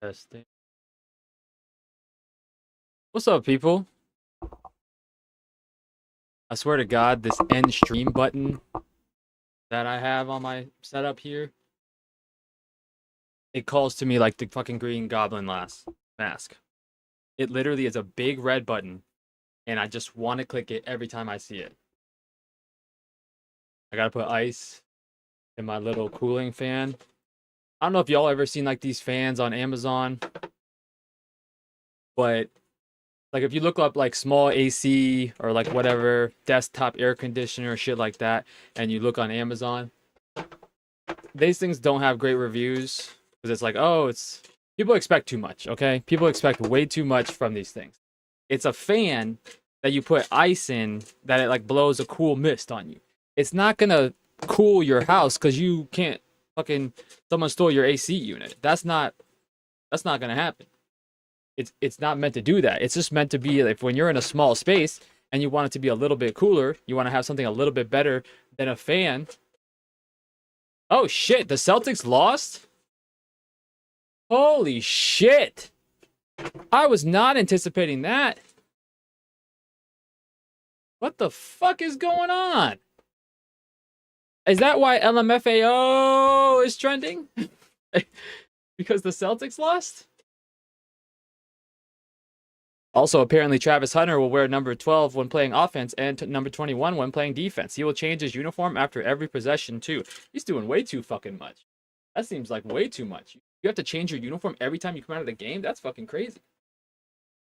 Testing. What's up, people? I swear to God, this end stream button that I have on my setup here, it calls to me like the fucking Green Goblin mask. It literally is a big red button, and I just want to click it every time I see it. I gotta put ice in my little cooling fan. I don't know if y'all ever seen like these fans on Amazon, but like if you look up like small AC or like whatever desktop air conditioner shit like that, and you look on Amazon, these things don't have great reviews because it's like, oh, it's people expect too much, okay? People expect way too much from these things. It's a fan that you put ice in that it like blows a cool mist on you. It's not gonna cool your house because you can't fucking someone stole your AC unit. That's not gonna happen. It's not meant to do that. It's just meant to be like when you're in a small space and you want it to be a little bit cooler, you want to have something a little bit better than a fan. Oh shit, the Celtics lost? Holy shit. I was not anticipating that. What the fuck is going on? Is that why LMFAO is trending? Because the Celtics lost? Also, apparently, Travis Hunter will wear number 12 when playing offense and number 21 when playing defense. He will change his uniform after every possession, too. He's doing way too fucking much. That seems like way too much. You have to change your uniform every time you come out of the game? That's fucking crazy.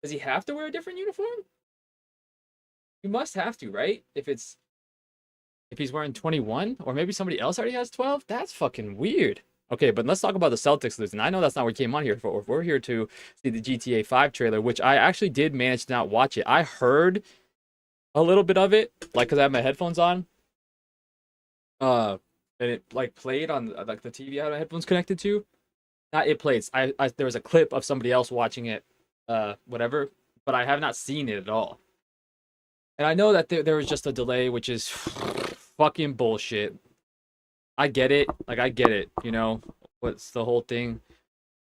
Does he have to wear a different uniform? You must have to, right? If he's wearing 21, or maybe somebody else already has 12? That's fucking weird. Okay, but let's talk about the Celtics losing. I know that's not what we came on here for. We're here to see the GTA 5 trailer, which I actually did manage to not watch it. I heard a little bit of it, like because I have my headphones on. And it like played on like the TV I had my headphones connected to. Not it plays. I there was a clip of somebody else watching it, whatever, but I have not seen it at all. And I know that there was just a delay, which is fucking bullshit. I get it. Like, I get it. You know, what's the whole thing?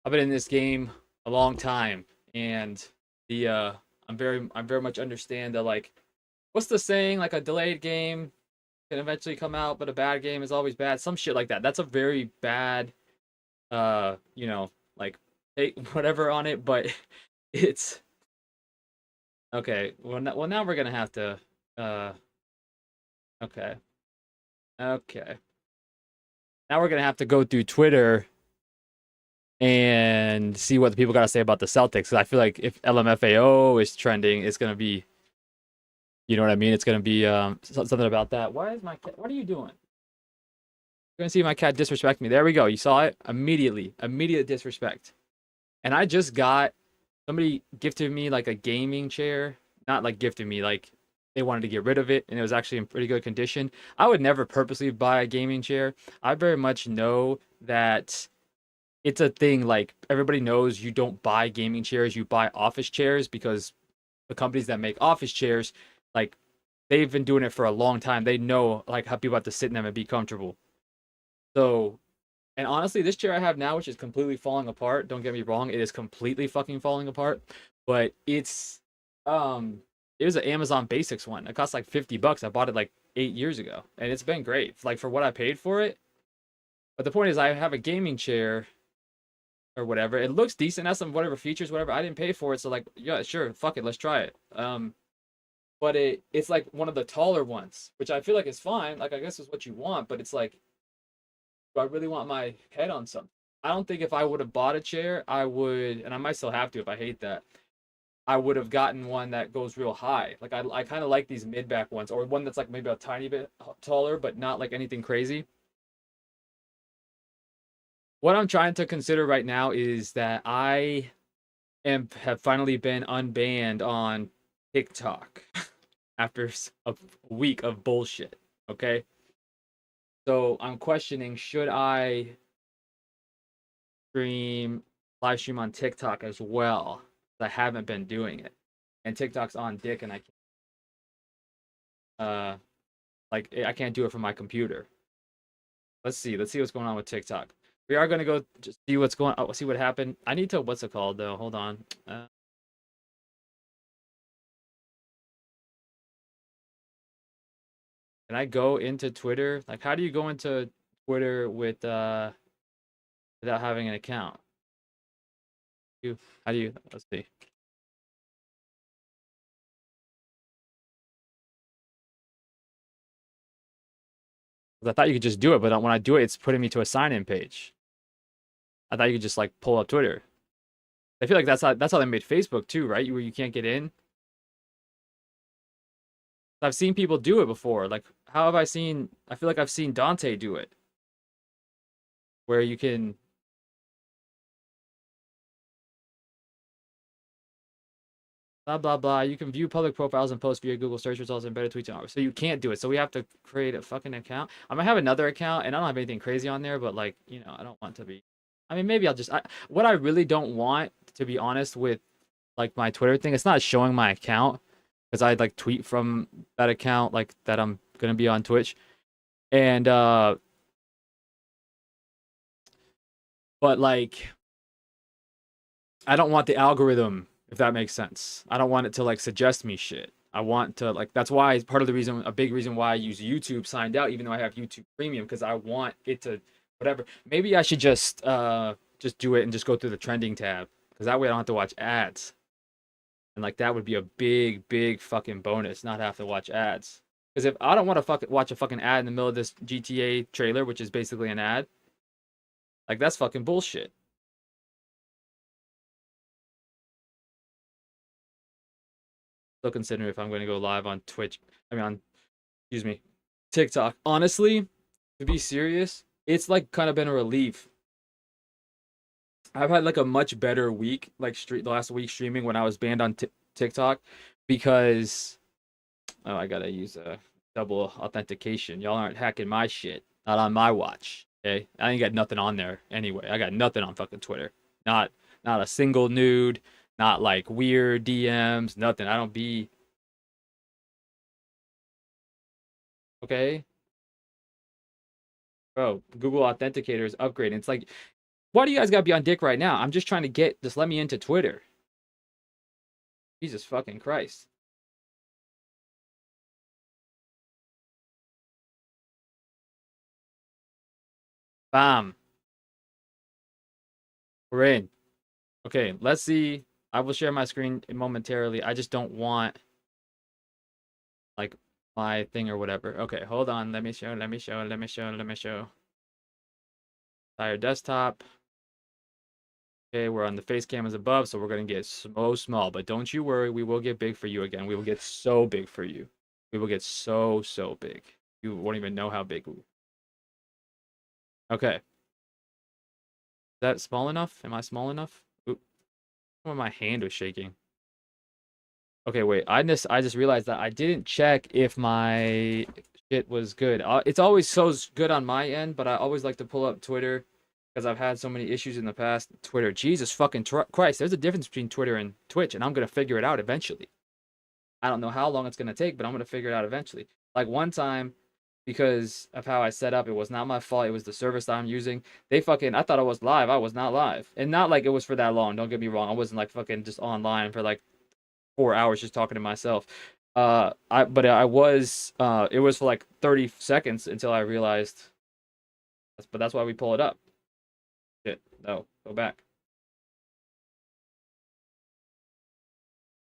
I've been in this game a long time, and I'm very much understand that, like, what's the saying? Like, a delayed game can eventually come out, but a bad game is always bad. Some shit like that. That's a very bad, you know, like, whatever on it, but it's okay. Now we're gonna have to, uh, okay. Okay. Now we're gonna have to go through Twitter and see what the people got to say about the Celtics. 'Cause I feel like if LMFAO is trending, it's gonna be, you know what I mean? It's gonna be something about that. Why is my cat? What are you doing? You're gonna see my cat disrespect me. There we go. You saw it immediately. Immediate disrespect. And I just got somebody gifted me like a gaming chair. Not like gifted me, like they wanted to get rid of it, and it was actually in pretty good condition. I would never purposely buy a gaming chair. I very much know that it's a thing. Like everybody knows, you don't buy gaming chairs, you buy office chairs because the companies that make office chairs, like they've been doing it for a long time. They know like how people have to sit in them and be comfortable. So, and honestly, this chair I have now, which is completely falling apart, don't get me wrong, it is completely fucking falling apart, but it was an Amazon Basics one. It cost like $50. I bought it like 8 years ago, and it's been great. Like for what I paid for it. But the point is, I have a gaming chair or whatever. It looks decent, has some whatever features, whatever. I didn't pay for it, so like, yeah, sure, fuck it, let's try it. But it's like one of the taller ones, which I feel like is fine. Like I guess is what you want, but it's like, do I really want my head on something? I don't think if I would have bought a chair, I would, and I might still have to if I hate that. I would have gotten one that goes real high. Like I kind of like these mid back ones, or one that's like maybe a tiny bit taller, but not like anything crazy. What I'm trying to consider right now is that I have finally been unbanned on TikTok after a week of bullshit. Okay, so I'm questioning, should I live stream on TikTok as well? I haven't been doing it, and TikTok's on dick, and I can't, like I can't do it from my computer. Let's see what's going on with TikTok. We are gonna go just see what's going. Oh, see what happened. I need to. What's it called though? Hold on. Can I go into Twitter? Like, how do you go into Twitter with without having an account? You how do you? Let's see. 'Cause I thought you could just do it, but when I do it, it's putting me to a sign-in page. I thought you could just like pull up Twitter. I feel like that's how they made Facebook too, right? Where you can't get in. I've seen people do it before. Like, how have I seen? I feel like I've seen Dante do it, where you can blah blah blah. You can view public profiles and post via Google search results and better tweets and all. So you can't do it. So we have to create a fucking account. I might have another account, and I don't have anything crazy on there, but like, I don't want to be. I mean, maybe I'll just. What I really don't want, to be honest, with like my Twitter thing, it's not showing my account because I like tweet from that account, like that I'm gonna be on Twitch, and but like I don't want the algorithm, if that makes sense. I don't want it to like suggest me shit. I want to like that's why part of the reason a big reason why I use YouTube signed out, even though I have YouTube Premium, because I want it to whatever. Maybe I should just do it and just go through the trending tab. Because that way I don't have to watch ads. And like that would be a big, big fucking bonus, not have to watch ads. Because if I don't want to fucking watch a fucking ad in the middle of this GTA trailer, which is basically an ad, like that's fucking bullshit. Still considering if I'm going to go live on Twitch. I mean, on excuse me, TikTok. Honestly, to be serious, it's like kind of been a relief. I've had like a much better week, like the last week streaming when I was banned on TikTok, because oh, I gotta use a double authentication. Y'all aren't hacking my shit. Not on my watch. Okay, I ain't got nothing on there anyway. I got nothing on fucking Twitter. Not not a single nude. Not like weird DMs. Nothing. I don't be okay. Bro, Google Authenticator is upgrading. It's like, why do you guys gotta be on dick right now? I'm just trying to just let me into Twitter. Jesus fucking Christ. Bam. We're in. Okay, let's see. I will share my screen momentarily. I just don't want like my thing or whatever. Okay, hold on. Let me show. Let me show. Let me show. Let me show. Entire desktop. Okay, we're on the face cameras above, so we're gonna get so small. But don't you worry, we will get big for you again. We will get so big for you. We will get so big. You won't even know how big. Okay, is that small enough? Am I small enough? Oop, my hand was shaking. Okay, wait. I just realized that I didn't check if my shit was good. It's always so good on my end, but I always like to pull up Twitter because I've had so many issues in the past. Twitter, Jesus fucking Christ, there's a difference between Twitter and Twitch, and I'm gonna figure it out eventually. I don't know how long it's gonna take, but I'm gonna figure it out eventually. Like one time, because of how I set up, it was not my fault. It was the service that I'm using. I thought I was live. I was not live, and not like it was for that long. Don't get me wrong. I wasn't like fucking just online for like 4 hours just talking to myself. I was it was for like 30 seconds until I realized. But that's why we pull it up. Shit, no, go back,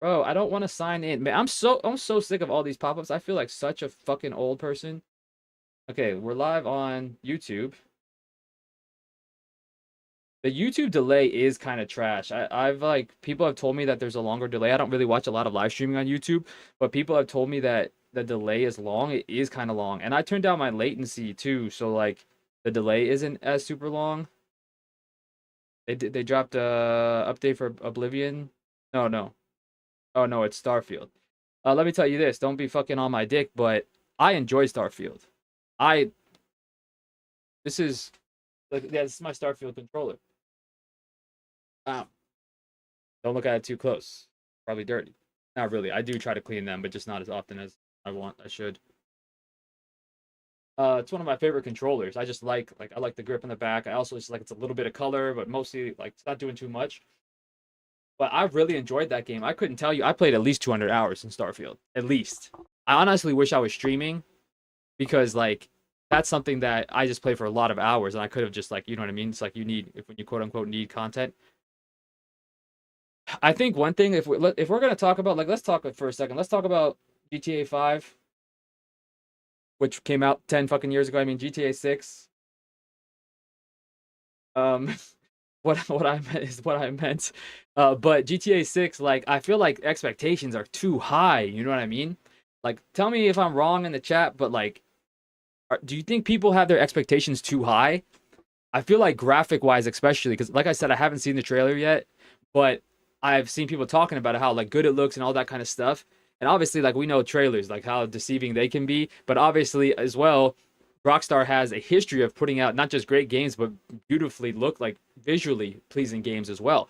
bro. I don't want to sign in, man. I'm so sick of all these pop-ups. I feel like such a fucking old person. Okay, we're live on YouTube. The YouTube delay is kind of trash. I've like people have told me that there's a longer delay. I don't really watch a lot of live streaming on YouTube, but people have told me that the delay is long. It is kind of long, and I turned down my latency too, so like the delay isn't as super long. They dropped a update for Oblivion. No, no. Oh no, it's Starfield. Let me tell you this. Don't be fucking on my dick, but I enjoy Starfield. I this is like yeah, this is my Starfield controller. Wow. Don't look at it too close. Probably dirty. Not really. I do try to clean them, but just not as often as I should. It's one of my favorite controllers. I just like I like the grip in the back. I also just like it's a little bit of color, but mostly like it's not doing too much. But I really enjoyed that game. I couldn't tell you. I played at least 200 hours in Starfield. At least. I honestly wish I was streaming because like that's something that I just play for a lot of hours and I could have just like, you know what I mean? It's like you need if when you quote unquote need content. I think one thing if we're going to talk about like let's talk for a second. Let's talk about GTA 5 which came out 10 fucking years ago. I mean GTA 6 um what I meant is what I meant. But GTA 6, like I feel like expectations are too high. You know what I mean? Like, tell me if I'm wrong in the chat, but like, do you think people have their expectations too high? I feel like graphic wise, especially because, like I said, I haven't seen the trailer yet, but I've seen people talking about how like good it looks and all that kind of stuff. And obviously, like we know trailers, like how deceiving they can be, but obviously as well, Rockstar has a history of putting out not just great games, but beautifully look like visually pleasing games as well.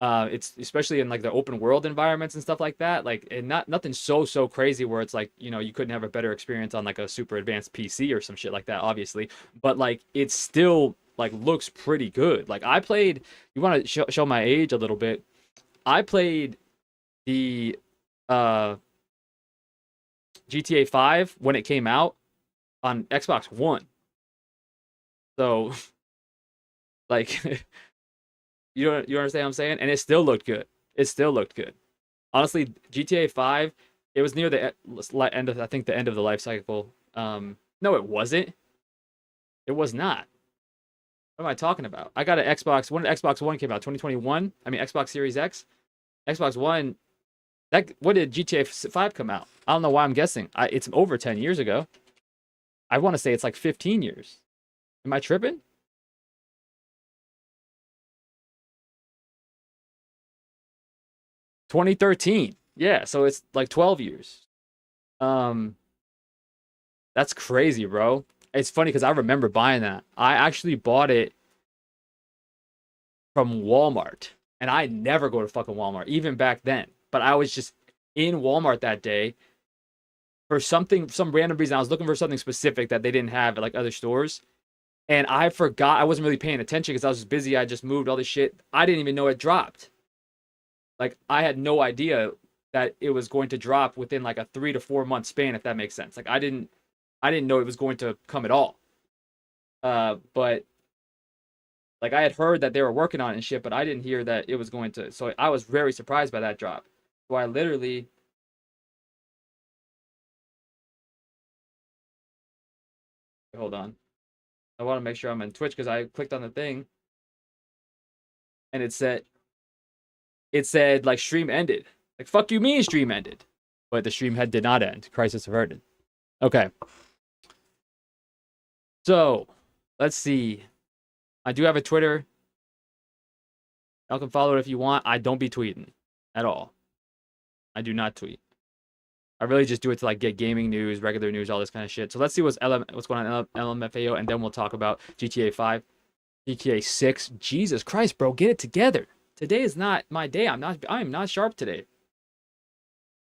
It's especially in like the open world environments and stuff like that. Like, and nothing so crazy where it's like you couldn't have a better experience on like a super advanced PC or some shit like that, obviously. But like, it's still like looks pretty good. Like, I played. You want to show my age a little bit? I played the uh GTA 5 when it came out on Xbox One. So like you understand what I'm saying? And it still looked good. It still looked good. Honestly, GTA 5, it was near the end of I think the end of the life cycle. No, it wasn't. It was not. What am I talking about? I got an Xbox when Xbox One came out, 2021. I mean Xbox Series X. Xbox One. That what did GTA 5 come out? I don't know why I'm guessing. It's over 10 years ago. I want to say it's like 15 years. Am I tripping? 2013. Yeah, so it's like 12 years. Um, that's crazy, bro. It's funny because I remember buying that. I actually bought it from Walmart, and I never go to fucking Walmart, even back then. But I was just in Walmart that day for some random reason. I was looking for something specific that they didn't have at like other stores, and I forgot. I wasn't really paying attention because I was just busy. I just moved all this shit. I didn't even know it dropped. Like I had no idea that it was going to drop within like a 3 to 4 month span, if that makes sense. Like I didn't know it was going to come at all. But like I had heard that they were working on it and shit, but I didn't hear that it was going to. So I was very surprised by that drop. So I literally hold on. I want to make sure I'm in Twitch because I clicked on the thing and it said like stream ended. Like fuck you, mean stream ended, but the stream did not end. Crisis averted. Okay, so let's see. I do have a Twitter. Y'all can follow it if you want. I don't be tweeting at all. I do not tweet. I really just do it to like get gaming news, regular news, all this kind of shit. So let's see what's going on in LMFAO, and then we'll talk about GTA 5, GTA 6. Jesus Christ, bro, get it together. Today is not my day. I am not sharp today.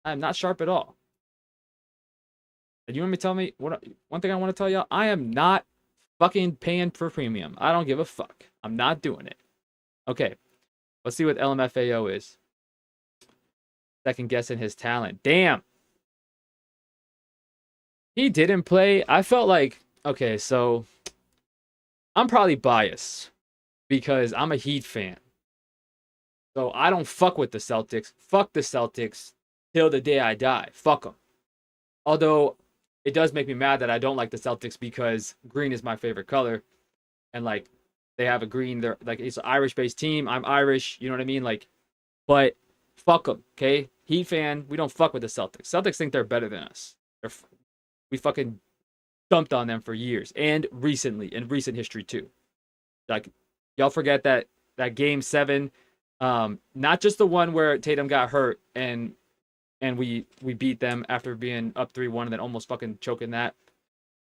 I am not sharp at all. And you want me to tell me one thing I want to tell y'all? I am not fucking paying for premium. I don't give a fuck. I'm not doing it. Okay. Let's see what LMFAO is. Second guessing his talent. Damn. He didn't play. I felt like, okay, so I'm probably biased because I'm a Heat fan. So I don't fuck with the Celtics. Fuck the Celtics till the day I die. Fuck them. Although it does make me mad that I don't like the Celtics because green is my favorite color. And like they have a green, they're like it's an Irish-based team. I'm Irish, you know what I mean? Like, but fuck them, okay? Heat fan, we don't fuck with the Celtics. Celtics think they're better than us. We fucking dumped on them for years and recently in recent history too. Like y'all forget that game 7, not just the one where Tatum got hurt and we beat them after being up 3-1 and then almost fucking choking that.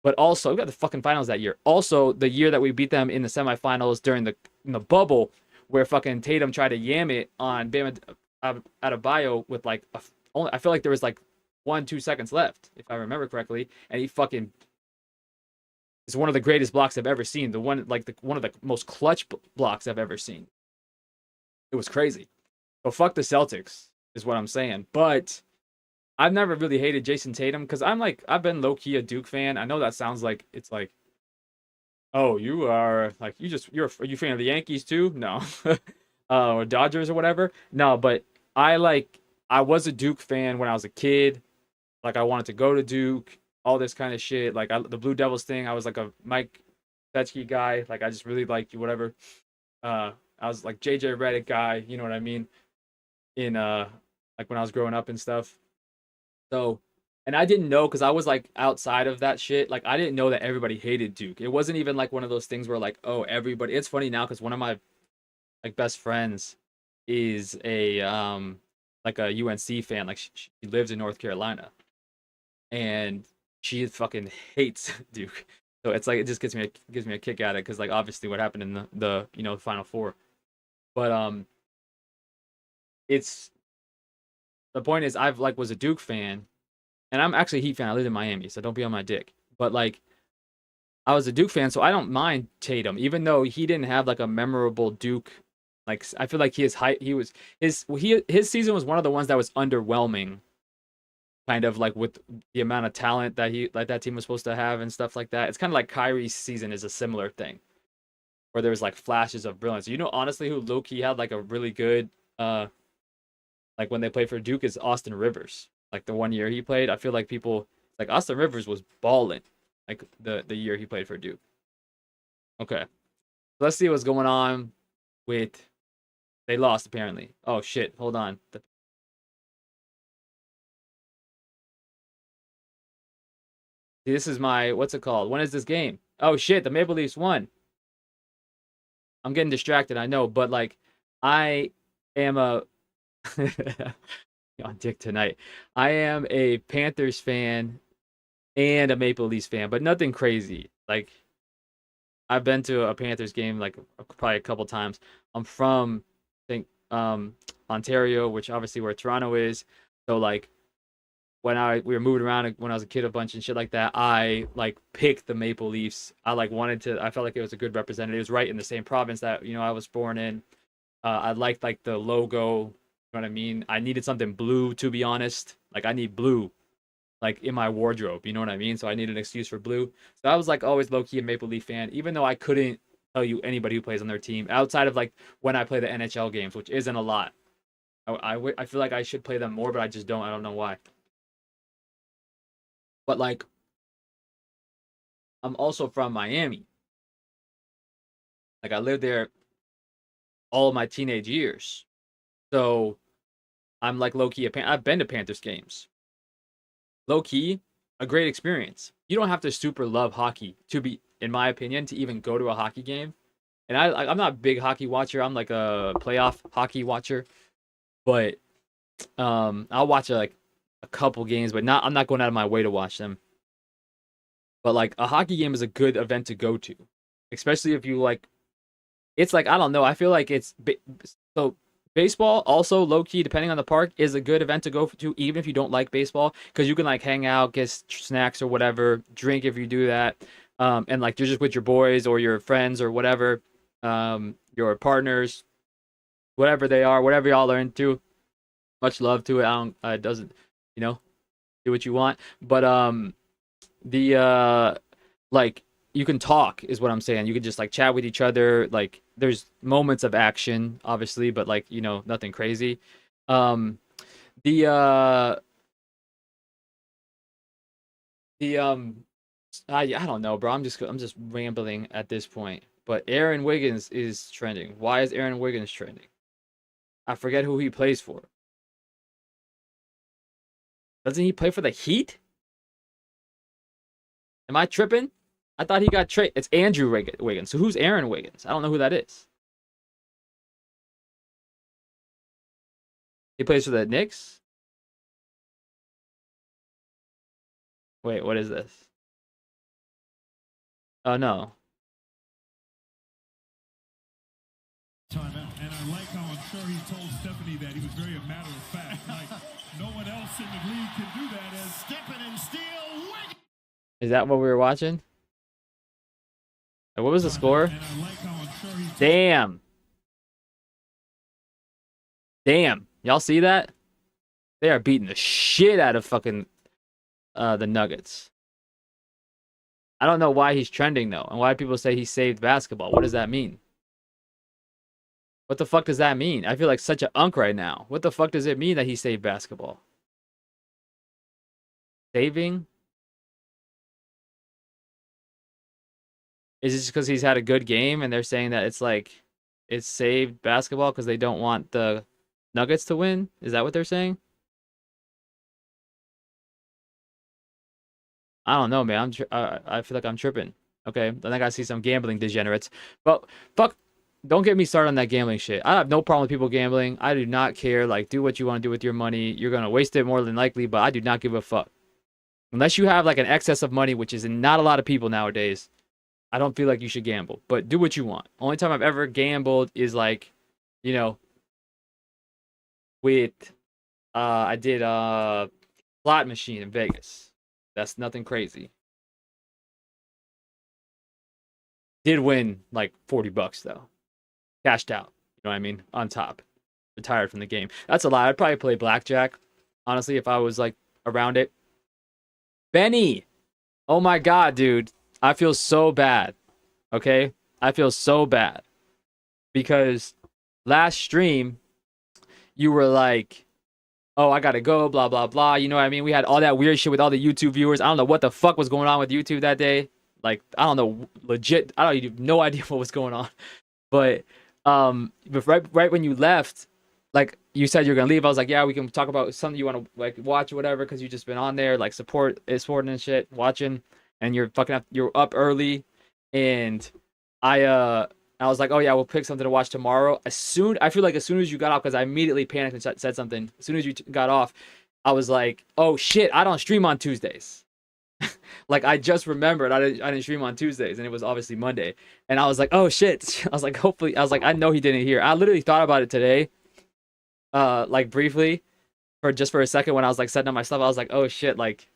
But also, we got the fucking finals that year. Also, the year that we beat them in the semifinals during the bubble, where fucking Tatum tried to yam it on Bam Adebayo with like only I feel like there was like 1-2 seconds left, if I remember correctly, and he fucking It's one of the greatest blocks I've ever seen. The one like one of the most clutch blocks I've ever seen. It was crazy. So fuck the Celtics is what I'm saying. But I've never really hated Jason Tatum because I've been low key a Duke fan. I know that sounds like it's like, oh, you are like are you a fan of the Yankees too? No. Or Dodgers or whatever. No, but I was a Duke fan when I was a kid. Like I wanted to go to Duke, all this kind of shit. Like the Blue Devils thing, I was like a Mike Petke guy. Like I just really liked you, whatever. I was like JJ Redick guy, you know what I mean? In like when I was growing up and stuff. So, and I didn't know because I was like outside of that shit. Like I didn't know that everybody hated Duke. It wasn't even like one of those things where like, oh, everybody. It's funny now because one of my like best friends is a like a UNC fan. Like she lives in North Carolina, and she fucking hates Duke. So it's like it just gives me a kick at it because like obviously what happened in the you know the Final Four, but it's the point is I've like was a Duke fan, and I'm actually a Heat fan. I lived in Miami, so don't be on my dick. But like I was a Duke fan, so I don't mind Tatum, even though he didn't have like a memorable Duke. Like I feel like his height, his season was one of the ones that was underwhelming, kind of like with the amount of talent that that team was supposed to have and stuff like that. It's kind of like Kyrie's season is a similar thing, where there was like flashes of brilliance. You know, honestly, who low key had like a really good like when they played for Duke is Austin Rivers. Like the one year he played, I feel like people like Austin Rivers was balling like the year he played for Duke. Okay. Let's see what's going on with they lost apparently. Oh shit, hold on. This is my what's it called? When is this game? Oh shit, the Maple Leafs won. I'm getting distracted, I know, but like I am a on dick tonight. I am a Panthers fan and a Maple Leafs fan, but nothing crazy. Like I've been to a Panthers game like probably a couple times. I'm from I think Ontario, which obviously where Toronto is. So like when we were moving around when I was a kid a bunch and shit like that, I like picked the Maple Leafs. I like wanted to I felt like it was a good representative. It was right in the same province that, you know, I was born in. I liked like the logo, you know what I mean? I needed something blue to be honest. Like I need blue like in my wardrobe, you know what I mean? So I needed an excuse for blue. So I was like always low key a Maple Leaf fan, even though I couldn't tell you anybody who plays on their team outside of like when I play the NHL games, which isn't a lot. I feel like I should play them more, but I just don't. I don't know why. But like I'm also from Miami. Like I lived there all of my teenage years. So I'm like low key I've been to Panthers games. Low key, a great experience. You don't have to super love hockey to be, in my opinion, to even go to a hockey game. And I'm not a big hockey watcher. I'm like a playoff hockey watcher, but I'll watch like a couple games, but not I'm not going out of my way to watch them. But like a hockey game is a good event to go to, especially if you like. It's like I don't know. I feel like so baseball also low key, depending on the park, is a good event to go to, even if you don't like baseball, because you can like hang out, get snacks or whatever, drink if you do that, and like you're just with your boys or your friends or whatever, your partners, whatever they are, whatever y'all are into. Much love to it. I don't. It doesn't. You know, do what you want. But the like you can talk is what I'm saying. You can just like chat with each other. Like there's moments of action, obviously, but like, you know, nothing crazy. Um the the I don't know, bro. I'm just rambling at this point. But Aaron Wiggins is trending. Why is Aaron Wiggins trending? I forget who he plays for. Doesn't he play for the Heat? Am I tripping? I thought he got traded. It's Andrew Wiggins. So who's Aaron Wiggins? I don't know who that is. He plays for the Knicks? Wait, what is this? Oh, no. And I like how I'm sure he told Stephanie that he was very matter of fact. Like, no one else in the league can do that as stepping and steal. Is that what we were watching? And what was the score? And I like how I'm sure he told Damn. Damn. Y'all see that? They are beating the shit out of fucking the Nuggets. I don't know why he's trending though, and why people say he saved basketball. What does that mean? What the fuck does that mean? I feel like such an unk right now. What the fuck does it mean that he saved basketball? Saving? Is it just because he's had a good game and they're saying that it's like it's saved basketball because they don't want the Nuggets to win? Is that what they're saying? I don't know, man. I feel like I'm tripping. Okay, then I gotta see some gambling degenerates. But fuck, don't get me started on that gambling shit. I have no problem with people gambling. I do not care. Like, do what you want to do with your money. You're gonna waste it more than likely, but I do not give a fuck. Unless you have like an excess of money, which is not a lot of people nowadays. I don't feel like you should gamble, but do what you want. Only time I've ever gambled is like, you know, with I did a slot machine in Vegas. That's nothing crazy. Did win like $40 though. Cashed out. You know what I mean? On top. Retired from the game. That's a lot. I'd probably play blackjack, honestly, if I was like around it. Benny! Oh my god, dude. I feel so bad. Okay? I feel so bad. Because last stream, you were like, oh, I gotta go, blah, blah, blah. You know what I mean? We had all that weird shit with all the YouTube viewers. I don't know what the fuck was going on with YouTube that day. Like, I don't know, legit, I don't even no idea what was going on. But right when you left, like you said you're gonna leave, I was like, yeah, we can talk about something you want to like watch or whatever, because you just been on there like supporting and shit, watching, and you're up early, and I was like, oh yeah, we'll pick something to watch tomorrow. I feel like as soon as you got off, because I immediately panicked and said something. As soon as you got off, I was like, oh shit, I don't stream on Tuesdays. Like I just remembered I didn't stream on Tuesdays, and it was obviously Monday. And I was like, oh shit. I was like, I know he didn't hear. I literally thought about it today, like briefly, for a second when I was like setting up my stuff. I was like, oh shit, like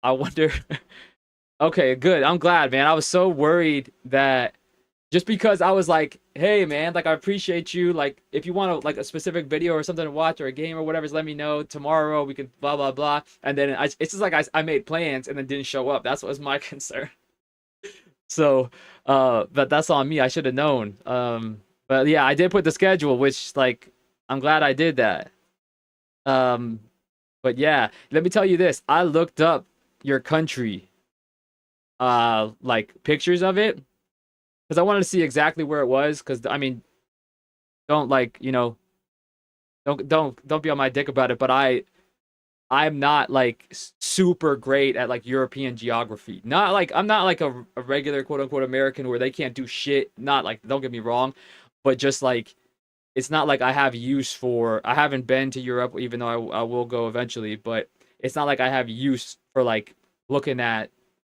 I wonder. Okay, good. I'm glad, man. I was so worried that just because I was like, hey man, like I appreciate you. Like if you want to like a specific video or something to watch or a game or whatever, just let me know tomorrow. We can blah blah blah. And then it's just like I made plans and then didn't show up. That's what was my concern. So, but that's on me. I should have known. But yeah, I did put the schedule, which like I'm glad I did that. Um, but yeah, let me tell you this. I looked up your country, like pictures of it, because I wanted to see exactly where it was. Because I mean, don't like don't be on my dick about it. But I'm not like super great at like European geography. Not like I'm not like a regular quote unquote American where they can't do shit. Not like, don't get me wrong, but just like it's not like I have use for. I haven't been to Europe, even though I will go eventually. But it's not like I have use for like looking at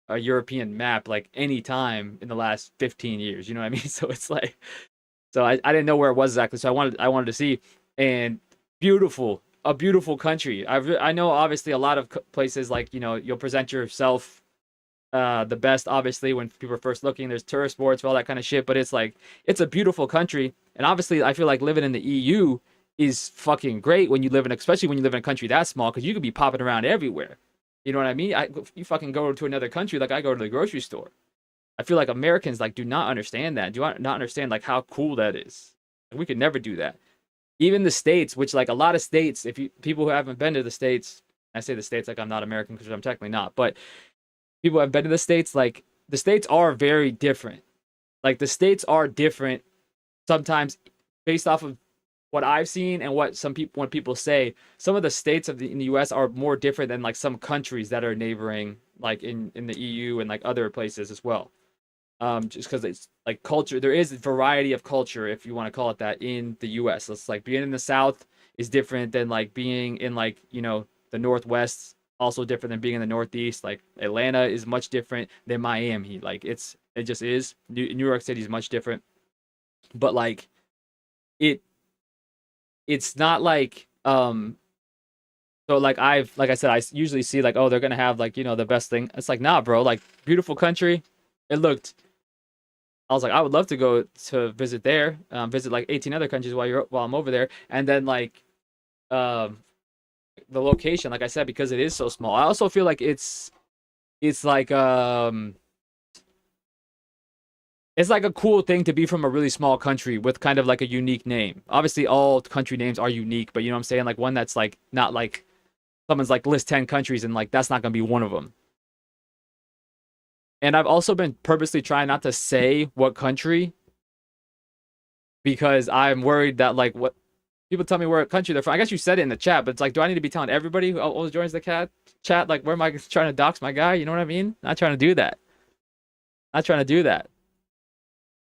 a European map like any time in the last 15 years. You know what I mean? So it's like, so I didn't know where it was exactly. So I wanted to see, and beautiful, a beautiful country. I know obviously a lot of places like you'll present yourself the best obviously when people are first looking. There's tourist boards for all that kind of shit, but it's like it's a beautiful country, and obviously I feel like living in the EU is fucking great when you live in, especially when you live in a country that small, because you could be popping around everywhere. You know what I mean? You fucking go to another country like I go to the grocery store. I feel like Americans like do not understand that. Do not understand like how cool that is. Like, we could never do that. Even the states, which like a lot of states, if you people who haven't been to the states, I say the states like I'm not American because I'm technically not, but people who have been to the states, like the states are very different. Like the states are different sometimes based off of what I've seen and what when people say. Some of the states in the U.S. are more different than like some countries that are neighboring, like in the EU and like other places as well. Just because it's like culture, there is a variety of culture, if you want to call it that, in the U.S. It's like being in the South is different than like being in like the Northwest, also different than being in the Northeast. Like Atlanta is much different than Miami. Like it just is. New York City is much different, but like it it's not like so like like I said, I usually see like, oh, they're gonna have like the best thing. It's like, nah, bro, like beautiful country. It looked I was like, I would love to go to visit there, visit like 18 other countries while I'm over there, and then like um the location, like I said, because it is so small. I also feel like it's like it's like a cool thing to be from a really small country with kind of like a unique name. Obviously, all country names are unique, but you know what I'm saying? Like one that's like not like someone's like list 10 countries and like that's not gonna be one of them. And I've also been purposely trying not to say what country because I'm worried that like what people tell me where country they're from. I guess you said it in the chat, but it's like, do I need to be telling everybody who always joins the chat? Like, where am I trying to dox my guy? You know what I mean? Not trying to do that. Not trying to do that.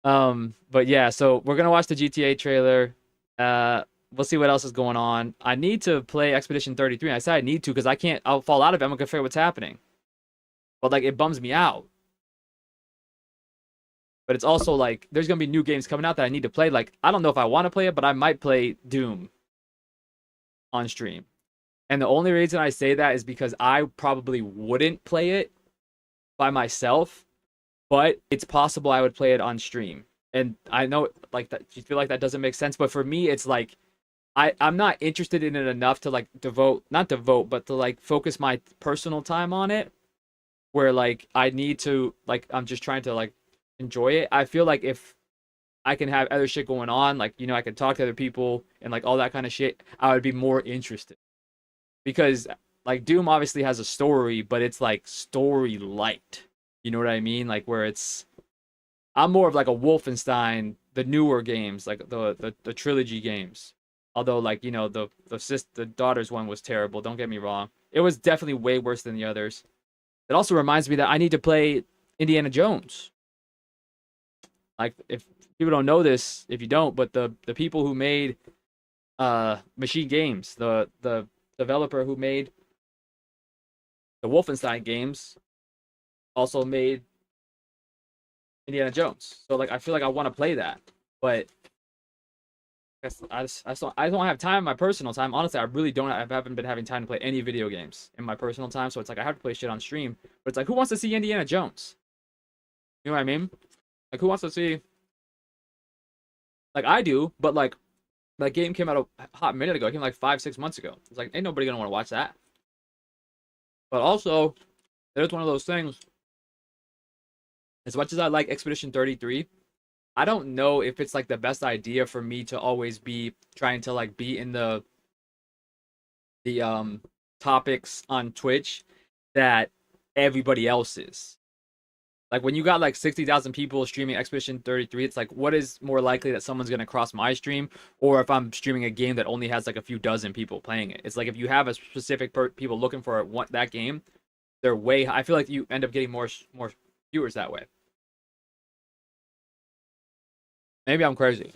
But yeah, so we're gonna watch the GTA trailer. We'll see what else is going on. I need to play Expedition 33. And I said I need to because I can't. I'll fall out of it. I'm gonna figure what's happening. But like, it bums me out. But it's also like there's gonna be new games coming out that I need to play. Like, I don't know if I want to play it, but I might play Doom on stream. And the only reason I say that is because I probably wouldn't play it by myself, but it's possible I would play it on stream. And I know like that you feel like that doesn't make sense, but for me it's like I'm not interested in it enough to like not devote, but to like focus my personal time on it where like I need to like I'm just trying to like enjoy it. I feel like if I can have other shit going on, like you know, I can talk to other people and like all that kind of shit, I would be more interested. Because like Doom obviously has a story, but it's like story light. You know what I mean? Like where it's I'm more of like a Wolfenstein, the newer games, like the trilogy games. Although like, you know, the daughter's one was terrible, don't get me wrong. It was definitely way worse than the others. It also reminds me that I need to play Indiana Jones. Like if people don't know this, if you don't, but the people who made Machine Games, the developer who made the Wolfenstein games also made Indiana Jones. So like I feel like I want to play that, but I don't have time in my personal time. Honestly, I really don't. I haven't been having time to play any video games in my personal time. So it's like I have to play shit on stream. But it's like who wants to see Indiana Jones? You know what I mean? Like who wants to see? Like I do, but like that game came out a hot minute ago. It came like 5-6 months ago. It's like ain't nobody gonna want to watch that. But also, there's one of those things. As much as I like Expedition 33, I don't know if it's like the best idea for me to always be trying to like be in the topics on Twitch that everybody else is. Like when you got like 60,000 people streaming Expedition 33, it's like what is more likely that someone's gonna cross my stream, or if I'm streaming a game that only has like a few dozen people playing it. It's like if you have a specific people looking for that game, they're way. I feel like you end up getting more viewers that way. Maybe I'm crazy.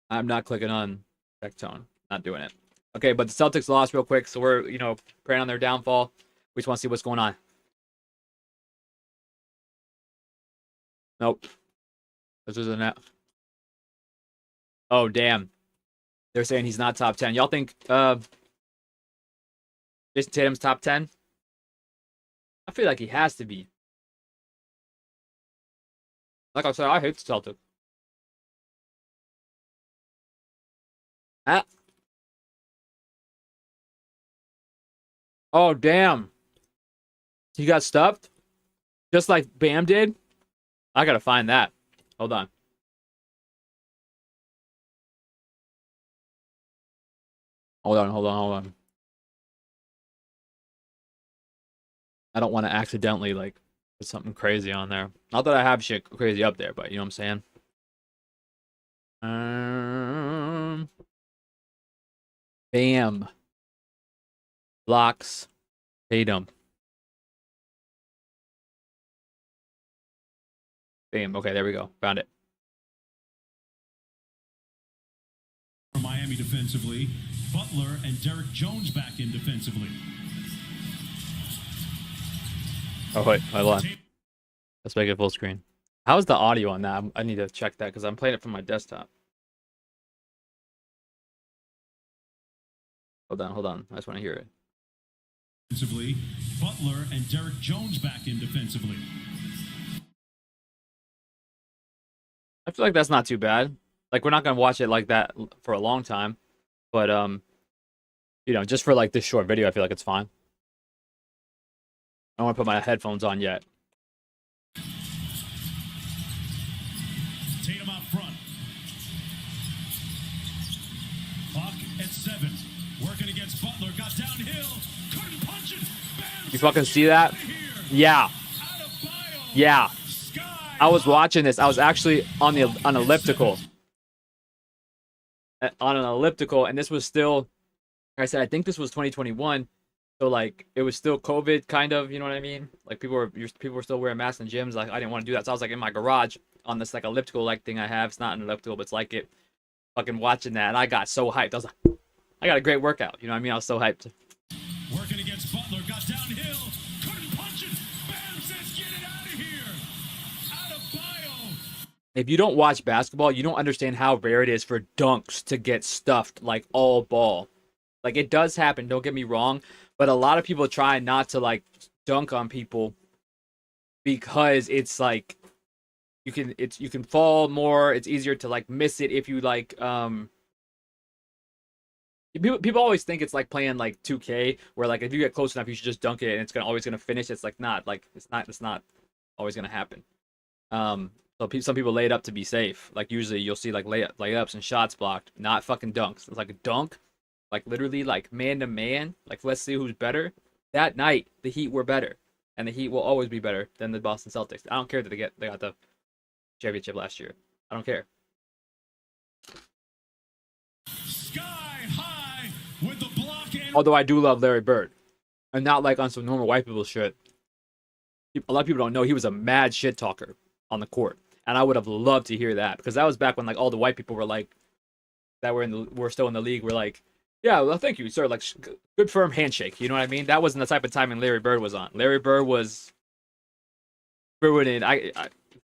I'm not clicking on check tone. Not doing it. Okay, but the Celtics lost real quick, so we're, you know, praying on their downfall. We just want to see what's going on. Nope. This isn't it. Oh, damn. They're saying he's not top 10. Y'all think Jason Tatum's top 10? I feel like he has to be. Like I said, I hate the Celtics. Ah. Oh, damn. He got stuffed? Just like Bam did? I gotta find that. Hold on. Hold on. I don't want to accidentally, like, put something crazy on there. Not that I have shit crazy up there, but you know what I'm saying? Bam. Blocks. Tatum. Bam. Okay, there we go. Found it. For Miami defensively, Butler and Derek Jones back in defensively. Oh, wait. Hold on. Let's make it full screen. How's the audio on that? I need to check that because I'm playing it from my desktop. Hold on. I just want to hear it. Defensively, Butler and Derek Jones back in defensively. I feel like that's not too bad. Like we're not gonna watch it like that for a long time, but you know, just for like this short video, I feel like it's fine. I don't want to put my headphones on yet. Tatum out front. Clock at 7. Working against Butler. Got downhill. Couldn't punch it. Bam, You fucking see that? Yeah. Yeah. I was watching this. I was actually on an elliptical. On an elliptical, and this was still, like I said, I think this was 2021. So like it was still COVID kind of, you know what I mean? Like people were still wearing masks in gyms. Like I didn't want to do that. So I was like in my garage on this like elliptical like thing I have. It's not an elliptical, but it's like it. Fucking watching that, and I got so hyped. I was like, I got a great workout. You know what I mean? I was so hyped. Working against Butler, got downhill, couldn't punch it. Bam says, get it out of here. Out of bio. If you don't watch basketball, you don't understand how rare it is for dunks to get stuffed like all ball. Like it does happen, don't get me wrong, but a lot of people try not to like dunk on people because it's like you can fall more, it's easier to like miss it if you like people always think it's like playing like 2K where like if you get close enough you should just dunk it and it's always gonna finish. It's like not like it's not always gonna happen. So some people lay it up to be safe. Like usually you'll see like layups and shots blocked, not fucking dunks. It's like a dunk, like literally like man to man. Like let's see who's better. That night the Heat were better, and the Heat will always be better than the Boston Celtics. I don't care that they got the championship last year. I don't care. Sky high with the block and Although I do love Larry Bird, and not like on some normal white people shit. A lot of people don't know he was a mad shit talker on the court. And I would have loved to hear that because that was back when like all the white people were like that were still in the league were like, yeah, well, thank you, sir. Like good firm handshake. You know what I mean? That wasn't the type of timing Larry Bird was on. Larry Bird was ruining. I'm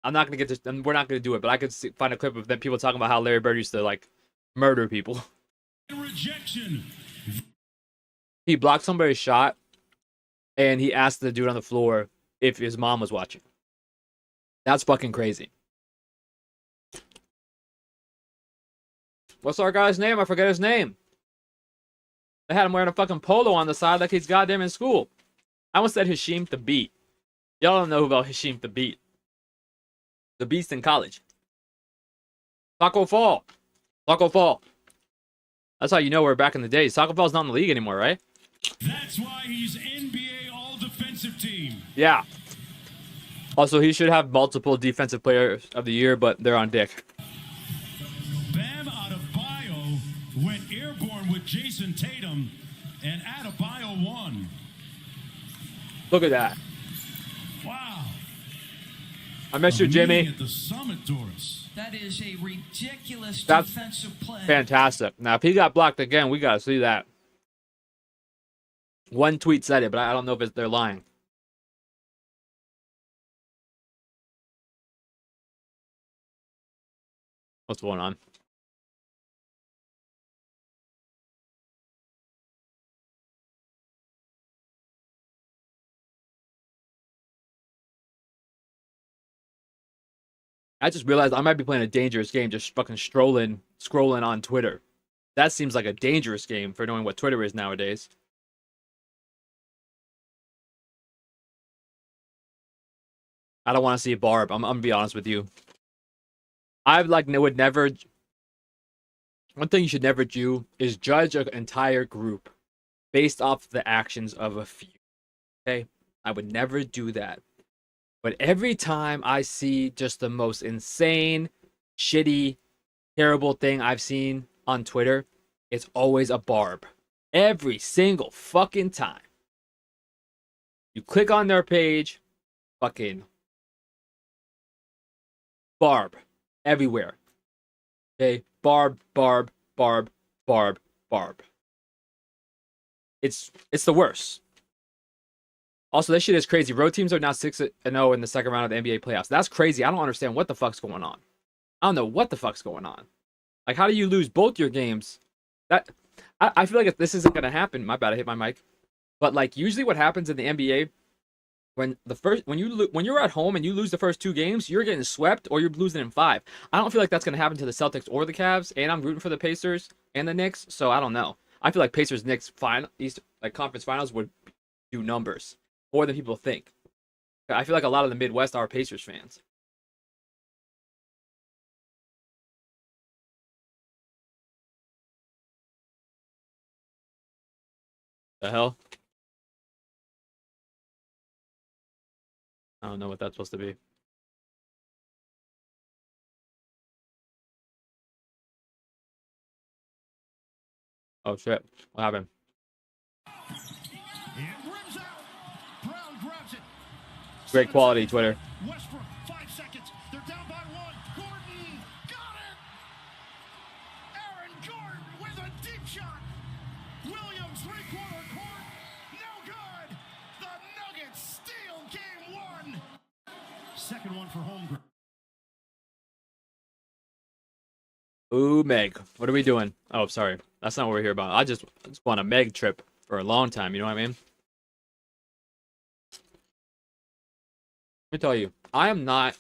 not gonna get this. We're not gonna do it. But I could find a clip of them people talking about how Larry Bird used to like murder people. rejection. He blocked somebody's shot, and he asked the dude on the floor if his mom was watching. That's fucking crazy. What's our guy's name? I forget his name. They had him wearing a fucking polo on the side like he's goddamn in school. I almost said Hashim the Beat. Y'all don't know about Hashim the Beat. The Beast in college. Taco Fall. Taco Fall. That's how you know we're back in the days. Taco Fall's not in the league anymore, right? That's why he's NBA All-Defensive Team. Yeah. Also, he should have multiple Defensive Players of the Year, but they're on dick. Bam Adebayo went airborne with Jason Tatum, and Adebayo won. Look at that. Wow. I miss you, Jimmy. At the Summit, Doris. That is a ridiculous That's defensive play. fantastic. Now, if he got blocked again, we got to see that. One tweet said it, but I don't know if they're lying. What's going on? I just realized I might be playing a dangerous game just fucking scrolling on Twitter. That seems like a dangerous game for knowing what Twitter is nowadays. I don't want to see Barb. I'm gonna be honest with you. I would never. One thing you should never do is judge an entire group based off the actions of a few. Okay, I would never do that. But every time I see just the most insane, shitty, terrible thing I've seen on Twitter, it's always a Barb. Every single fucking time. You click on their page, fucking Barb everywhere. Okay, Barb. It's the worst. Also, this shit is crazy. Road teams are now 6-0 in the second round of the NBA playoffs. That's crazy. I don't understand what the fuck's going on. I don't know what the fuck's going on. Like, how do you lose both your games? I feel like if this isn't gonna happen. My bad, I hit my mic. But like, usually what happens in the NBA when you're at home and you lose the first two games, you're getting swept or you're losing in five. I don't feel like that's gonna happen to the Celtics or the Cavs, and I'm rooting for the Pacers and the Knicks, so I don't know. I feel like Pacers Knicks final East like conference finals would do numbers more than people think. I feel like a lot of the Midwest are Pacers fans. The hell? I don't know what that's supposed to be. Oh shit! What happened? It rims out. Brown grabs it. Great quality, Twitter. Westbrook, 5 seconds. They're down by 1. Gordon got it. Aaron Gordon with a deep shot. Williams, three-quarter court. No good. The Nuggets steal game 1. Second one for Holmgren. Ooh, Meg. What are we doing? Oh, sorry. That's not what we're here about. I just want a Meg trip for a long time. You know what I mean? Let me tell you, I am not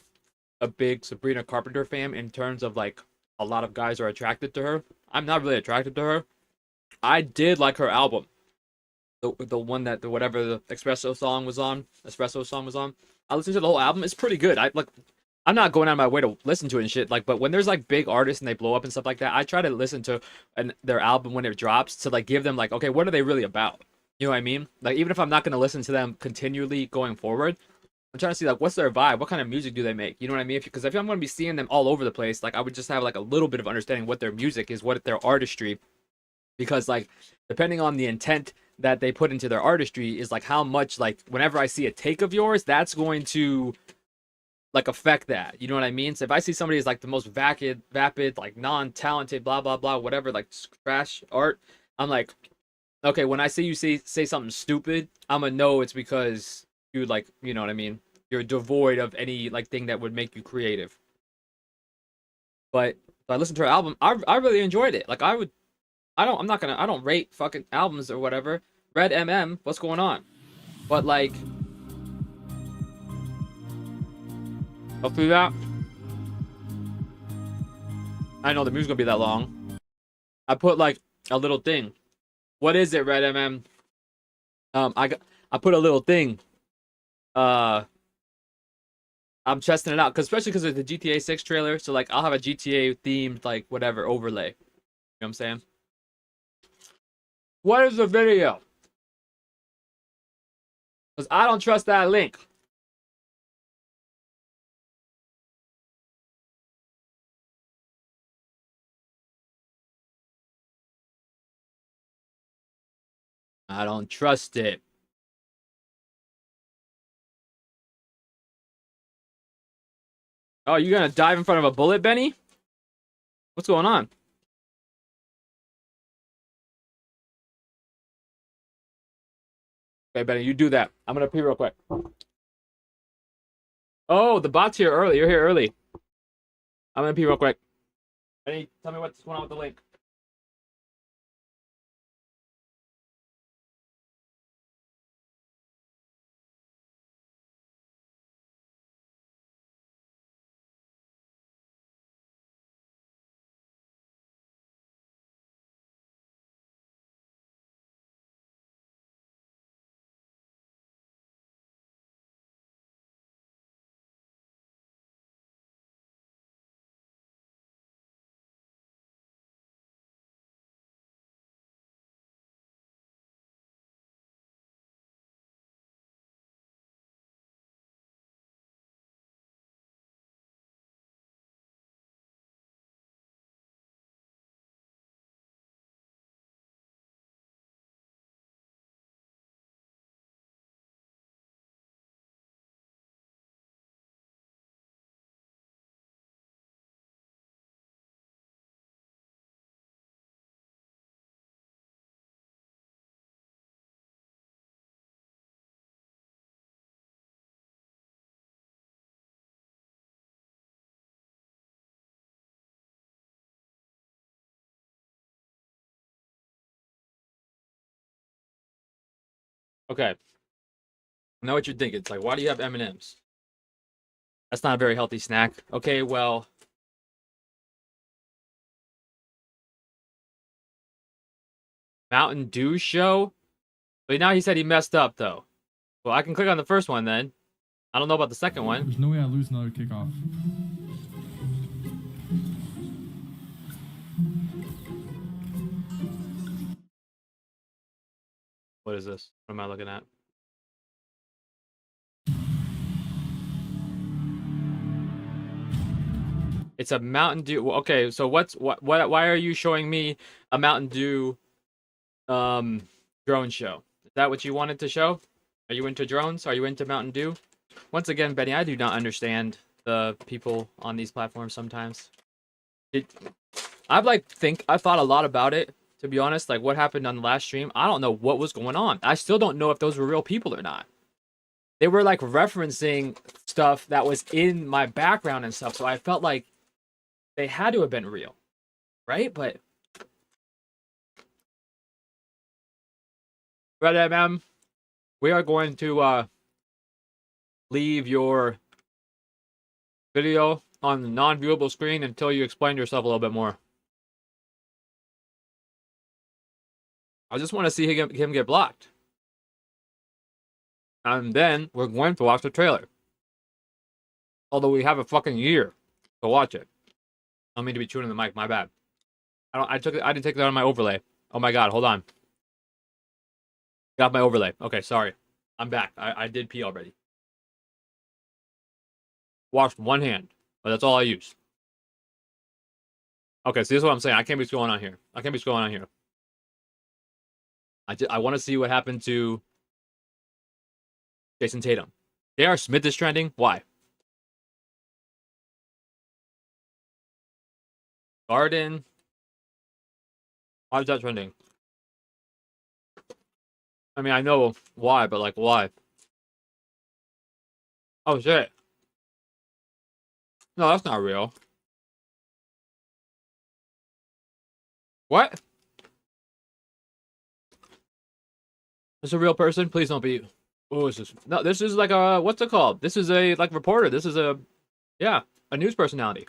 a big Sabrina Carpenter fan in terms of like a lot of guys are attracted to her. I'm not really attracted to her. I did like her album, the one that the whatever the Espresso song was on. Espresso song was on. I listened to the whole album. It's pretty good. I like. I'm not going out of my way to listen to it and shit. Like, but when there's like big artists and they blow up and stuff like that, I try to listen to their album when it drops to like give them like, okay, what are they really about? You know what I mean? Like, even if I'm not gonna listen to them continually going forward, I'm trying to see like what's their vibe, what kind of music do they make? You know what I mean? Because if I'm gonna be seeing them all over the place, like I would just have like a little bit of understanding what their music is, what their artistry. Because like depending on the intent that they put into their artistry is like how much like whenever I see a take of yours, that's going to like affect that. You know what I mean? So if I see somebody is like the most vapid, like non-talented, blah blah blah, whatever, like trash art, I'm like, okay, when I see you say something stupid, I'm gonna know it's because you like, you know what I mean? You're devoid of any like thing that would make you creative. But if I listened to her album, I really enjoyed it. Like I don't rate fucking albums or whatever. Red MM, what's going on? But like, hopefully that. I know the music's gonna be that long. I put like a little thing. What is it, Red MM? I put a little thing. Uh, I'm testing it out, cause especially because of the GTA 6 trailer. So like, I'll have a GTA themed like whatever overlay. You know what I'm saying? What is the video? Cause I don't trust that link. I don't trust it. Oh, you gonna dive in front of a bullet, Benny? What's going on? Okay, Benny, you do that. I'm gonna pee real quick. Oh, the bot's here early. You're here early. I'm gonna pee real quick. Benny, tell me what's going on with the link. Okay. I know what you're thinking. It's like, why do you have M&Ms? That's not a very healthy snack. Okay, well, Mountain Dew show. But now he said he messed up though. Well, I can click on the first one then. I don't know about the second one. There's no way I lose another kickoff. What is this? What am I looking at? It's a Mountain Dew. Okay, so what? Why are you showing me a Mountain Dew drone show? Is that what you wanted to show? Are you into drones? Are you into Mountain Dew? Once again, Benny, I do not understand the people on these platforms sometimes. I've thought a lot about it, to be honest. Like what happened on the last stream, I don't know what was going on. I still don't know if those were real people or not. They were like referencing stuff that was in my background and stuff, so I felt like they had to have been real, right? But Red we are going to leave your video on the non-viewable screen until you explain yourself a little bit more. I just want to see him get blocked. And then we're going to watch the trailer. Although we have a fucking year to watch it. I don't mean to be chewing in the mic, my bad. I didn't take that on my overlay. Oh my god, hold on. Got my overlay. Okay, sorry. I'm back. I did pee already. Washed one hand, but that's all I use. Okay, so this is what I'm saying. I can't be scrolling on here. I want to see what happened to Jason Tatum. J.R. Smith is trending. Why? Garden. Why is that trending? I mean, I know why, but like, why? Oh, shit. No, that's not real. What? This a real person? Please don't be. Oh, is this? No, this is like a, what's it called? This is a, like, reporter. This is a, yeah, a news personality.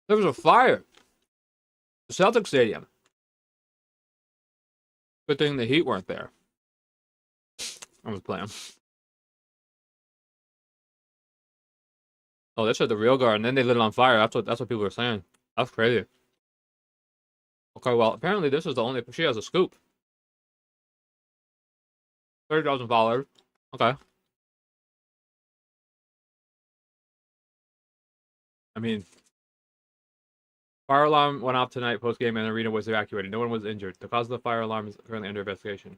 There was a fire. The Celtics Stadium. Good thing the Heat weren't there. I was playing. Oh, they said the real guard, and then they lit it on fire. That's what people were saying. That's crazy. Okay, well, apparently this is the only. She has a scoop. 30,000 followers. Okay. I mean, fire alarm went off tonight post game and the arena was evacuated. No one was injured. The cause of the fire alarm is currently under investigation.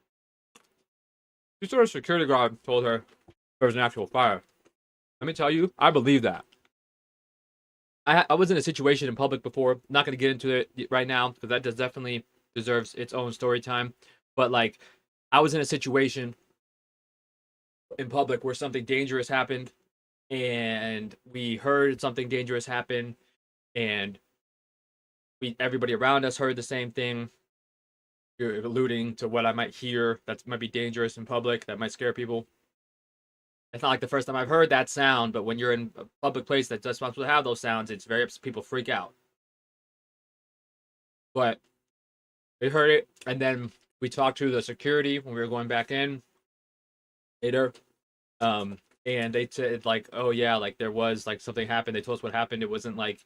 She saw a security guard told her there was an actual fire. Let me tell you, I believe that. I was in a situation in public before. Not going to get into it right now because that definitely deserves its own story time. But like, I was in a situation in public where something dangerous happened, and we heard something dangerous happen, and everybody around us heard the same thing. You're alluding to what I might hear that might be dangerous in public, that might scare people. It's not like the first time I've heard that sound, but when you're in a public place that's not supposed to have those sounds, it's very, people freak out. But we heard it, and then we talked to the security when we were going back in later. And they said like, oh yeah, like there was like something happened. They told us what happened. It wasn't like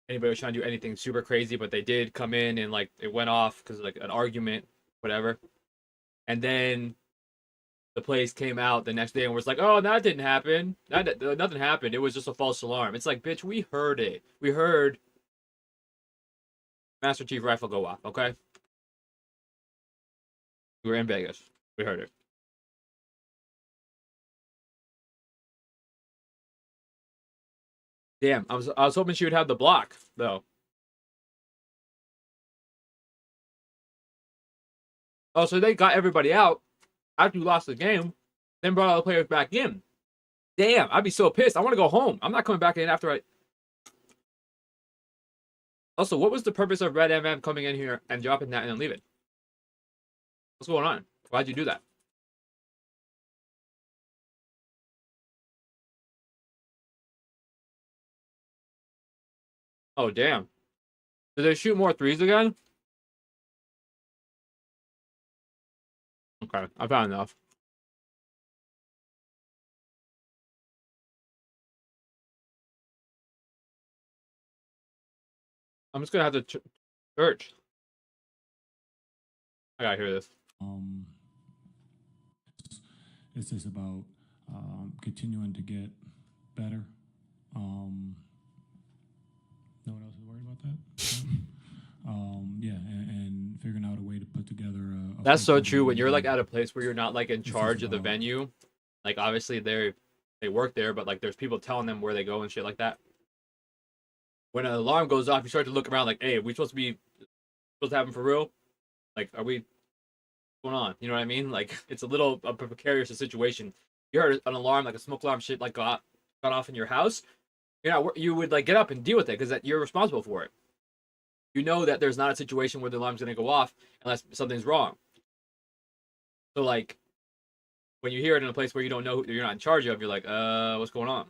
anybody was trying to do anything super crazy, but they did come in and like it went off because like an argument, whatever. And then the place came out the next day and was like, oh, that didn't happen. Nothing happened. It was just a false alarm. It's like, bitch, we heard it. We heard Master Chief Rifle go off, okay? We were in Vegas. We heard it. Damn, I was hoping she would have the block, though. Oh, so they got everybody out after you lost the game, then brought all the players back in. Damn, I'd be so pissed. I want to go home. I'm not coming back in after I... Also, what was the purpose of Red MM coming in here and dropping that and then leaving? What's going on? Why'd you do that? Oh, damn. Did they shoot more threes again? Okay, I found enough. I'm just gonna have to search. I gotta hear this. It's just about continuing to get better. No one else is worried about that. Yeah, and figuring out a way to put together a That's so football true. game When you're like that at a place where you're not like in is just charge of the about venue, like obviously they work there, but like there's people telling them where they go and shit like that. When an alarm goes off, you start to look around like, hey, are we supposed to have them for real? Like, are we what's going on? You know what I mean? Like, it's a little a precarious situation. You heard an alarm, like a smoke alarm, shit, like got off in your house. You would like get up and deal with it because that you're responsible for it. You know that there's not a situation where the alarm's gonna go off unless something's wrong. So like, when you hear it in a place where you don't know you're not in charge of, you're like, what's going on?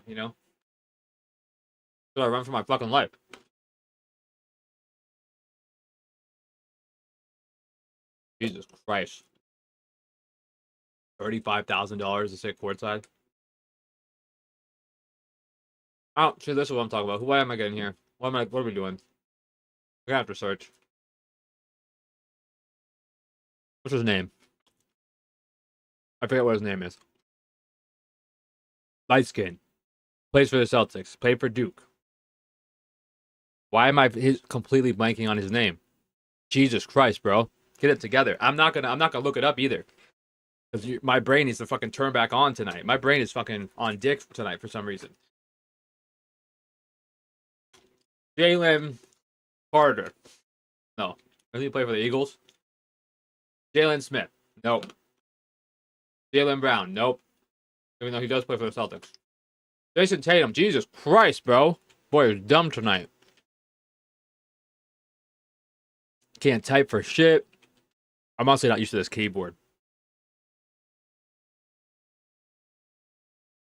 You know. So I run for my fucking life. Jesus Christ. $35,000 to sit courtside. Oh, see, this is what I'm talking about. Why am I getting here? What are we doing? We have to search. What's his name? I forget what his name is. Light skin. Plays for the Celtics. Played for Duke. Why am I completely blanking on his name? Jesus Christ, bro. Get it together. I'm not gonna look it up either. Because my brain needs to fucking turn back on tonight. My brain is fucking on dick tonight for some reason. Jalen Carter. No. Does he play for the Eagles? Jalen Smith. Nope. Jalen Brown. Nope. Even though he does play for the Celtics. Jason Tatum. Jesus Christ, bro. Boy, you're dumb tonight. Can't type for shit. I'm honestly not used to this keyboard.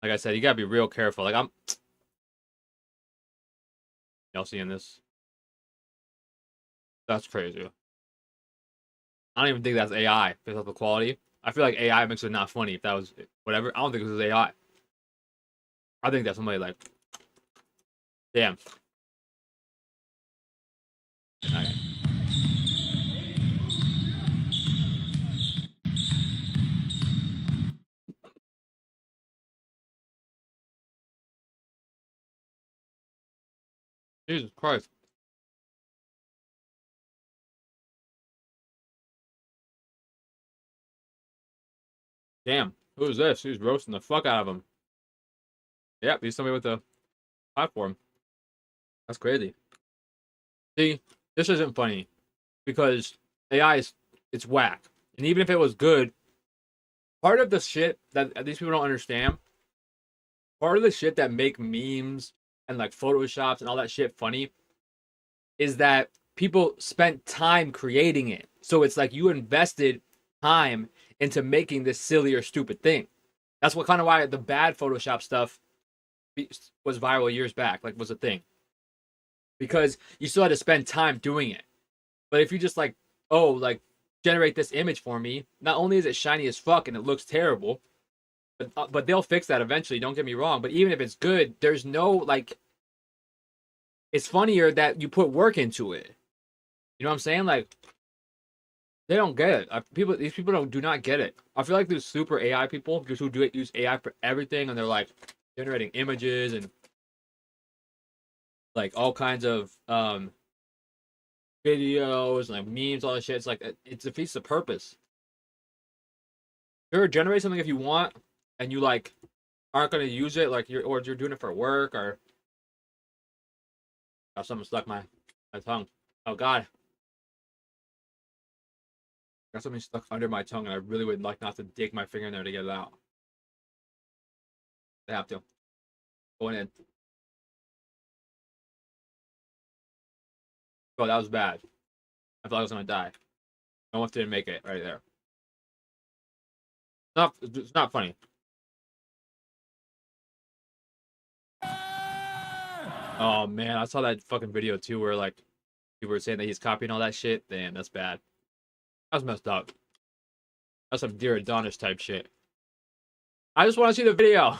Like I said, you gotta be real careful. Like y'all seeing this? That's crazy. I don't even think that's AI based off the quality. I feel like AI makes it not funny if that was whatever. I don't think this is AI. I think that's somebody like, damn. Right. Jesus Christ. Damn. Who's this? Who's roasting the fuck out of him? Yep, he's somebody with a platform. That's crazy. See, this isn't funny because AI it's whack. And even if it was good, part of the shit that these people don't understand, part of the shit that make memes and like photoshops and all that shit funny is that people spent time creating it. So it's like you invested time into making this silly or stupid thing. That's what kind of why the bad Photoshop stuff was viral years back, like was a thing. Because you still had to spend time doing it. But if you just like, oh, like generate this image for me, not only is it shiny as fuck and it looks terrible, but they'll fix that eventually, don't get me wrong. But even if it's good, there's no like it's funnier that you put work into it. You know what I'm saying? Like they don't get it. These people do not get it. I feel like there's super AI people just who use AI for everything, and they're like generating images and like all kinds of videos and like memes, all that shit. It's like it defeats the purpose. Sure, generate something if you want, and you like aren't gonna use it, like you're doing it for work or. Oh, something stuck my tongue. Oh God. Got something stuck under my tongue, and I really would like not to dig my finger in there to get it out. I have to. Going in. Oh, that was bad. I thought I was gonna die. I almost didn't make it right there. It's not funny. Oh man, I saw that fucking video too where like people were saying that he's copying all that shit. Damn, that's bad. That's messed up. That's some Dear Adonis type shit. I just want to see the video.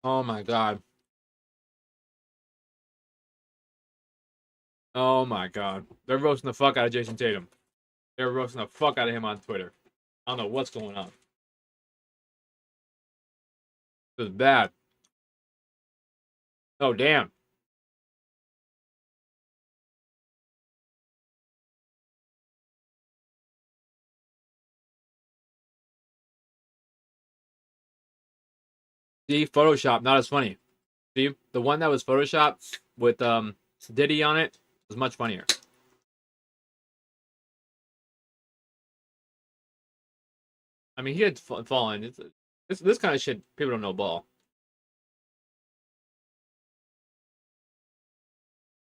Oh my god. Oh my god. They're roasting the fuck out of Jason Tatum. They're roasting the fuck out of him on Twitter. I don't know what's going on. This is bad. Oh damn. See, Photoshop, not as funny. See, the one that was Photoshopped with Diddy on it was much funnier. I mean, he had fallen. This kind of shit. People don't know ball.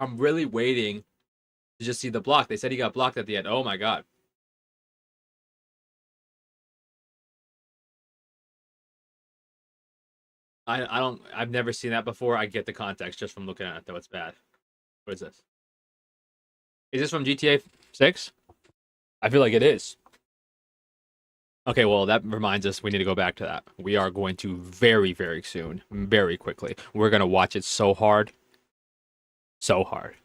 I'm really waiting to just see the block. They said he got blocked at the end. Oh my god. I've never seen that before. I get the context just from looking at it though. It's bad. What is this? Is this from GTA 6? I feel like it is. Okay, well, that reminds us we need to go back to that. We are going to very, very soon, very quickly. We're going to watch it so hard. So hard.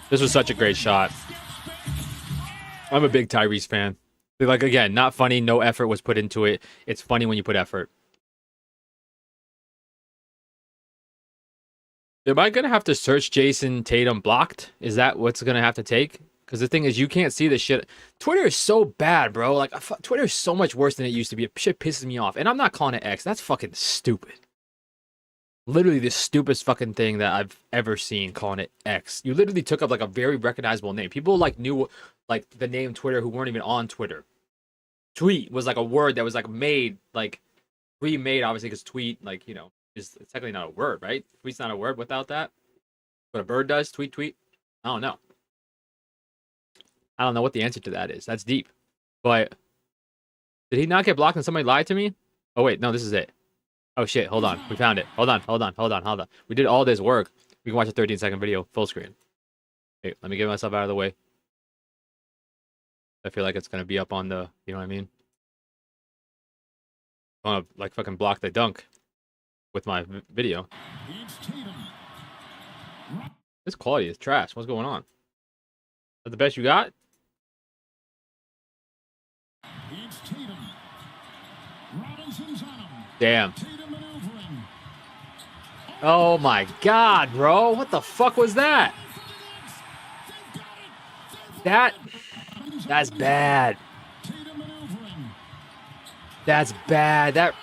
This was such a great shot. I'm a big Tyrese fan. Like, again, not funny. No effort was put into it. It's funny when you put effort. Am I going to have to search Jason Tatum blocked? Is that what's going to have to take? Because the thing is, you can't see the shit. Twitter is so bad, bro. Like, Twitter is so much worse than it used to be. Shit pisses me off. And I'm not calling it X. That's fucking stupid. Literally the stupidest fucking thing that I've ever seen, calling it X. You literally took up like a very recognizable name. People like knew like the name Twitter who weren't even on Twitter. Tweet was like a word that was like made, like remade, obviously, because tweet, like, you know, is technically not a word, right? Tweet's not a word without that. What a bird does, tweet. I don't know. I don't know what the answer to that is. That's deep. But did he not get blocked and somebody lied to me? Oh wait, no, this is it. Oh shit, hold on. We found it. Hold on. We did all this work. We can watch a 13-second video, full screen. Hey, let me get myself out of the way. I feel like it's gonna be up on the, you know what I mean? I wanna like fucking block the dunk with my video. This quality is trash. What's going on? Is that the best you got? Damn. Oh my god, bro. What the fuck was that? That's bad. That's bad. That,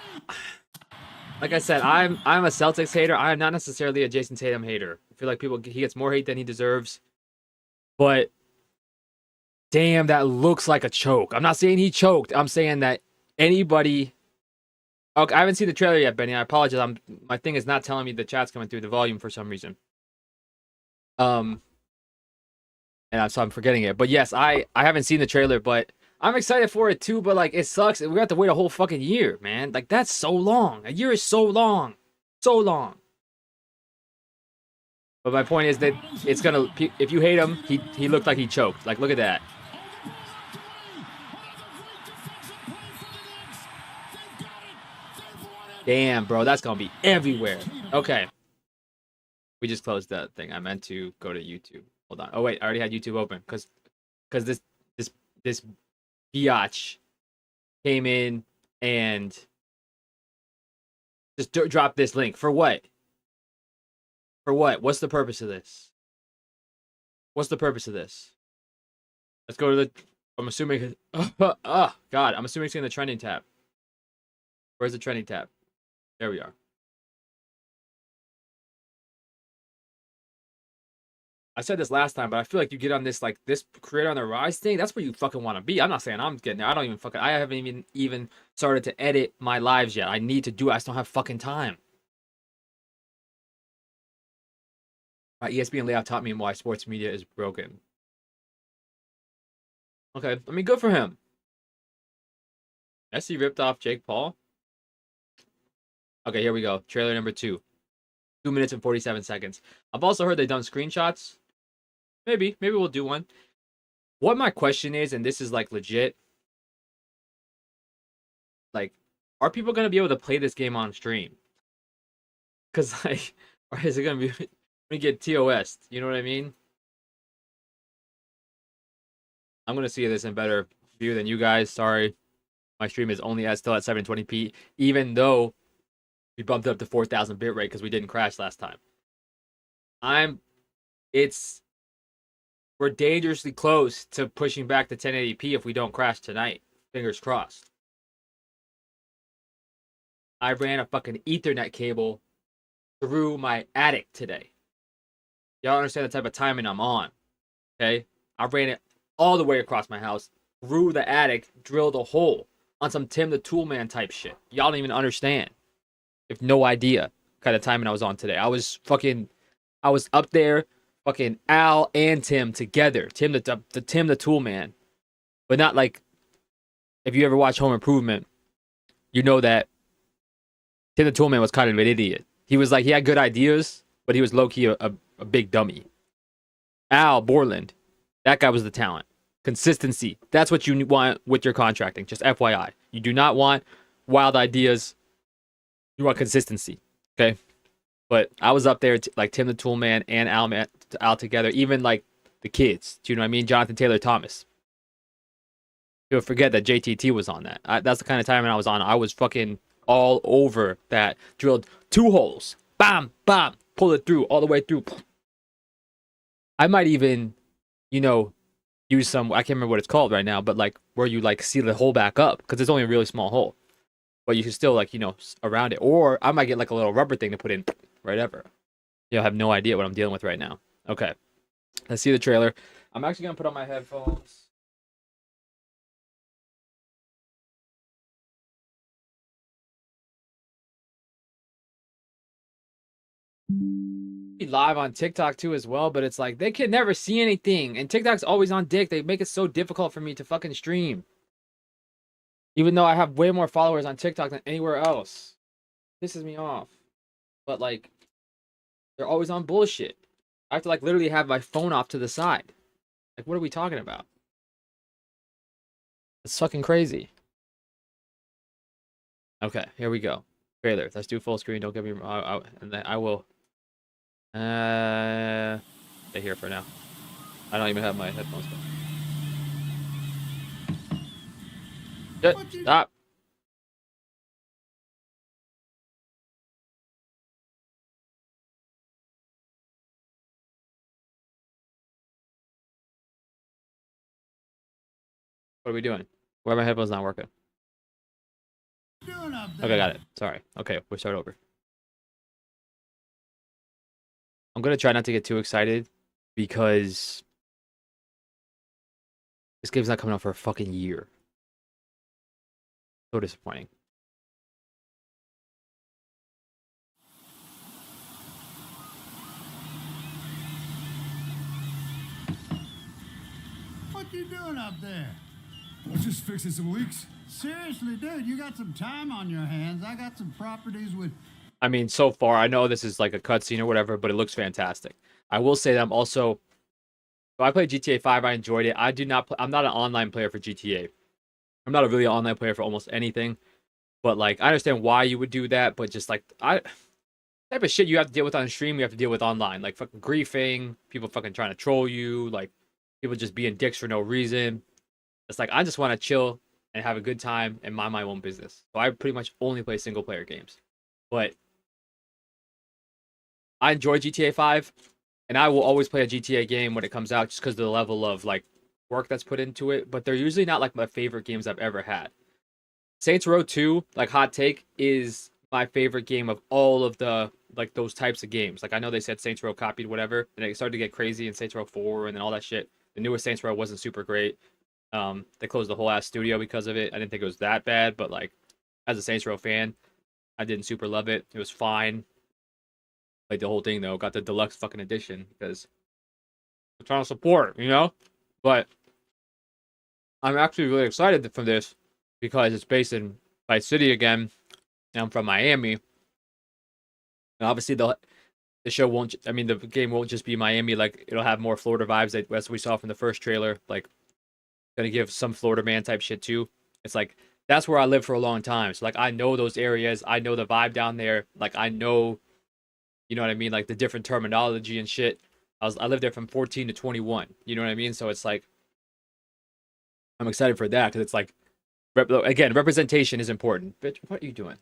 like I said, I'm a Celtics hater. I am not necessarily a Jason Tatum hater. I feel like he gets more hate than he deserves. But damn, that looks like a choke. I'm not saying he choked. I'm saying that anybody. Okay, I haven't seen the trailer yet, Benny. I apologize. My thing is not telling me the chat's coming through the volume for some reason. And so I'm forgetting it. But yes, I haven't seen the trailer, but I'm excited for it too. But like, it sucks. We have to wait a whole fucking year, man. Like, that's so long. A year is so long, so long. But my point is that it's gonna. If you hate him, he looked like he choked. Like, look at that. Damn, bro, that's gonna be everywhere. Okay. We just closed that thing. I meant to go to YouTube. Hold on. Oh wait, I already had YouTube open because this biatch came in and just dropped this link. For what? For what? What's the purpose of this? What's the purpose of this? Let's go to the. I'm assuming. Oh God, I'm assuming it's in the trending tab. Where's the trending tab? There we are. I said this last time, but I feel like you get on this like this creator on the rise thing. That's where you fucking want to be. I'm not saying I'm getting there. I don't even fucking. I haven't even started to edit my lives yet. I need to do it. I just don't have fucking time. My ESPN layout taught me why sports media is broken. Okay, I mean, good for him. Messi ripped off Jake Paul. Okay, here we go. Trailer number 2. 2 minutes and 47 seconds. I've also heard they've done screenshots. Maybe we'll do one. What my question is, and this is like legit, like, are people gonna be able to play this game on stream? Cause like, or is it gonna be we get TOS? You know what I mean? I'm gonna see this in better view than you guys. Sorry, my stream is only still at 720p, even though we bumped it up to 4,000 bit rate because we didn't crash last time. It's we're dangerously close to pushing back to 1080p if we don't crash tonight. Fingers crossed. I ran a fucking Ethernet cable through my attic today. Y'all understand the type of timing I'm on. Okay? I ran it all the way across my house, through the attic, drilled a hole on some Tim the Toolman type shit. Y'all don't even understand. You have no idea kind of timing I was on today. I was up there, fucking Al and Tim together. Tim the Toolman. But not like, if you ever watch Home Improvement, you know that Tim the Toolman was kind of an idiot. He was like, he had good ideas, but he was low-key a big dummy. Al Borland, that guy was the talent. Consistency. That's what you want with your contracting. Just FYI. You do not want wild ideas. You want consistency. Okay? But I was up there like Tim the Toolman and Al together. Even like the kids. Do you know what I mean? Jonathan Taylor Thomas. You'll forget that JTT was on that. That's the kind of timing I was on. I was fucking all over that. Drilled 2 holes. Bam, bam. Pull it through. All the way through. I might even, use some, I can't remember what it's called right now, but like where you like seal the hole back up because it's only a really small hole. But you can still like, around it. Or I might get like a little rubber thing to put in right ever. You'll have no idea what I'm dealing with right now. Okay. Let's see the trailer. I'm actually going to put on my headphones. Be live on TikTok too as well, but it's like they can never see anything. And TikTok's always on dick. They make it so difficult for me to fucking stream. Even though I have way more followers on TikTok than anywhere else. Pisses me off. But like, they're always on bullshit. I have to like literally have my phone off to the side. Like, what are we talking about? It's fucking crazy. Okay, here we go. Trailer. Let's do full screen. Don't get me wrong. And then I will. Stay here for now. I don't even have my headphones. Stop. What are we doing? Why are my headphones not working? Okay, got it. Sorry. Okay, we'll start over. I'm going to try not to get too excited because this game's not coming out for a fucking year. So disappointing. What you doing up there? I was just fixing some leaks. Seriously, dude, you got some time on your hands. I got some properties with... I mean, so far, I know this is like a cutscene or whatever, but it looks fantastic. I will say that I'm also... So I played GTA 5, I enjoyed it. I'm not an online player for GTA. I'm not a really online player for almost anything. But like, I understand why you would do that, but just like, type of shit you have to deal with on stream, you have to deal with online. Like fucking griefing, people fucking trying to troll you, like people just being dicks for no reason. It's like, I just want to chill and have a good time and mind my own business. So I pretty much only play single player games. But I enjoy GTA 5, and I will always play a GTA game when it comes out just because of the level of like work that's put into it. But they're usually not like my favorite games I've ever had. Saints Row 2, like hot take, is my favorite game of all of the like those types of games. Like I know they said Saints Row copied whatever, and it started to get crazy in Saints Row 4 and then all that shit. The newest Saints Row wasn't super great. They closed the whole ass studio because of it. I didn't think it was that bad, but like as a Saints Row fan, I didn't super love it. It was fine. Like the whole thing though, got the deluxe fucking edition because I'm trying to support, But I'm actually really excited for this because it's based in Vice City again. And I'm from Miami, And obviously, the show won't. I mean, the game won't just be Miami. Like it'll have more Florida vibes as we saw from the first trailer. Like, gonna give some Florida man type shit too. It's like that's where I lived for a long time. So like I know those areas. I know the vibe down there. Like I know, you know what I mean. Like the different terminology and shit. I lived there from 14 to 21. You know what I mean. So it's like I'm excited for that because it's like again representation is important. Bitch, what are you doing?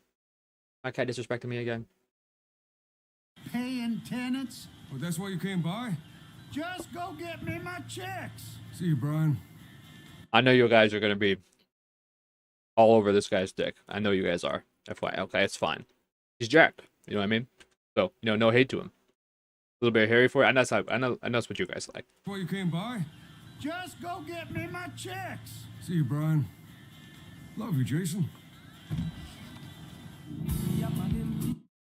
My cat disrespecting me again. Paying tenants? Oh, that's why you came by? Just go get me my checks. See you, Brian. I know you guys are gonna be all over this guy's dick. I know you guys are. FYI, okay, it's fine. He's jacked. You know what I mean? So no hate to him. A little bit hairy for it. I know that's what you guys like. That's why you came by? Just go get me my checks. See you, Brian. Love you, Jason.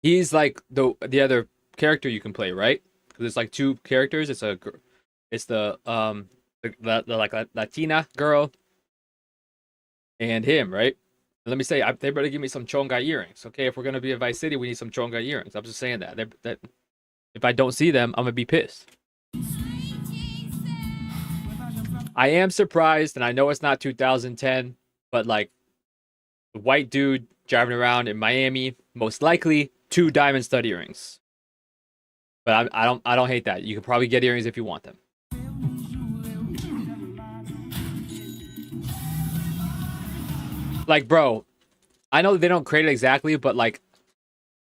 He's like the other character you can play, right? Because it's like two characters. It's the like Latina girl and him, right? And let me say, they better give me some chonga earrings, okay? If we're gonna be a Vice City, we need some chonga earrings. I'm just saying that if I don't see them, I'm gonna be pissed. I am surprised, and I know it's not 2010, but like the white dude driving around in Miami, most likely 2 diamond stud earrings. But I don't hate that. You can probably get earrings if you want them. Like, bro, I know they don't create it exactly, but like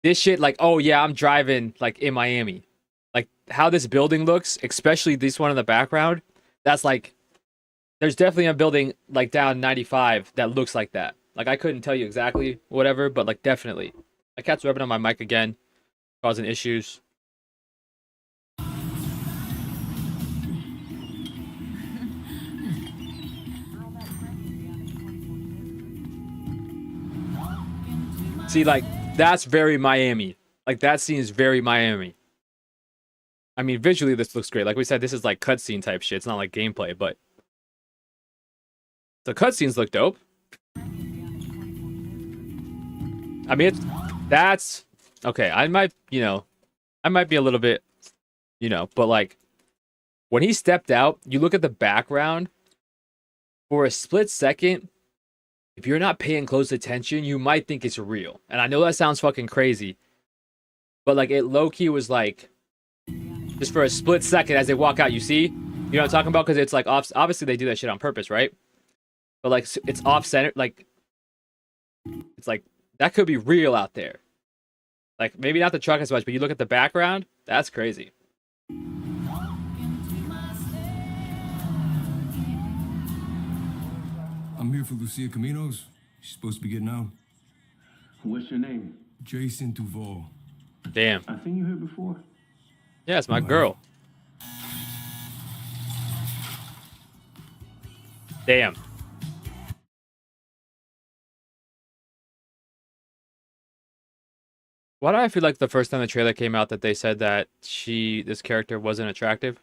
this shit, like, oh yeah, I'm driving like in Miami. Like how this building looks, especially this one in the background, that's like there's definitely a building like down 95 that looks like that. Like I couldn't tell you exactly whatever, but like definitely. My cat's rubbing on my mic again, causing issues. See, like, that's very Miami. Like, that scene is very Miami. I mean, visually, this looks great. Like we said, this is like cutscene type shit. It's not like gameplay, but the cutscenes look dope. I mean, that's okay. I might be a little bit, but like when he stepped out, you look at the background for a split second. If you're not paying close attention, you might think it's real. And I know that sounds fucking crazy, but like it low-key was like just for a split second as they walk out, you see? You know what I'm talking about? Because it's like obviously they do that shit on purpose, right? But like it's off-center, like it's like that could be real out there. Like maybe not the truck as much, but you look at the background, that's crazy. I'm here for Lucia Caminos. She's supposed to be getting out. What's your name? Jason Duval. Damn. I've seen you here before. Yeah, it's my girl. Damn. Why do I feel like the first time the trailer came out that they said that this character wasn't attractive?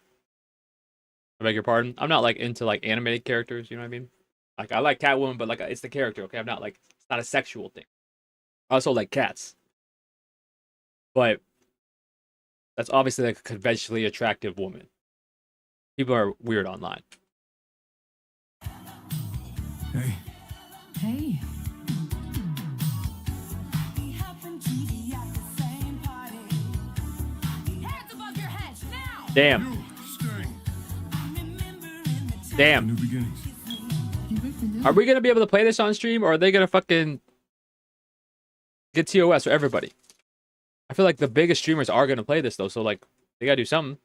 I beg your pardon. I'm not like into like animated characters, you know what I mean? Like I like Catwoman, but like it's the character, okay? I'm not like it's not a sexual thing. I also like cats. But that's obviously like a conventionally attractive woman. People are weird online. Hey. Hey. Damn. You, Sting. Damn. New beginnings. Are we gonna be able to play this on stream, or are they gonna fucking get TOS for everybody? I feel like the biggest streamers are gonna play this though, so like they gotta do something.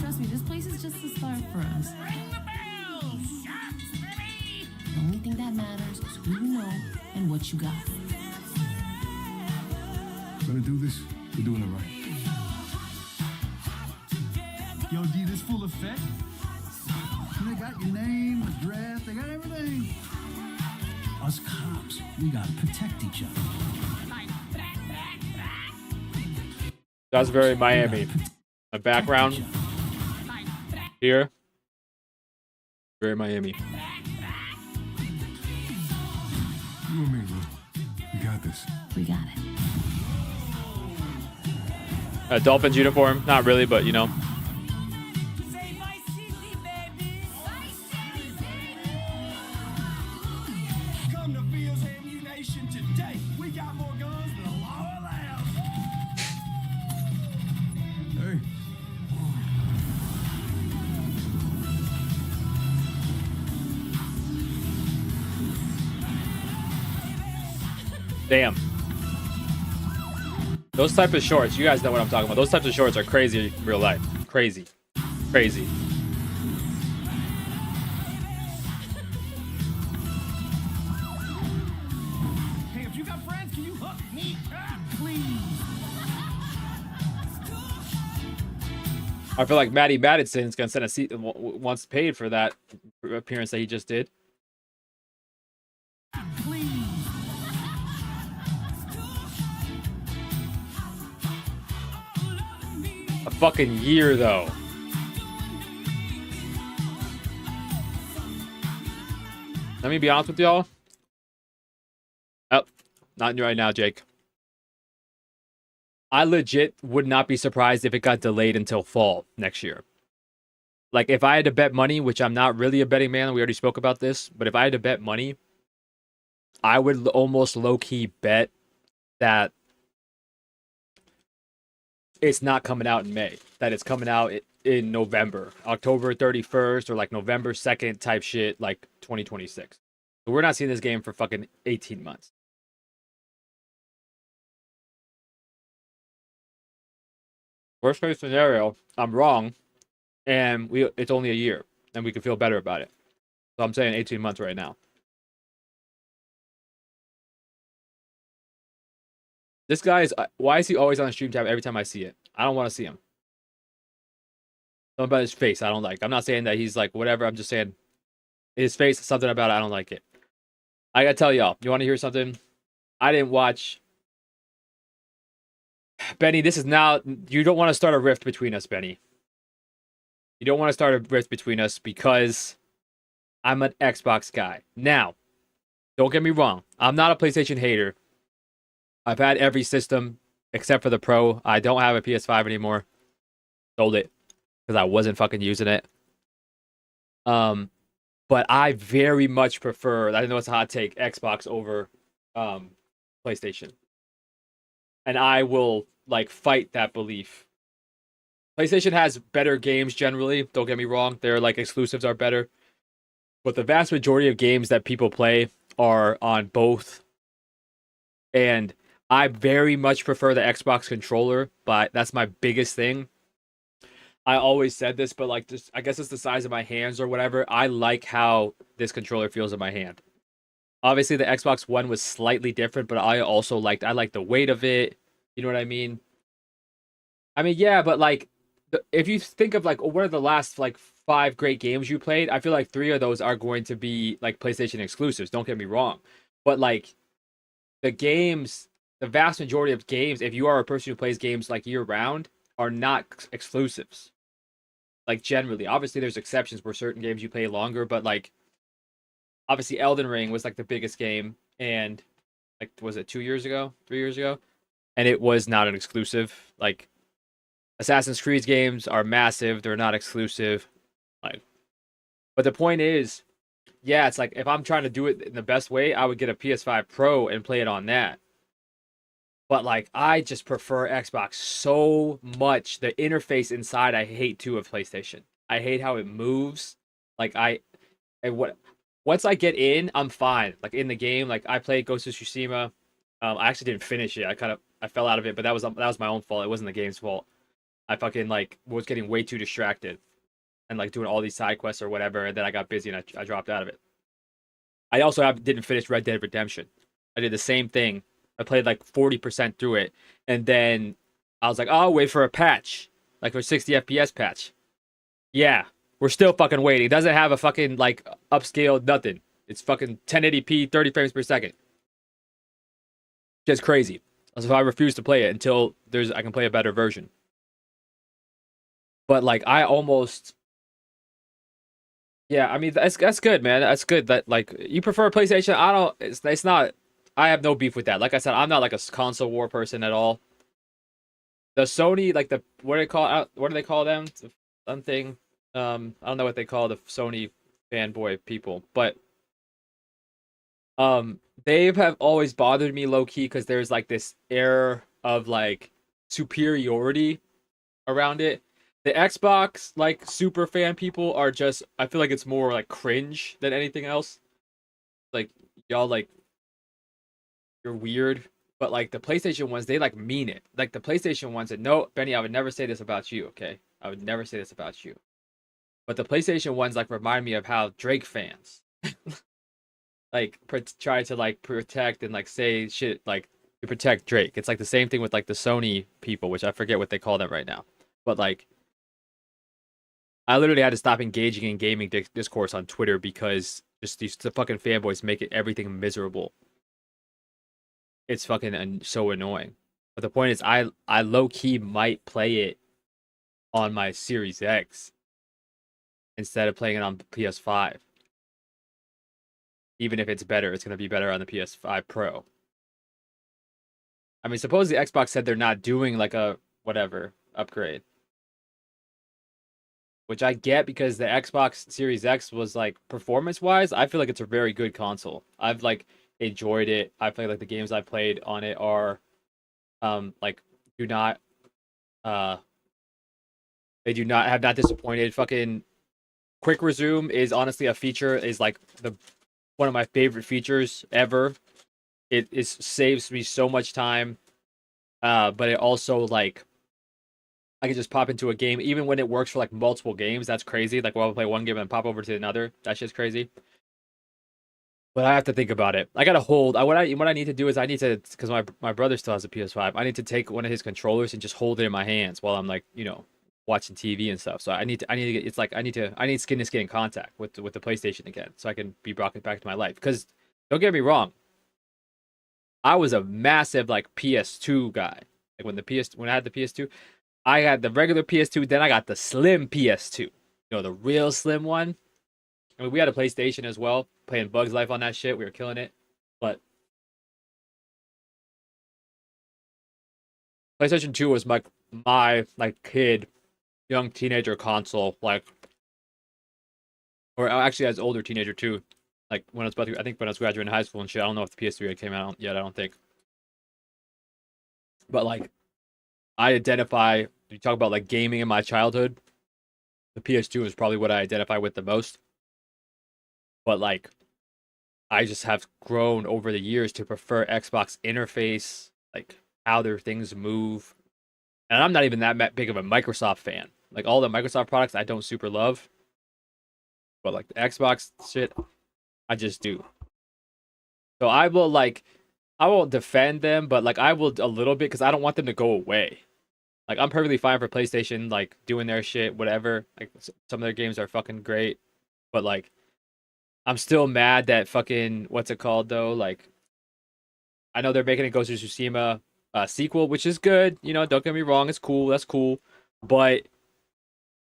Trust me, this place is just the start for us. Ring the bell! Shots, baby! The only thing that matters is who you know and what you got. Gonna do this? We're doing it right. Yo, D, this full effect? They got your name, address, they got everything. Us cops, we gotta protect each other. That's very Miami. A background here. Very Miami. You this. We got it. A Dolphins uniform, not really, but you know. Come to Fields Ammunition today. We got more guns than a law allows. Hey. Damn. Those type of shorts, you guys know what I'm talking about. Those types of shorts are crazy in real life. Crazy. Crazy. Hey, if you got friends, can you hook me up, please? I feel like Matty Madison's gonna send a seat once paid for that appearance that he just did. A fucking year though. Let me be honest with y'all. Oh, not right now, Jake. I legit would not be surprised if it got delayed until fall next year. Like, if I had to bet money, which I'm not really a betting man, we already spoke about this, but if I had to bet money, I would almost low-key bet that it's not coming out in May, that it's coming out in November, October 31st, or like November 2nd type shit, like 2026. So we're not seeing this game for fucking 18 months. Worst case scenario, I'm wrong, and it's only a year, and we can feel better about it. So I'm saying 18 months right now. This guy is, why is he always on the stream tab every time I see it? I don't want to see him. Something about his face I don't like. I'm not saying that he's like whatever. I'm just saying his face, something about it, I don't like it. I gotta tell y'all, you want to hear something? I didn't watch. Benny, this is now, you don't want to start a rift between us, Benny. You don't want to start a rift between us because I'm an Xbox guy. Now, don't get me wrong. I'm not a PlayStation hater. I've had every system except for the Pro. I don't have a PS5 anymore. Sold it because I wasn't fucking using it. But I very much prefer, I know it's a hot take, Xbox over PlayStation. And I will like fight that belief. PlayStation has better games generally, don't get me wrong. Their like exclusives are better. But the vast majority of games that people play are on both. And I very much prefer the Xbox controller, but that's my biggest thing. I always said this, but like, just I guess it's the size of my hands or whatever. I like how this controller feels in my hand. Obviously, the Xbox One was slightly different, but I also liked the weight of it. You know what I mean? I mean, yeah, but like, if you think of like, what are the last like 5 great games you played? I feel like 3 of those are going to be like PlayStation exclusives. Don't get me wrong, but like the games, the vast majority of games, if you are a person who plays games like year round, are not exclusives. Like generally, obviously there's exceptions where certain games you play longer, but like obviously Elden Ring was like the biggest game, and like was it 2 years ago, 3 years ago, and it was not an exclusive. Like Assassin's Creed games are massive, they're not exclusive. Like, but the point is, yeah, it's like if I'm trying to do it in the best way, I would get a PS5 Pro and play it on that. But like, I just prefer Xbox so much. The interface inside, I hate too of PlayStation. I hate how it moves. Like once I get in, I'm fine. Like in the game, like I played Ghost of Tsushima. I actually didn't finish it. I fell out of it, but that was my own fault. It wasn't the game's fault. I fucking like was getting way too distracted and like doing all these side quests or whatever, and then I got busy and I dropped out of it. I also didn't finish Red Dead Redemption. I did the same thing. I played like 40% through it, and then I was like, oh, wait for a patch, like for 60 FPS patch. Yeah, we're still fucking waiting. It doesn't have a fucking like upscaled nothing. It's fucking 1080p, 30 frames per second. Just crazy. So I refuse to play it until I can play a better version. But like I almost, yeah, I mean that's good, man. That's good that like you prefer PlayStation. I don't. It's not I have no beef with that. Like I said, I'm not like a console war person at all. The Sony, like the what do they call what do they call them? Something. I don't know what they call the Sony fanboy people, but they have always bothered me low key because there's like this air of like superiority around it. The Xbox like super fan people are just I feel like it's more like cringe than anything else. Like y'all like you're weird. But like the PlayStation ones, they like mean it. Like the PlayStation ones said, no, Benny, I would never say this about you, okay? I would never say this about you. But the PlayStation ones like remind me of how Drake fans like try to like protect and like say shit like to protect Drake. It's like the same thing with like the Sony people, which I forget what they call them right now. But like I literally had to stop engaging in gaming discourse on Twitter because just the fucking fanboys make it everything miserable. It's fucking so annoying. But the point is, I low key might play it on my Series X instead of playing it on PS5. Even if it's better, it's gonna be better on the PS5 Pro. I mean, suppose the Xbox said they're not doing like a whatever upgrade, which I get because the Xbox Series X was like performance wise, I feel like it's a very good console. I've like enjoyed it. I feel like the games I played on it are like do not they do not have not disappointed. Fucking quick resume is honestly a feature is like the one of my favorite features ever. It is saves me so much time. But it also like I can just pop into a game even when it works for like multiple games. That's crazy. Like while I play one game and pop over to another. That shit's crazy. But I have to think about it. I gotta hold. What I need to do is I need to because my brother still has a PS5. I need to take one of his controllers and just hold it in my hands while I'm like watching TV and stuff. So I need to get. It's like I need skin to skin contact with the PlayStation again, so I can be brought back to my life. Because don't get me wrong, I was a massive like PS2 guy. Like when I had the PS2, I had the regular PS2. Then I got the slim PS2. The real slim one. I mean, we had a PlayStation as well, playing Bugs Life on that shit. We were killing it. But PlayStation 2 was my like kid, young teenager console, like or actually as older teenager too. Like when I was I think when I was graduating high school and shit. I don't know if the PS3 came out yet, I don't think. But like I identify you talk about like gaming in my childhood, the PS2 is probably what I identify with the most. But like I just have grown over the years to prefer Xbox interface, like how their things move. And I'm not even that big of a Microsoft fan. Like all the Microsoft products I don't super love. But like the Xbox shit, I just do. So I won't defend them, but like I will a little bit because I don't want them to go away. Like I'm perfectly fine for PlayStation like doing their shit, whatever. Like some of their games are fucking great. But like I'm still mad that fucking what's it called though? Like I know they're making a Ghost of Tsushima sequel, which is good. Don't get me wrong, it's cool. That's cool. But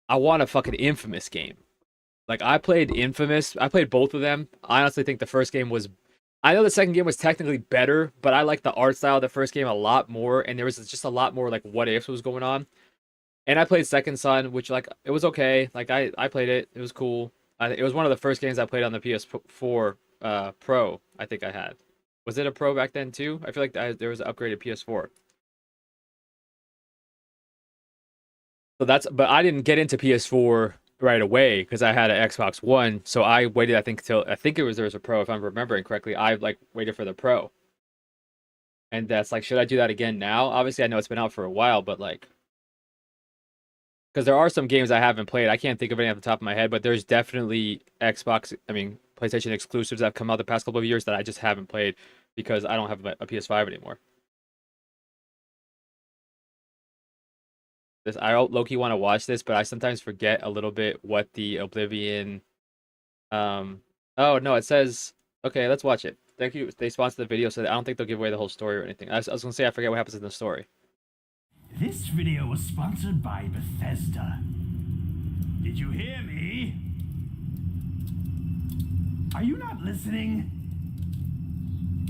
I want a fucking Infamous game. Like I played Infamous. I played both of them. I honestly think the first game was I know the second game was technically better, but I like the art style of the first game a lot more, and there was just a lot more like what ifs was going on. And I played Second Son, which like it was okay. Like I played it. It was cool. It was one of the first games I played on the PS4 Pro. I think I had. Was it a Pro back then too? I feel like there was an upgraded PS4. But I didn't get into PS4 right away because I had an Xbox One. So I waited. I think there was a Pro if I'm remembering correctly. I like waited for the Pro. And that's like, should I do that again now? Obviously, I know it's been out for a while, but like. Because there are some games I haven't played. I can't think of any off the top of my head, but there's definitely PlayStation exclusives that have come out the past couple of years that I just haven't played because I don't have a PS5 anymore. I low-key want to watch this, but I sometimes forget a little bit what the Oblivion... Oh, no, it says... Okay, let's watch it. Thank you. They sponsored the video, so I don't think they'll give away the whole story or anything. I was going to say I forget what happens in the story. This video was sponsored by Bethesda. Did you hear me? Are you not listening?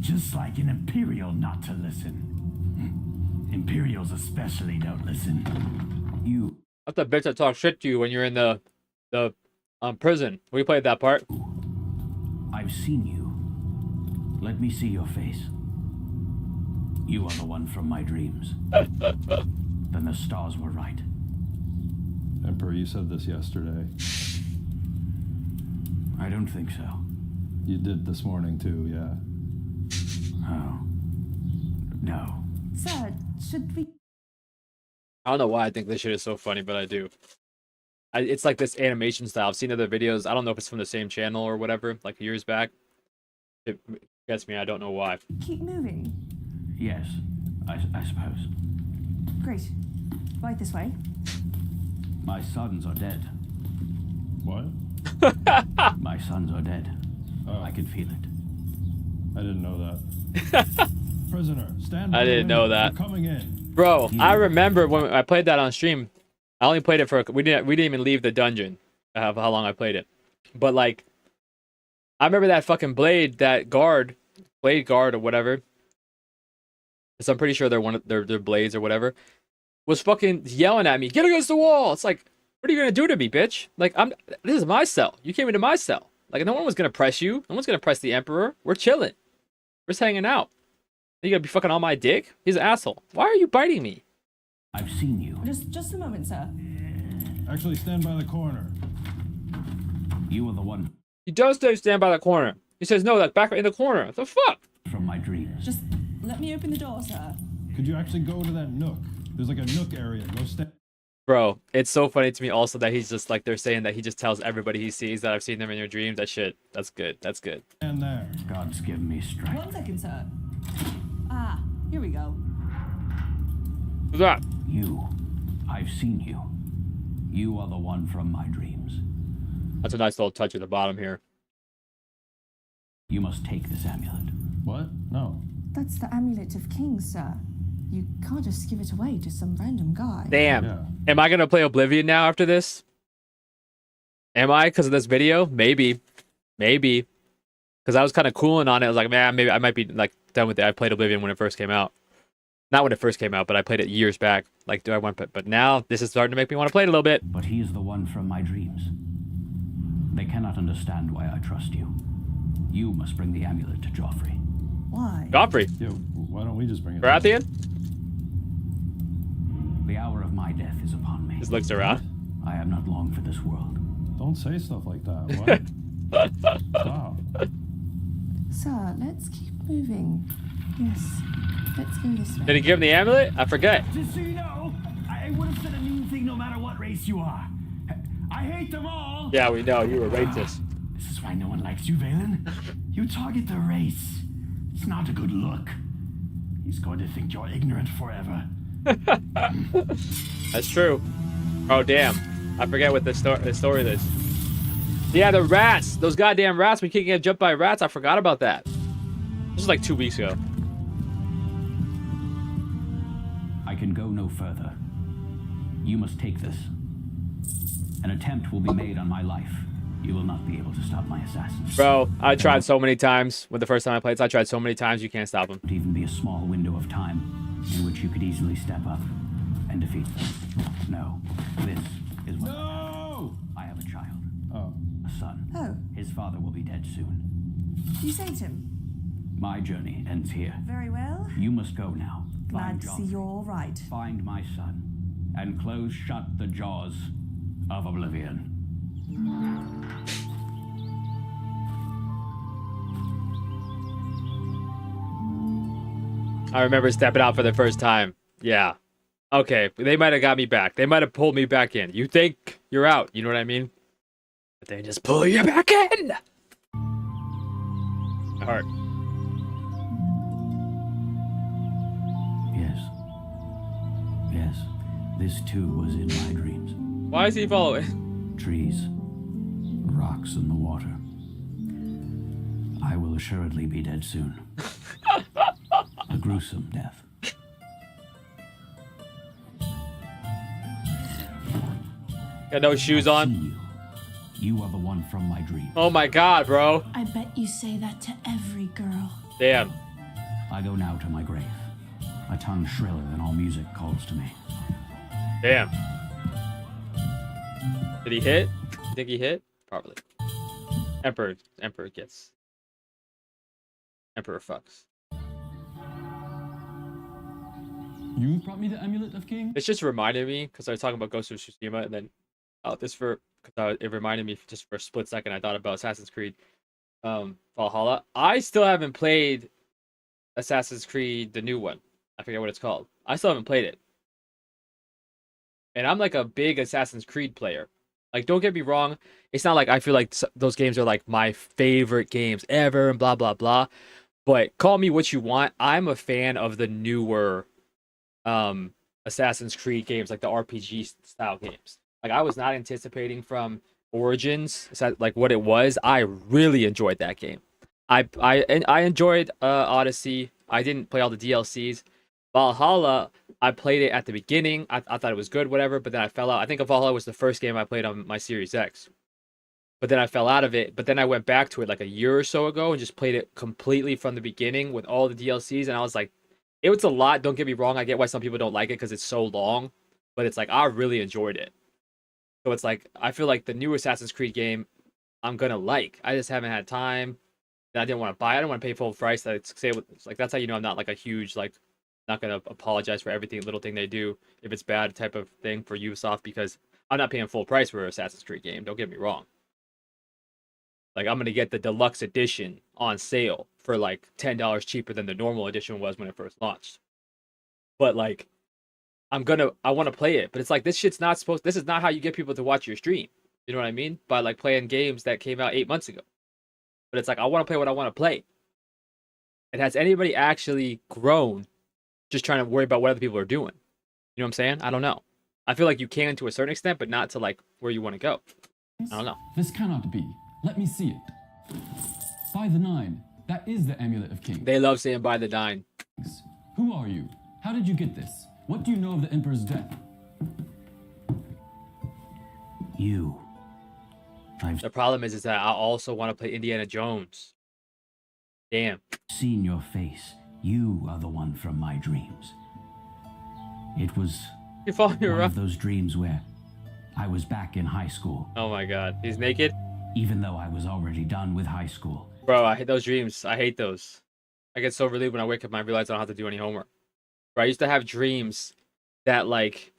Just like an Imperial not to listen. Imperials especially don't listen. You. That's the bitch that talks shit to you when you're in the prison. We played that part. I've seen you. Let me see your face. You are the one from my dreams. Then the stars were right. Emperor, you said this yesterday. I don't think so. You did this morning too, yeah. Oh. No. Sir, should we? I don't know why I think this shit is so funny, but I do. It's like this animation style. I've seen other videos. I don't know if it's from the same channel or whatever, like years back. It gets me. I don't know why. Keep moving. Yes, I suppose. Great. Right this way. My sons are dead. What? My sons are dead. Oh. I can feel it. I didn't know that. Prisoner, stand by I the didn't know window. that. You're coming in. Bro, I remember when I played that on stream. I only played it for we didn't even leave the dungeon. Of how long I played it, but like, I remember that fucking blade guard or whatever. Because I'm pretty sure they're one of their blades or whatever. Was fucking yelling at me, get against the wall. It's like, what are you gonna do to me, bitch? Like this is my cell. You came into my cell. Like no one was gonna press you. No one's gonna press the Emperor. We're chilling. We're just hanging out. You gotta be fucking on my dick? He's an asshole. Why are you biting me? I've seen you. Just a moment, sir. Actually, stand by the corner. You are the one He does stand by the corner. He says, no, like back in the corner. What the fuck? from my dreams. Just let me open the door, sir. Could you actually go to that nook? There's like a nook area. Go stand. Bro, it's so funny to me also that he's just like, they're saying that he just tells everybody he sees that I've seen them in your dreams. That shit, that's good. That's good. Stand there. God's given me strength. 1 second, sir. Ah, here we go. What's that? You. I've seen you. You are the one from my dreams. That's a nice little touch at the bottom here. You must take this amulet. What? No. That's the amulet of kings, sir. You can't just give it away to some random guy. Damn. Yeah. Am I gonna play Oblivion now after this? Am I? Because of this video? Maybe. Maybe. Because I was kind of cooling on it. I was like, man, maybe I might be like done with it. I played Oblivion when it first came out. Not when it first came out, but I played it years back. Like, do I want to? But now this is starting to make me want to play it a little bit. But he is the one from my dreams. They cannot understand why I trust you. You must bring the amulet to Joffrey. Why? Joffrey. Yeah, why don't we just bring it? Baratheon? The hour of my death is upon me. Just looks around. I am not long for this world. Don't say stuff like that. What? Stop. Sir, let's keep moving. Yes, let's go this way. Did he give him the amulet? I forget. Just so you know, I would have said a mean thing no matter what race you are. I hate them all. Yeah, we know. You were racist. This is why no one likes you, Valen. You target the race. It's not a good look. He's going to think you're ignorant forever. That's true. Oh, damn. I forget what the story is. Yeah, the rats. Those goddamn rats. We can't get jumped by rats. I forgot about that. This was like 2 weeks ago. I can go no further. You must take this. An attempt will be made on my life. You will not be able to stop my assassins. Bro, I tried so many times. When the first time I played this, I tried so many times. You can't stop them. Would even be a small window of time in which you could easily step up and defeat them. No, this is what No! I have a child, Oh. a son. Oh, His father will be dead soon. you saved him. My journey ends here. Very well. You must go now. Glad to see Joffrey, you're all right. find my son, and close shut the jaws of oblivion. I remember stepping out for the first time. Yeah. Okay, they might have got me back. They might have pulled me back in. You think you're out, you know what I mean? But they just pull you back in! My heart. Yes. Yes. This too was in my dreams. Why is he following? Trees, rocks, and the water. I will assuredly be dead soon. A gruesome death. Got no shoes I've on. seen you. You are the one from my dreams. Oh my god, bro. I bet you say that to every girl. Damn. I go now to my grave. A tongue shriller than all music calls to me. Damn. Did he hit? Think he hit? Probably. Emperor gets. Emperor fucks. You brought me the Amulet of King? It's just reminded me because I was talking about Ghost of Tsushima, and then it reminded me just for a split second. I thought about Assassin's Creed Valhalla. I still haven't played Assassin's Creed, the new one. I forget what it's called. I still haven't played it, and I'm like a big Assassin's Creed player. Like, don't get me wrong, it's not like I feel like those games are like my favorite games ever and blah blah blah. But call me what you want. I'm a fan of the newer Assassin's Creed games, like the RPG style games. Like, I was not anticipating from Origins like what it was. I really enjoyed that game. I enjoyed Odyssey. I didn't play all the DLCs. Valhalla, I played it at the beginning. I thought it was good, whatever, but then I fell out. I think Valhalla was the first game I played on my Series X. But then I fell out of it. But then I went back to it like a year or so ago and just played it completely from the beginning with all the DLCs. And I was like, it was a lot. Don't get me wrong. I get why some people don't like it because it's so long. But it's like, I really enjoyed it. So it's like, I feel like the new Assassin's Creed game, I'm going to like. I just haven't had time. And I didn't want to buy it. I don't want to pay full price. It's like, that's how you know I'm not like a huge, like, not going to apologize for every little thing they do if it's bad type of thing for Ubisoft, because I'm not paying full price for an Assassin's Creed game. Don't get me wrong. Like, I'm going to get the deluxe edition on sale for like $10 cheaper than the normal edition was when it first launched. But like, I want to play it, but it's like, this is not how you get people to watch your stream. You know what I mean? By like playing games that came out 8 months ago. But it's like, I want to play what I want to play. And has anybody actually grown just trying to worry about what other people are doing? You know what I'm saying? I don't know. I feel like you can to a certain extent, but not to like where you want to go. I don't know. This cannot be. Let me see it. By the 9, that is the Amulet of King. They love saying by the 9. Who are you? How did you get this? What do you know of the Emperor's death? You. The problem is that I also want to play Indiana Jones. Damn. Seen your face. You are the one from my dreams. It was You following me one around? of those dreams where I was back in high school, Oh my god. He's naked? even though I was already done with high school. Bro, I hate those dreams. I hate those. I get so relieved when I wake up and I realize I don't have to do any homework. Bro, I used to have dreams that, like,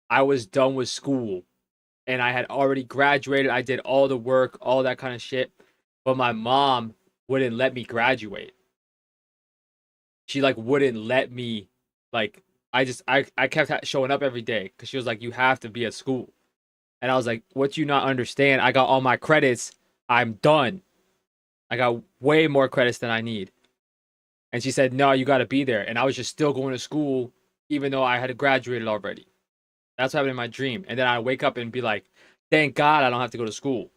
I was done with school and I had already graduated. I did all the work, all that kind of shit. But my mom wouldn't let me graduate. She, like, wouldn't let me, like, I kept showing up every day because she was like, you have to be at school. And I was like, what do you not understand? I got all my credits. I'm done. I got way more credits than I need. And she said, no, you got to be there. And I was just still going to school, even though I had graduated already. That's what happened in my dream. And then I wake up and be like, thank God I don't have to go to school.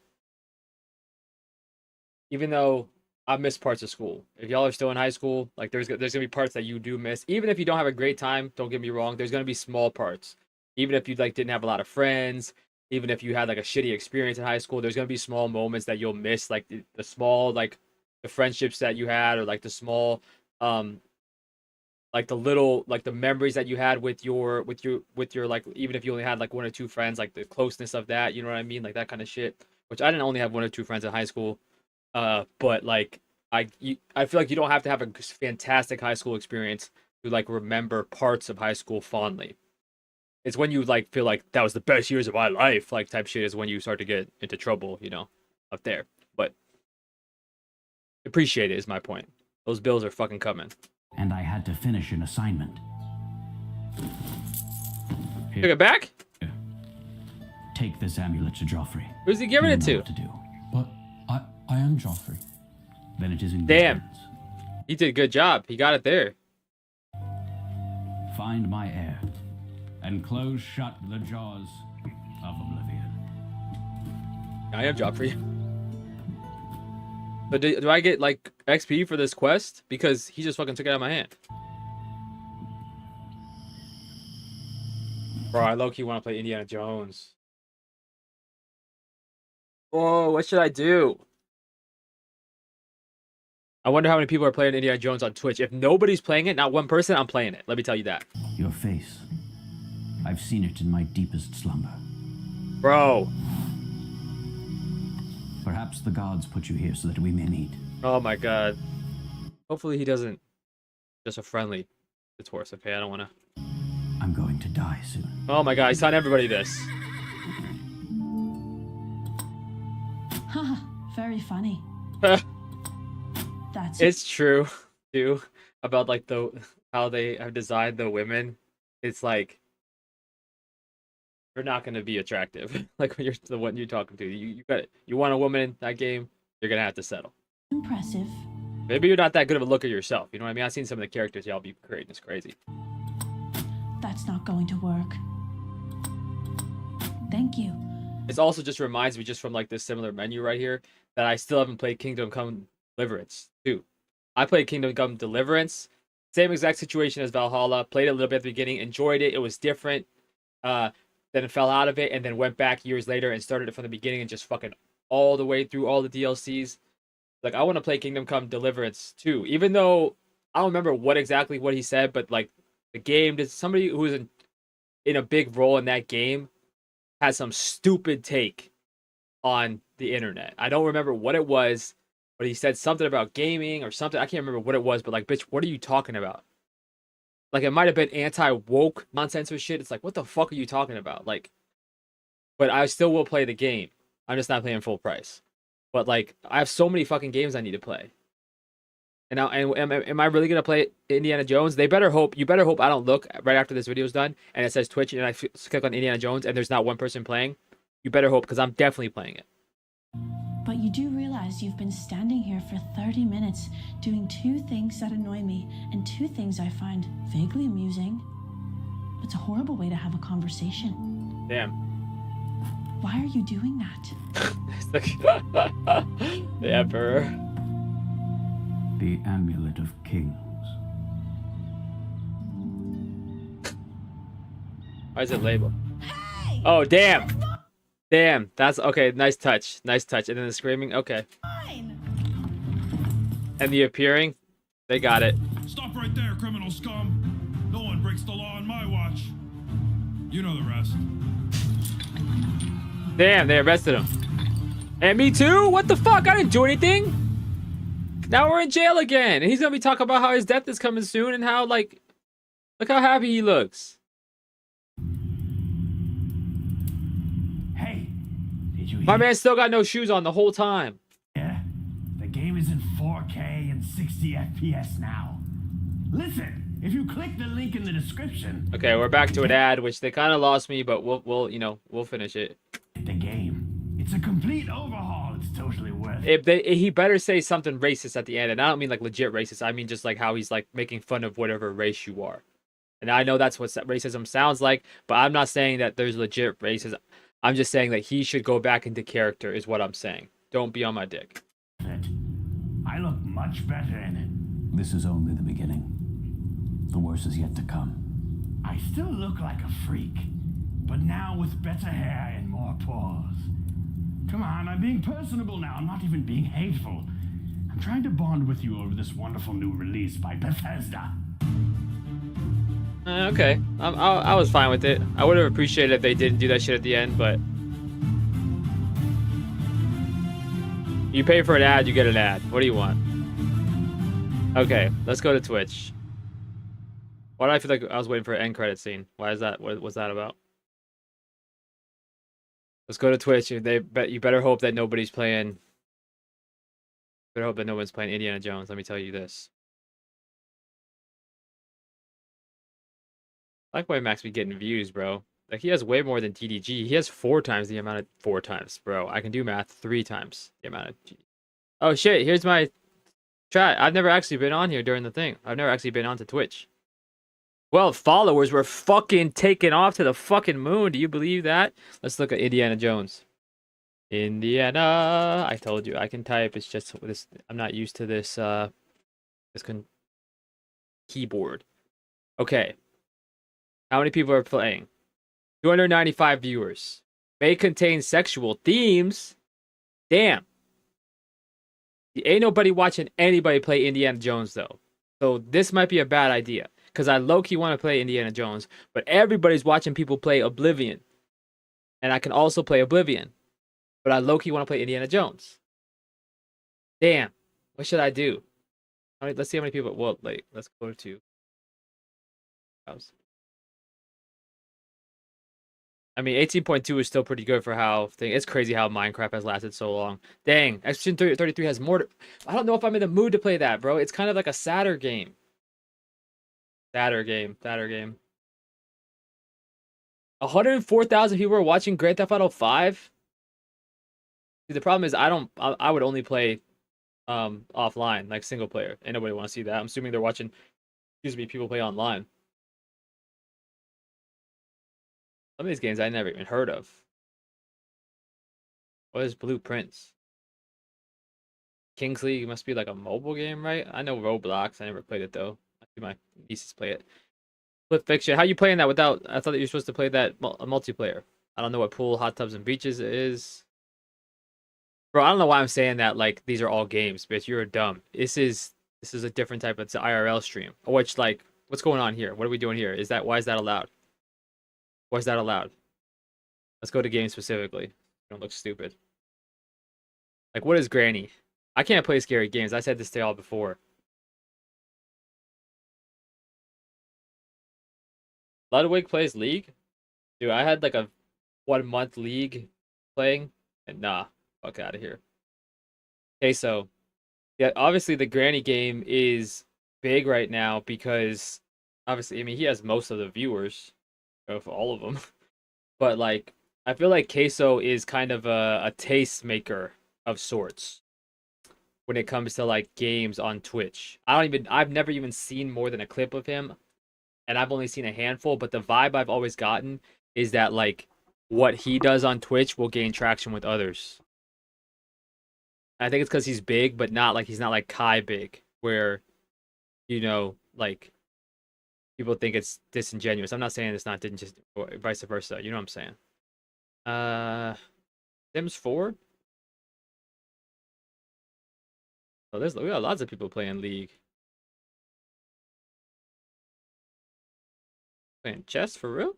Even though I missed parts of school. If y'all are still in high school, like, there's going to be parts that you do miss. Even if you don't have a great time, don't get me wrong, there's going to be small parts. Even if you, like, didn't have a lot of friends, even if you had, like, a shitty experience in high school, there's going to be small moments that you'll miss, like the small, like, the friendships that you had, or like the small, like the little, like the memories that you had with your like, even if you only had like 1 or 2 friends, like the closeness of that, you know what I mean? Like that kind of shit, which I didn't only have 1 or 2 friends in high school. But like, I feel like you don't have to have a fantastic high school experience to like remember parts of high school fondly. It's when you like feel like that was the best years of my life, like type shit, is when you start to get into trouble, you know, up there. But appreciate it is my point. Those bills are fucking coming. And I had to finish an assignment. Took it back? Take this amulet to Joffrey. Who's he giving He'll it know to? what to do. But I am Joffrey. Then it is in good Damn. hands. He did a good job. He got it there. Find my heir and close shut the jaws of oblivion. I am Joffrey. But do I get like XP for this quest? Because he just fucking took it out of my hand. Bro, I low-key want to play Indiana Jones. Oh, what should I do? I wonder how many people are playing Indiana Jones on Twitch. If nobody's playing it, not one person, I'm playing it. Let me tell you that. Your face. I've seen it in my deepest slumber. Bro. Perhaps the gods put you here so that we may meet. Oh my god. Hopefully he doesn't. Just a friendly. It's horse, okay? I don't want to. I'm going to die soon. Oh my god, he's telling everybody this. Haha, very funny. That's It's true, too. About like how they have designed the women. It's like you're not gonna be attractive. Like when you're the one you're talking to. You want a woman in that game, you're gonna have to settle. impressive. Maybe you're not that good of a looker yourself. You know what I mean? I've seen some of the characters y'all be creating. It's crazy. That's not going to work. Thank you. It also just reminds me, just from like this similar menu right here, that I still haven't played Kingdom Come Deliverance 2. I played Kingdom Come Deliverance, same exact situation as Valhalla. Played it a little bit at the beginning, enjoyed it. It was different. Then fell out of it, and then went back years later and started it from the beginning and just fucking all the way through all the DLCs. Like, I want to play Kingdom Come Deliverance 2, even though I don't remember what he said, but like the game, somebody who was in a big role in that game had some stupid take on the internet. I don't remember what it was, but he said something about gaming or something. I can't remember what it was, but like, bitch, what are you talking about? Like, it might have been anti-woke nonsense or shit. It's like, what the fuck are you talking about? Like, but I still will play the game. I'm just not playing full price. But like, I have so many fucking games I need to play. And now, am I really gonna play Indiana Jones? You better hope I don't look right after this video is done and it says Twitch and I click on Indiana Jones and there's not one person playing. You better hope, because I'm definitely playing it. But you do realize you've been standing here for 30 minutes doing two things that annoy me and two things I find vaguely amusing. It's a horrible way to have a conversation. Damn. Why are you doing that? The Emperor. The Amulet of Kings. Why is it labeled? Oh, damn. Damn. That's okay. Nice touch. Nice touch. And then the screaming. Okay. Fine. And the appearing. They got it. Stop right there, criminal scum. No one breaks the law on my watch. You know the rest. Damn, they arrested him. And me too? What the fuck? I didn't do anything. Now we're in jail again. And he's gonna be talking about how his death is coming soon and how, like, look how happy he looks. Hey, did you hear? My man still got no shoes on the whole time. Yeah, the game is in 4K and 60 FPS now. Listen, if you click the link in the description. Okay, we're back to an ad, which they kind of lost me, but we'll finish it. The game. It's a complete overhaul. It's totally worth If he better say something racist at the end, and I don't mean like legit racist. I mean just like how he's like making fun of whatever race you are. And I know that's what racism sounds like, but I'm not saying that there's legit racism. I'm just saying that he should go back into character is what I'm saying. Don't be on my dick. it. I look much better in it. This is only the beginning. The worst is yet to come. I still look like a freak, but now with better hair and more pores. Come on, I'm being personable now. I'm not even being hateful. I'm trying to bond with you over this wonderful new release by Bethesda. Okay, I was fine with it. I would have appreciated if they didn't do that shit at the end, but you pay for an ad, you get an ad. What do you want? Okay, let's go to Twitch. Why do I feel like I was waiting for an end credit scene? Why is that? What was that about? Let's go to Twitch. You better hope that nobody's playing. Better hope that no one's playing Indiana Jones. Let me tell you this. I like why Max be getting views, bro. Like, he has way more than TDG. He has 4 times the amount of 4 times, bro. I can do math 3 times the amount of TDG. Oh shit! Here's my chat. I've never actually been on here during the thing. I've never actually been onto Twitch. Well, followers were fucking taken off to the fucking moon. Do you believe that? Let's look at Indiana Jones. Indiana. I told you I can type. It's just this. I'm not used to this. Keyboard. Okay. How many people are playing? 295 viewers. May contain sexual themes. Damn. Ain't nobody watching anybody play Indiana Jones though. So this might be a bad idea because I low key want to play Indiana Jones, but everybody's watching people play Oblivion, and I can also play Oblivion, but I low key want to play Indiana Jones. Damn, what should I do? All right, let's see how many people. Well, like let's go to. I mean, 18.2 is still pretty good for how thing. It's crazy how Minecraft has lasted so long. Dang, Expedition 33 has more. I don't know if I'm in the mood to play that, bro. It's kind of like a sadder game. Sadder game. 104,000 people are watching Grand Theft Auto 5. See, the problem is I would only play offline, like single player. Ain't nobody want to see that. I'm assuming they're watching. Excuse me, people play online. Some of these games I never even heard of. What is Blueprints? Kings League must be like a mobile game, right? I know Roblox. I never played it though. I see my nieces play it. Flip Fiction. How you playing that without? I thought that you were supposed to play that multiplayer. I don't know what pool, hot tubs, and beaches is. Bro, I don't know why I'm saying that. Like these are all games, bitch. You're dumb. This is a different type of. It's an IRL stream. Which like, what's going on here? What are we doing here? Why is that allowed? Why is that allowed? Let's go to games specifically. Don't look stupid. Like, what is Granny? I can't play scary games. I said this to y'all before. Ludwig plays League? Dude, I had like a 1 month League playing, and nah, fuck out of here. Okay, so yeah, obviously the Granny game is big right now because obviously, I mean, he has most of the viewers of all of them, but like, I feel like Queso is kind of a tastemaker of sorts when it comes to like games on Twitch. I've never even seen more than a clip of him, and I've only seen a handful, but the vibe I've always gotten is that like what he does on Twitch will gain traction with others. I think it's because he's big, but he's not like Kai big, where like people think it's disingenuous. I'm not saying it's not disingenuous, or vice versa. You know what I'm saying? Sims 4. Oh, we got lots of people playing League. Playing chess for real?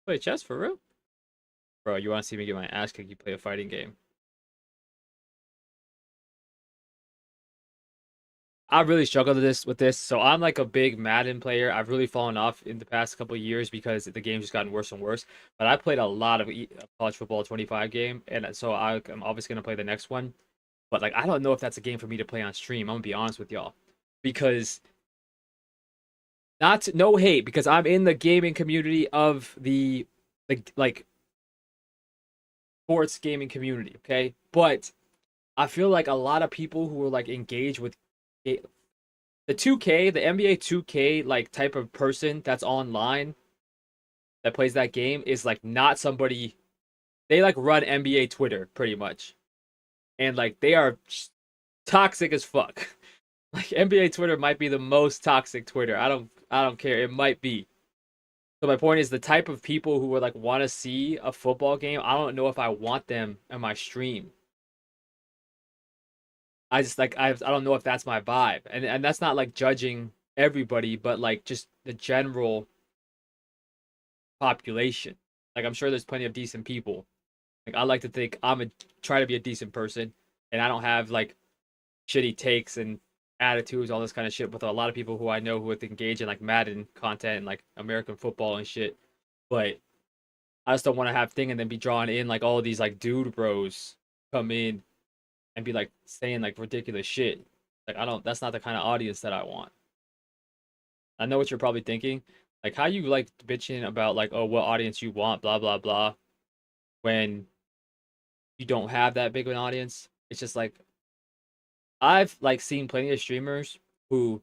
Play chess for real? Bro, you want to see me get my ass kicked? You play a fighting game. I really struggled with this. So I'm like a big Madden player. I've really fallen off in the past couple of years because the game's just gotten worse and worse. But I played a lot of college football 25 game, and so I'm obviously gonna play the next one. But like, I don't know if that's a game for me to play on stream. I'm gonna be honest with y'all, because no hate, because I'm in the gaming community of the like sports gaming community, okay? But I feel like a lot of people who are like engaged with the 2K, the NBA 2K like type of person that's online that plays that game is like not somebody. They like run NBA Twitter pretty much, and like they are toxic as fuck. Like NBA Twitter might be the most toxic Twitter. I don't care. It might be. So my point is the type of people who would like want to see a football game. I don't know if I want them in my stream. I just like I don't know if that's my vibe, and that's not like judging everybody, but like just the general population. Like I'm sure there's plenty of decent people. Like I like to think try to be a decent person, and I don't have like shitty takes and attitudes, all this kind of shit with a lot of people who I know who would engage in like Madden content and like American football and shit. But I just don't want to have thing and then be drawn in like all these like dude bros come in and be like saying like ridiculous shit. Like that's not the kind of audience that I want. I know what you're probably thinking. Like how you like bitching about like, oh, what audience you want, blah blah blah, when you don't have that big of an audience. It's just like I've like seen plenty of streamers who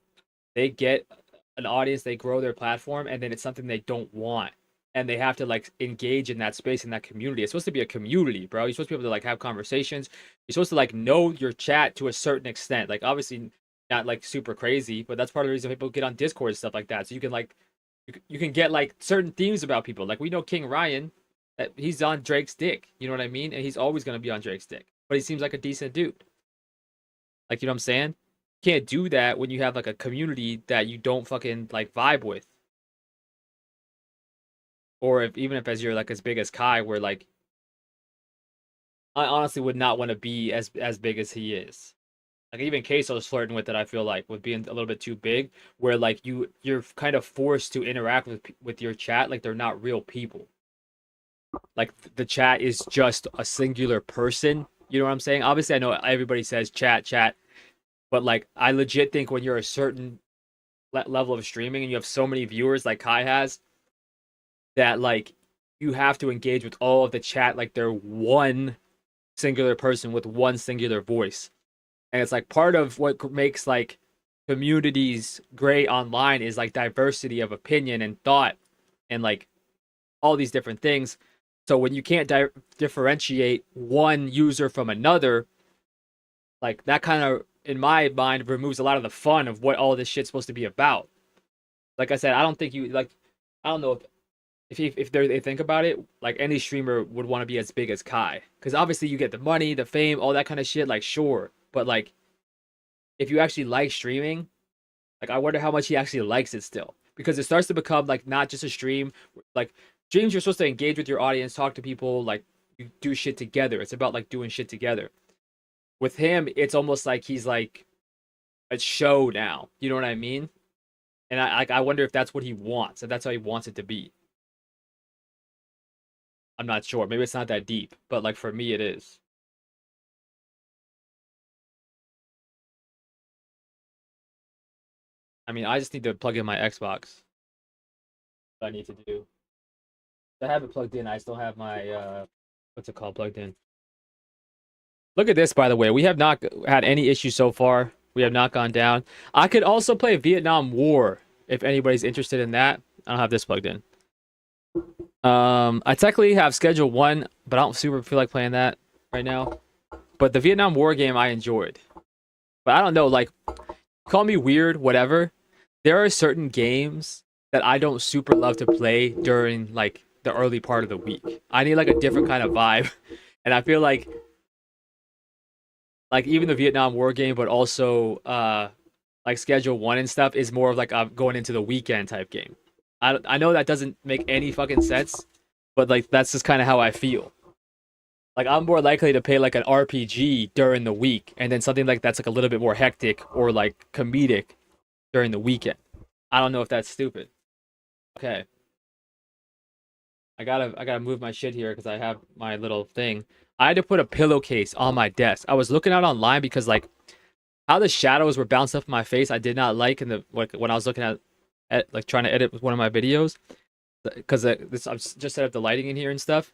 they get an audience, they grow their platform, and then it's something they don't want. And they have to like engage in that space, in that community. It's supposed to be a community, bro. You're supposed to be able to like have conversations. You're supposed to like know your chat to a certain extent. Like obviously not like super crazy, but that's part of the reason people get on Discord and stuff like that. So you can like you can get like certain themes about people. Like we know King Ryan, that he's on Drake's dick. You know what I mean? And he's always gonna be on Drake's dick. But he seems like a decent dude. Like, you know what I'm saying? You can't do that when you have like a community that you don't fucking like vibe with. Or if even if as you're like as big as Kai, where like I honestly would not want to be as big as he is. Like even Queso's flirting with it, I feel like, with being a little bit too big, where like you're kind of forced to interact with your chat like they're not real people. Like the chat is just a singular person. You know what I'm saying? Obviously, I know everybody says chat, but like I legit think when you're a certain level of streaming and you have so many viewers like Kai has, that like you have to engage with all of the chat like they're one singular person with one singular voice. And it's like part of what makes like communities great online is like diversity of opinion and thought and like all these different things. So when you can't differentiate one user from another, like that kind of, in my mind, removes a lot of the fun of what all this shit's supposed to be about. Like I said, I don't think you like, I don't know if they think about it, like any streamer would want to be as big as Kai, because obviously you get the money, the fame, all that kind of shit. Like sure, but like if you actually like streaming, like I wonder how much he actually likes it still, because it starts to become like not just a stream. Like streams, you're supposed to engage with your audience, talk to people, like you do shit together. It's about like doing shit together. With him, it's almost like he's like a show now. You know what I mean? And I wonder if that's what he wants, and that's how he wants it to be. I'm not sure. Maybe it's not that deep, but like for me, it is. I mean, I just need to plug in my Xbox. What I need to do. I have it plugged in. I still have my what's it called plugged in. Look at this, by the way. We have not had any issues so far. We have not gone down. I could also play Vietnam War if anybody's interested in that. I don't have this plugged in. I technically have Schedule 1, but I don't super feel like playing that right now. But the Vietnam War game I enjoyed. But I don't know, like, call me weird, whatever. There are certain games that I don't super love to play during, like, the early part of the week. I need, like, a different kind of vibe. And I feel like even the Vietnam War game, but also, like, Schedule 1 and stuff is more of, like, a going into the weekend type game. I know that doesn't make any fucking sense, but like that's just kind of how I feel. Like I'm more likely to play like an RPG during the week, and then something like that's like a little bit more hectic or like comedic during the weekend. I don't know if that's stupid. Okay, I gotta move my shit here because I have my little thing. I had to put a pillowcase on my desk. I was looking out online because like how the shadows were bounced off my face, I did not like in the when I was looking at like trying to edit one of my videos, because I've just set up the lighting in here and stuff,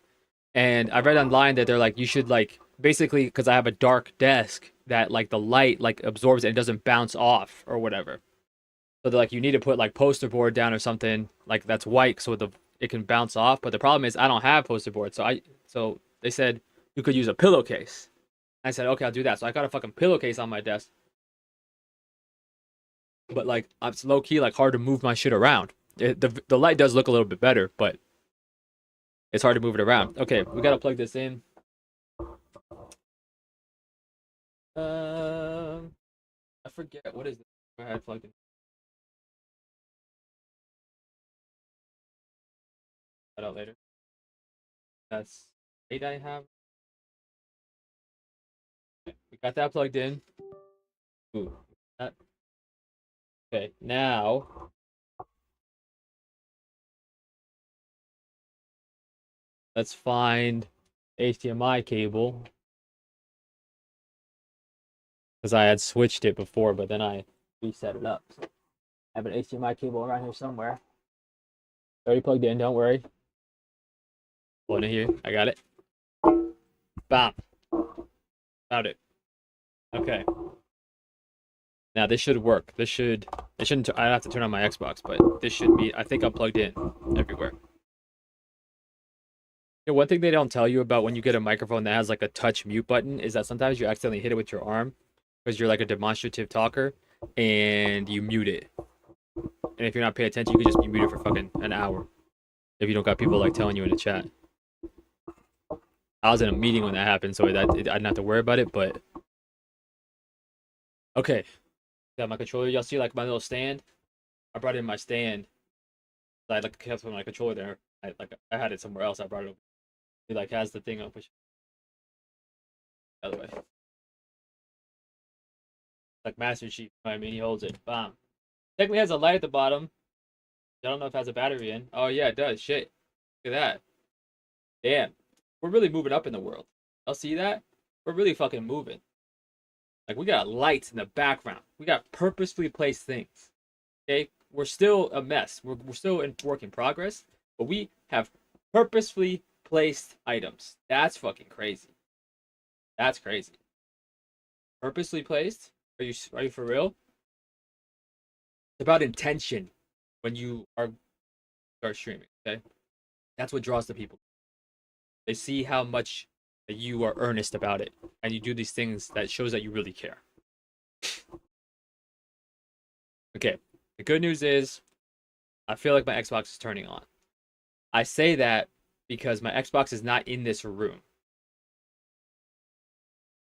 and I read online that they're like you should like basically, because I have a dark desk, that like the light like absorbs it and doesn't bounce off or whatever. So they're like you need to put like poster board down or something like that's white so it can bounce off. But the problem is I don't have poster board, so they said you could use a pillowcase. I said okay, I'll do that. So I got a fucking pillowcase on my desk. But like it's low key like hard to move my shit around. The light does look a little bit better, but it's hard to move it around. Okay, we gotta plug this in. I forget what is this. I had plugged in. That out later. That's 8 I have. Okay, we got that plugged in. Ooh, that. Okay, now let's find HDMI cable, because I had switched it before, but then I reset it up. So I have an HDMI cable around here somewhere. Already plugged in, don't worry. One in here, I got it. Bam. Found it. Okay. Now this should work. It shouldn't. I have to turn on my Xbox, but this should be. I think I'm plugged in everywhere. You know, one thing they don't tell you about when you get a microphone that has like a touch mute button is that sometimes you accidentally hit it with your arm because you're like a demonstrative talker and you mute it. And if you're not paying attention, you could just be muted for fucking an hour if you don't got people like telling you in the chat. I was in a meeting when that happened, so I didn't have to worry about it, but Okay. Got my controller. Y'all see like my little stand? I brought in my stand. I like kept my controller there. I had it somewhere else. I brought it over. It like has the thing up. Which, by the way, like Master Chief. You know what I mean, he holds it. Bam. Technically has a light at the bottom. I don't know if it has a battery in. Oh yeah, it does. Shit. Look at that. Damn. We're really moving up in the world. Y'all see that? We're really fucking moving. Like we got lights in the background. We got purposefully placed things. Okay? We're still a mess. We're still in work in progress, but we have purposefully placed items. That's fucking crazy. That's crazy. Purposely placed? Are you for real? It's about intention when you start streaming, okay? That's what draws the people. They see how much that you are earnest about it, and you do these things that shows that you really care. Okay, the good news is I feel like my Xbox is turning on. I say that because my Xbox is not in this room.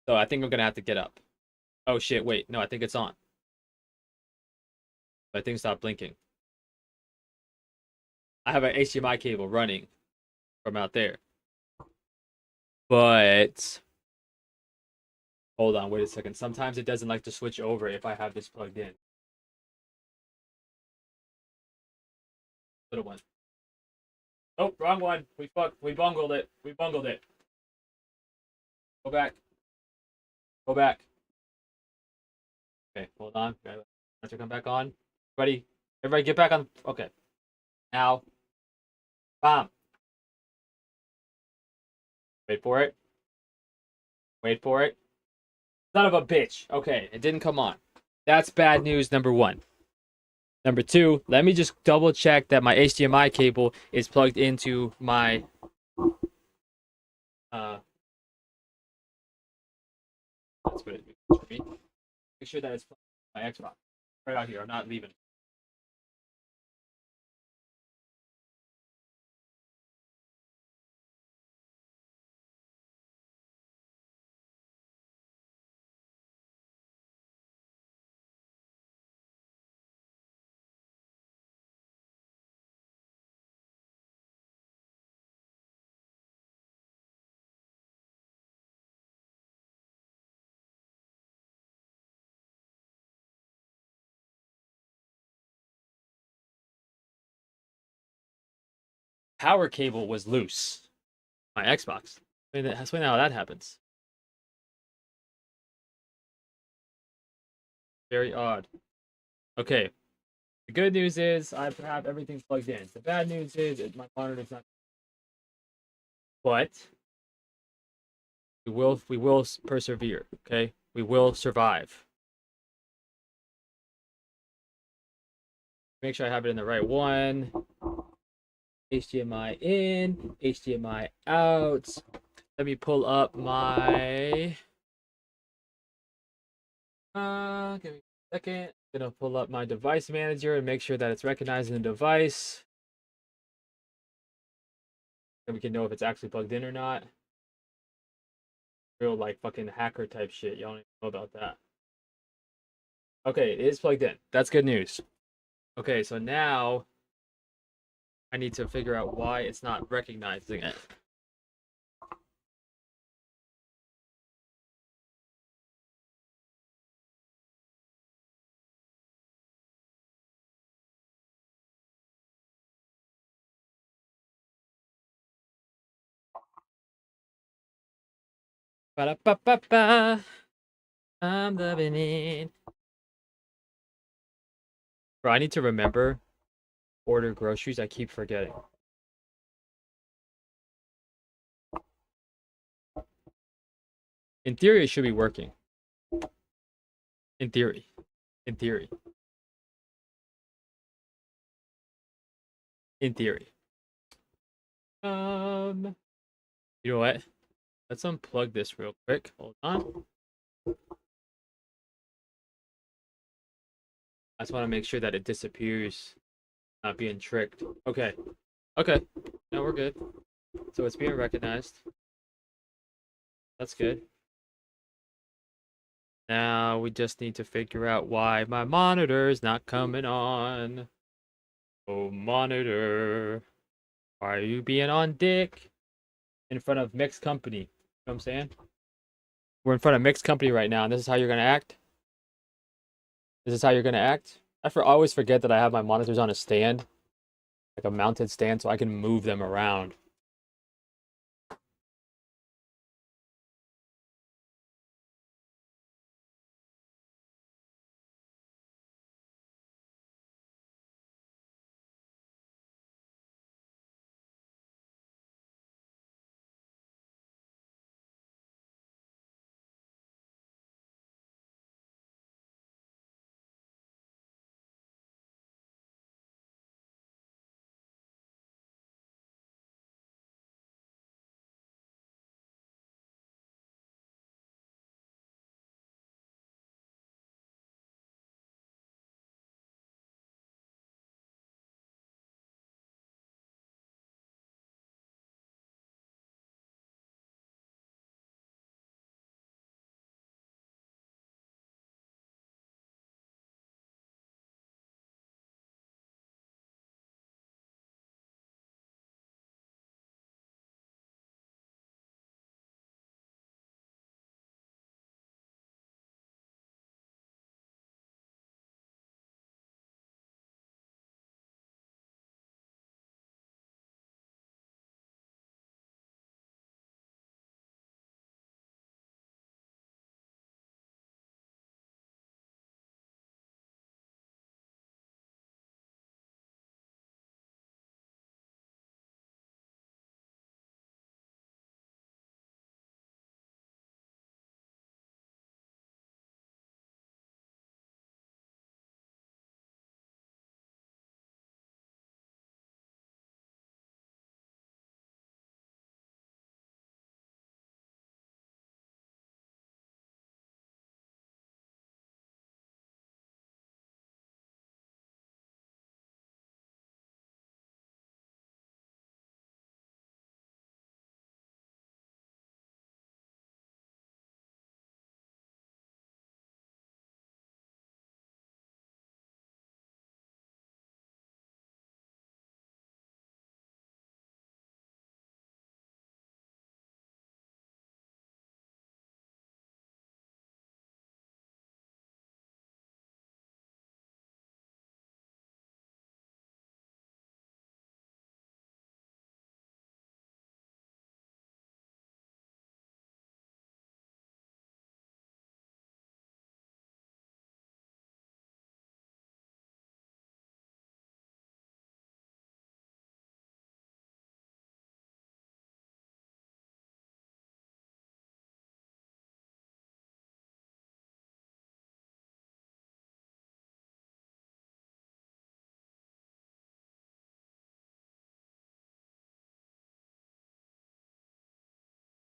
So I think I'm gonna have to get up. Oh shit, wait, no, I think it's on. I think stop blinking. I have an HDMI cable running from out there. But hold on, wait a second. Sometimes it doesn't like to switch over if I have this plugged in. Little one. Oh, wrong one. We bungled it. We bungled it. Go back. Go back. Okay, hold on. Let you come back on. Everybody get back on. Okay. Now. Bam. Wait for it. Wait for it. Son of a bitch. Okay, it didn't come on. That's bad news number one. Number two, let me just double check that my HDMI cable is plugged into my that's what it means for me. Make sure that it's plugged into my Xbox. Right out here. I'm not leaving. Power cable was loose. My Xbox. Explain how that happens. Very odd. Okay. The good news is I have everything plugged in. The bad news is my monitor's not. But we will persevere. Okay, we will survive. Make sure I have it in the right one. HDMI in, HDMI out. Let me pull up my. Give me a second. I'm gonna pull up my device manager and make sure that it's recognizing the device. And we can know if it's actually plugged in or not. Real like fucking hacker type shit. Y'all don't even know about that. Okay, it is plugged in. That's good news. Okay, so now I need to figure out why it's not recognizing it. Ba-da-ba-ba-ba. I'm loving it. Bro, I need to remember order groceries. I keep forgetting. In theory, it should be working. In theory. In theory. In theory. You know what? Let's unplug this real quick. Hold on. I just want to make sure that it disappears. Not being tricked. Okay. Okay. No, we're good. So it's being recognized. That's good. Now we just need to figure out why my monitor's not coming on. Oh, monitor. Why are you being on dick? In front of mixed company. You know what I'm saying? We're in front of mixed company right now, and this is how you're gonna act? This is how you're gonna act? Always forget that I have my monitors on a stand. Like a mounted stand, so I can move them around.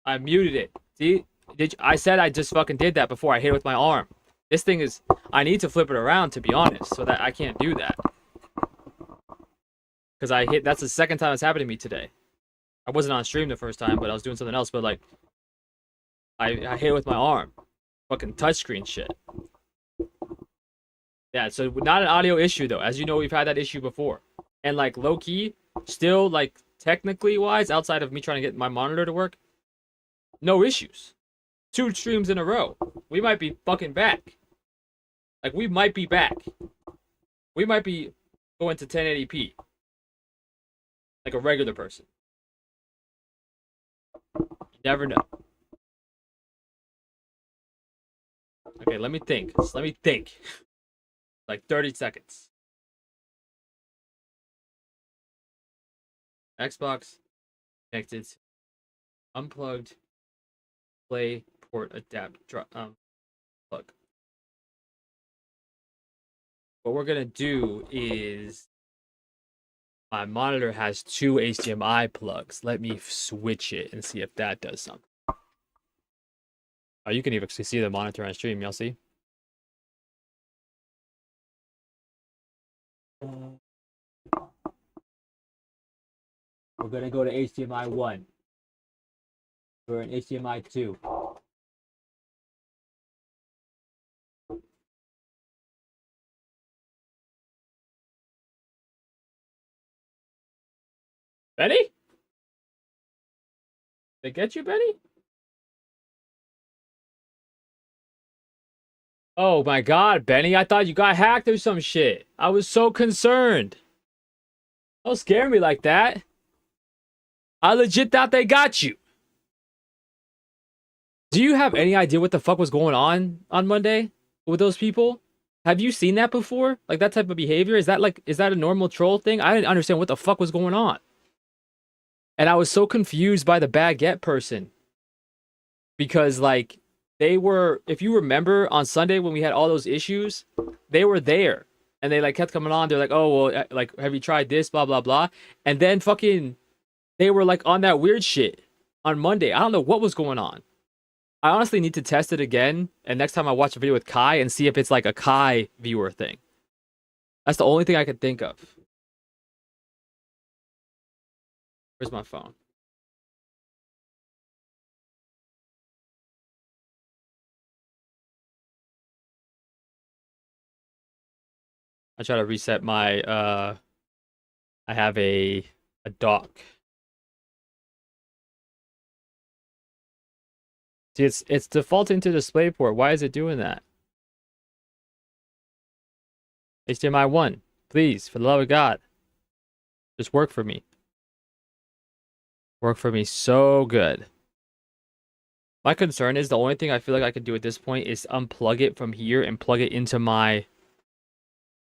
I muted it. See? I said I just fucking did that before I hit it with my arm. This thing is... I need to flip it around, to be honest, so that I can't do that. Because I hit... That's the second time it's happened to me today. I wasn't on stream the first time, but I was doing something else, but like... I hit it with my arm. Fucking touchscreen shit. Yeah, so not an audio issue, though. As you know, we've had that issue before. And like, low-key, still, like, technically wise, outside of me trying to get my monitor to work, no issues. 2 streams in a row. We might be fucking back. Like, we might be back. We might be going to 1080p. Like a regular person. You never know. Okay, let me think. Let me think. Like 30 seconds. Xbox connected. Unplugged. Play port adapt plug. What we're gonna do is my monitor has 2 HDMI plugs. Let me switch it and see if that does something. Oh, you can even see the monitor on stream. Y'all see? We're gonna go to HDMI 1. We're in HDMI 2. Benny? They get you, Benny? Oh my god, Benny, I thought you got hacked or some shit. I was so concerned. Don't scare me like that. I legit thought they got you. Do you have any idea what the fuck was going on Monday with those people? Have you seen that before? Like that type of behavior? Is that a normal troll thing? I didn't understand what the fuck was going on. And I was so confused by the baguette person. Because like they were, if you remember on Sunday when we had all those issues, they were there. And they like kept coming on. They're like, oh well, like have you tried this? Blah blah blah. And then fucking they were like on that weird shit on Monday. I don't know what was going on. I honestly need to test it again, and next time I watch a video with Kai and see if it's like a Kai viewer thing. That's the only thing I could think of. Where's my phone? I try to reset my I have a dock. See, it's defaulting to DisplayPort. Why is it doing that? HDMI 1, please, for the love of God. Just work for me. Work for me so good. My concern is the only thing I feel like I could do at this point is unplug it from here and plug it into my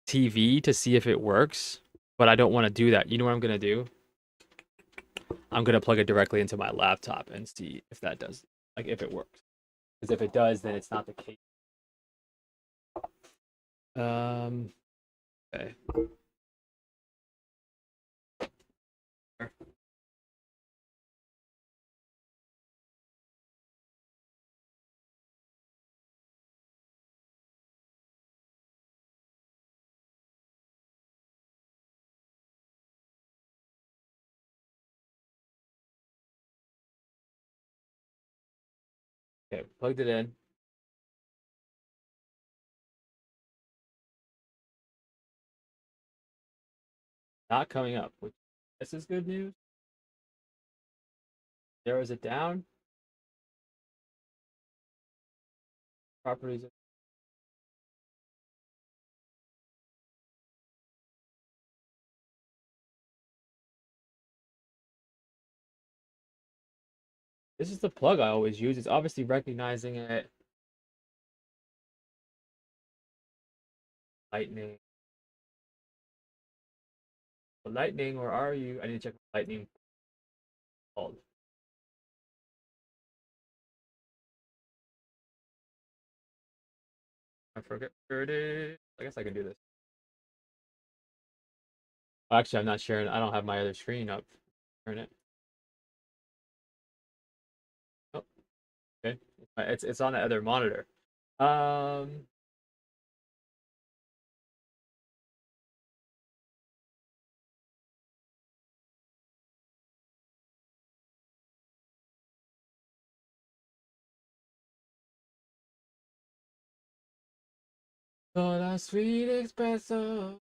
TV to see if it works. But I don't want to do that. You know what I'm going to do? I'm going to plug it directly into my laptop and see if that does, like if it works. Because if it does, then it's not the case. Okay. Okay, plugged it in. Not coming up, which this is good news. Narrows it down. Properties. This is the plug I always use. It's obviously recognizing it. Lightning. Lightning, where are you? I need to check Lightning. Called. I forget where it is. I guess I can do this. Actually, I'm not sharing. I don't have my other screen up. Turn it. Oh, okay. It's on the other monitor. Soda sweet espresso.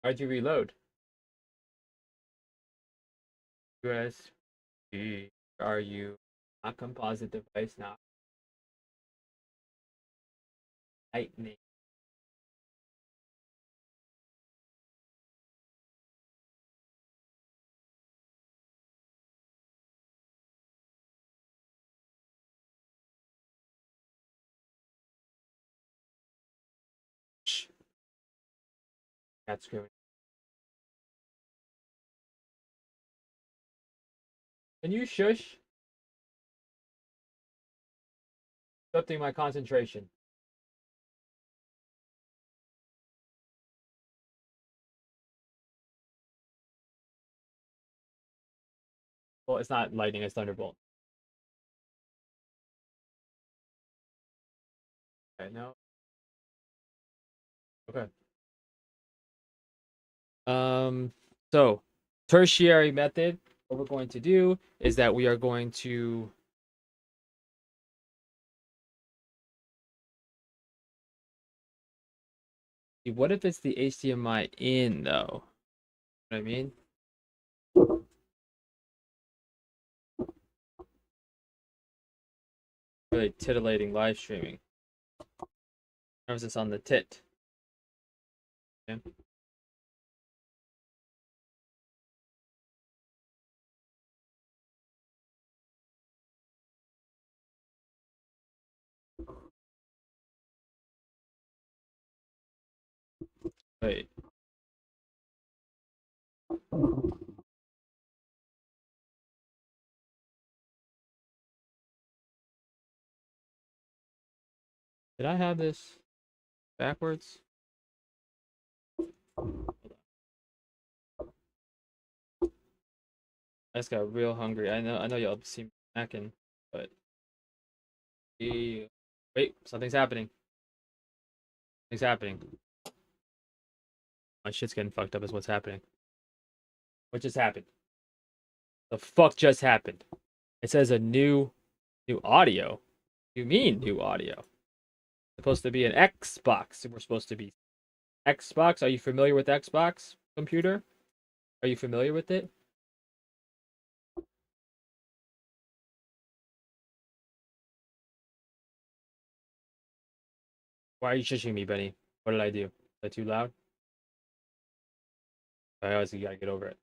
Why'd you reload? USB. Are you not composite device now? Lightning. Shh. Cat screaming. Can you shush? Interrupting my concentration. Well, it's not lightning, it's thunderbolt. Okay, no. Okay. So tertiary method, what we're going to do is that we are going to what if it's the HDMI in though? what I mean? Really titillating live streaming. Emphasis on the tit. Okay. Wait. Did I have this backwards? I just got real hungry. I know y'all see me snacking, but wait, something's happening. Something's happening. My shit's getting fucked up is what's happening. What just happened? The fuck just happened? It says a new audio. You mean new audio? Supposed to be an Xbox. We're supposed to be Xbox. Are you familiar with Xbox computer? Are you familiar with it? Why are you shushing me, Benny? What did I do? Is that too loud? I always gotta get over it.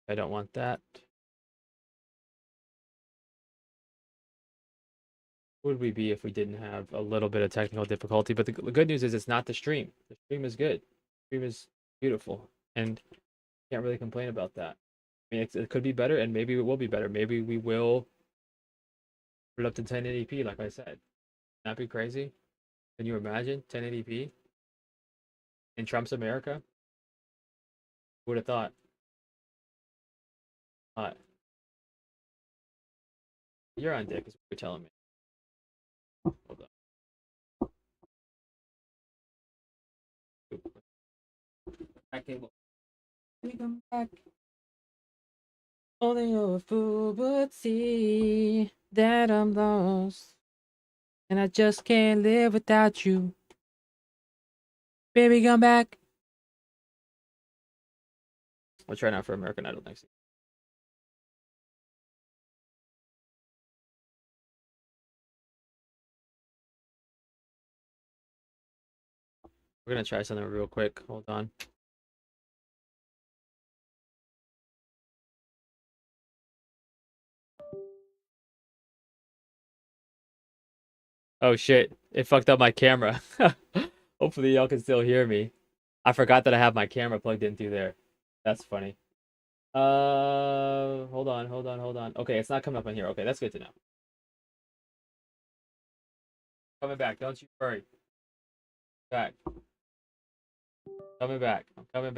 I don't want that. Would we be if we didn't have a little bit of technical difficulty? But the good news is it's not the stream. The stream is good. The stream is beautiful, and can't really complain about that. I mean, it could be better, and maybe it will be better. Maybe we will put it up to 1080p, like I said. That'd be crazy. Can you imagine 1080p in Trump's America? Who would have thought? You're on dick, is what you're telling me. Hold on. Let me come back. Only a fool would see that I'm lost, and I just can't live without you. Baby, come back. We'll try now for American Idol next year. We're gonna try something real quick. Hold on. Oh shit, it fucked up my camera. Hopefully y'all can still hear me. I forgot that I have my camera plugged in through there. That's funny. Hold on. Okay, it's not coming up on here. Okay, that's good to know. Coming back, don't you worry. Back. Coming back. I'm coming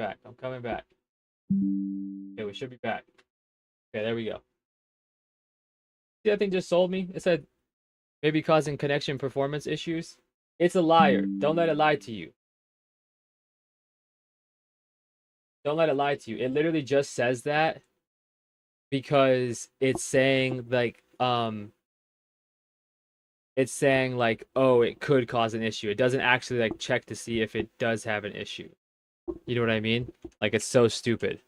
back. Okay, we should be back. Okay, there we go. See, that thing just sold me. It said maybe causing connection performance issues. It's a liar. Don't let it lie to you. Don't let it lie to you. It literally just says that because it's saying like oh, it could cause an issue. It doesn't actually like check to see if it does have an issue. You know what I mean? Like, it's so stupid.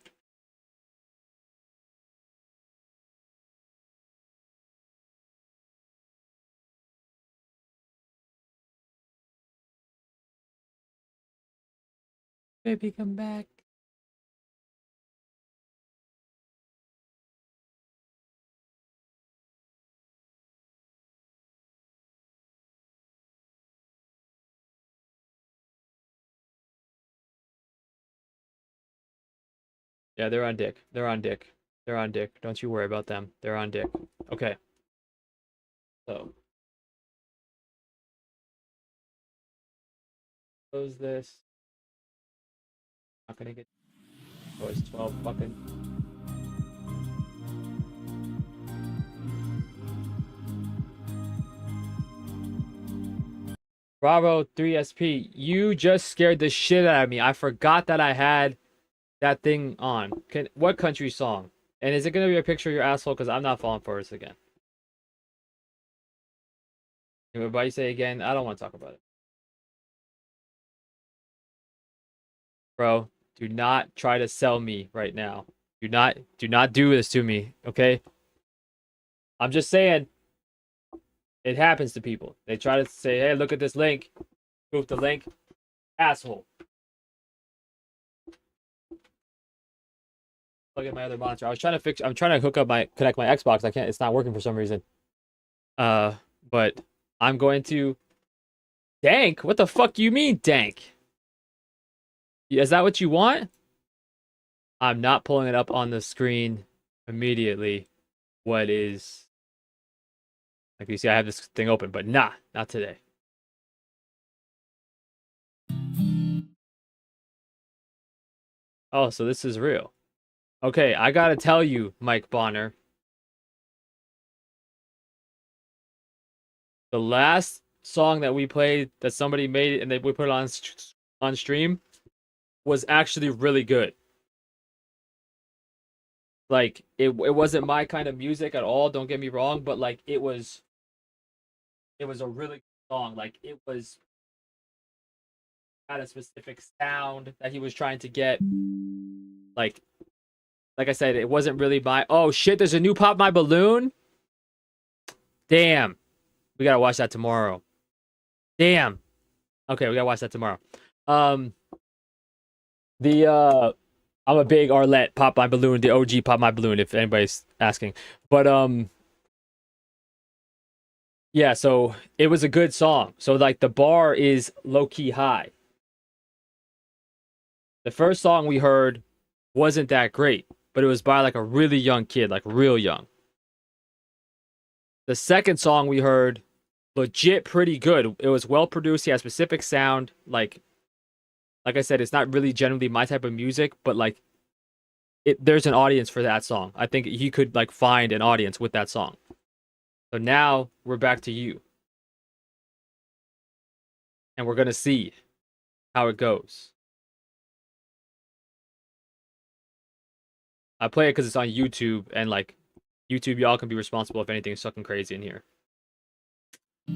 Baby, come back. Yeah, they're on dick. They're on dick. They're on dick. Don't you worry about them. They're on dick. Okay. So. Close this. Not gonna get. Oh, it's 12 fucking. Bravo 3SP. You just scared the shit out of me. I forgot that I had that thing on. What country song? And is it gonna be a picture of your asshole? Because I'm not falling for this again. Everybody say again. I don't want to talk about it. Bro, do not try to sell me right now. Do not do this to me, okay? I'm just saying it happens to people. They try to say, hey, look at this link. Goof the link. Asshole. Look at my other monitor. I'm trying to connect my Xbox. I can't, it's not working for some reason. But I'm going to dank? What the fuck do you mean dank? Is that what you want? I'm not pulling it up on the screen immediately. What is... Like you see, I have this thing open, but not today. Oh, so this is real. Okay, I gotta tell you, Mike Bonner. The last song that we played that somebody made and we put it on stream was actually really good. Like, it wasn't my kind of music at all, don't get me wrong, but like it was a really good song. Like, it was had a specific sound that he was trying to get. Like I said, it wasn't really my... Oh shit, there's a new Pop My Balloon? Damn. We gotta watch that tomorrow. Damn. Okay, we gotta watch that tomorrow. I'm a big Arlette Pop My Balloon, the OG Pop My Balloon, if anybody's asking. But yeah, so it was a good song. So like the bar is low-key high. The first song we heard wasn't that great, but it was by like a really young kid, like real young. The second song we heard, legit pretty good. It was well produced. He had specific sound. Like I said, it's not really generally my type of music, but like there's an audience for that song. I think he could like find an audience with that song. So now we're back to you. And we're gonna see how it goes. I play it because it's on YouTube, and like YouTube, y'all can be responsible if anything is fucking crazy in here. I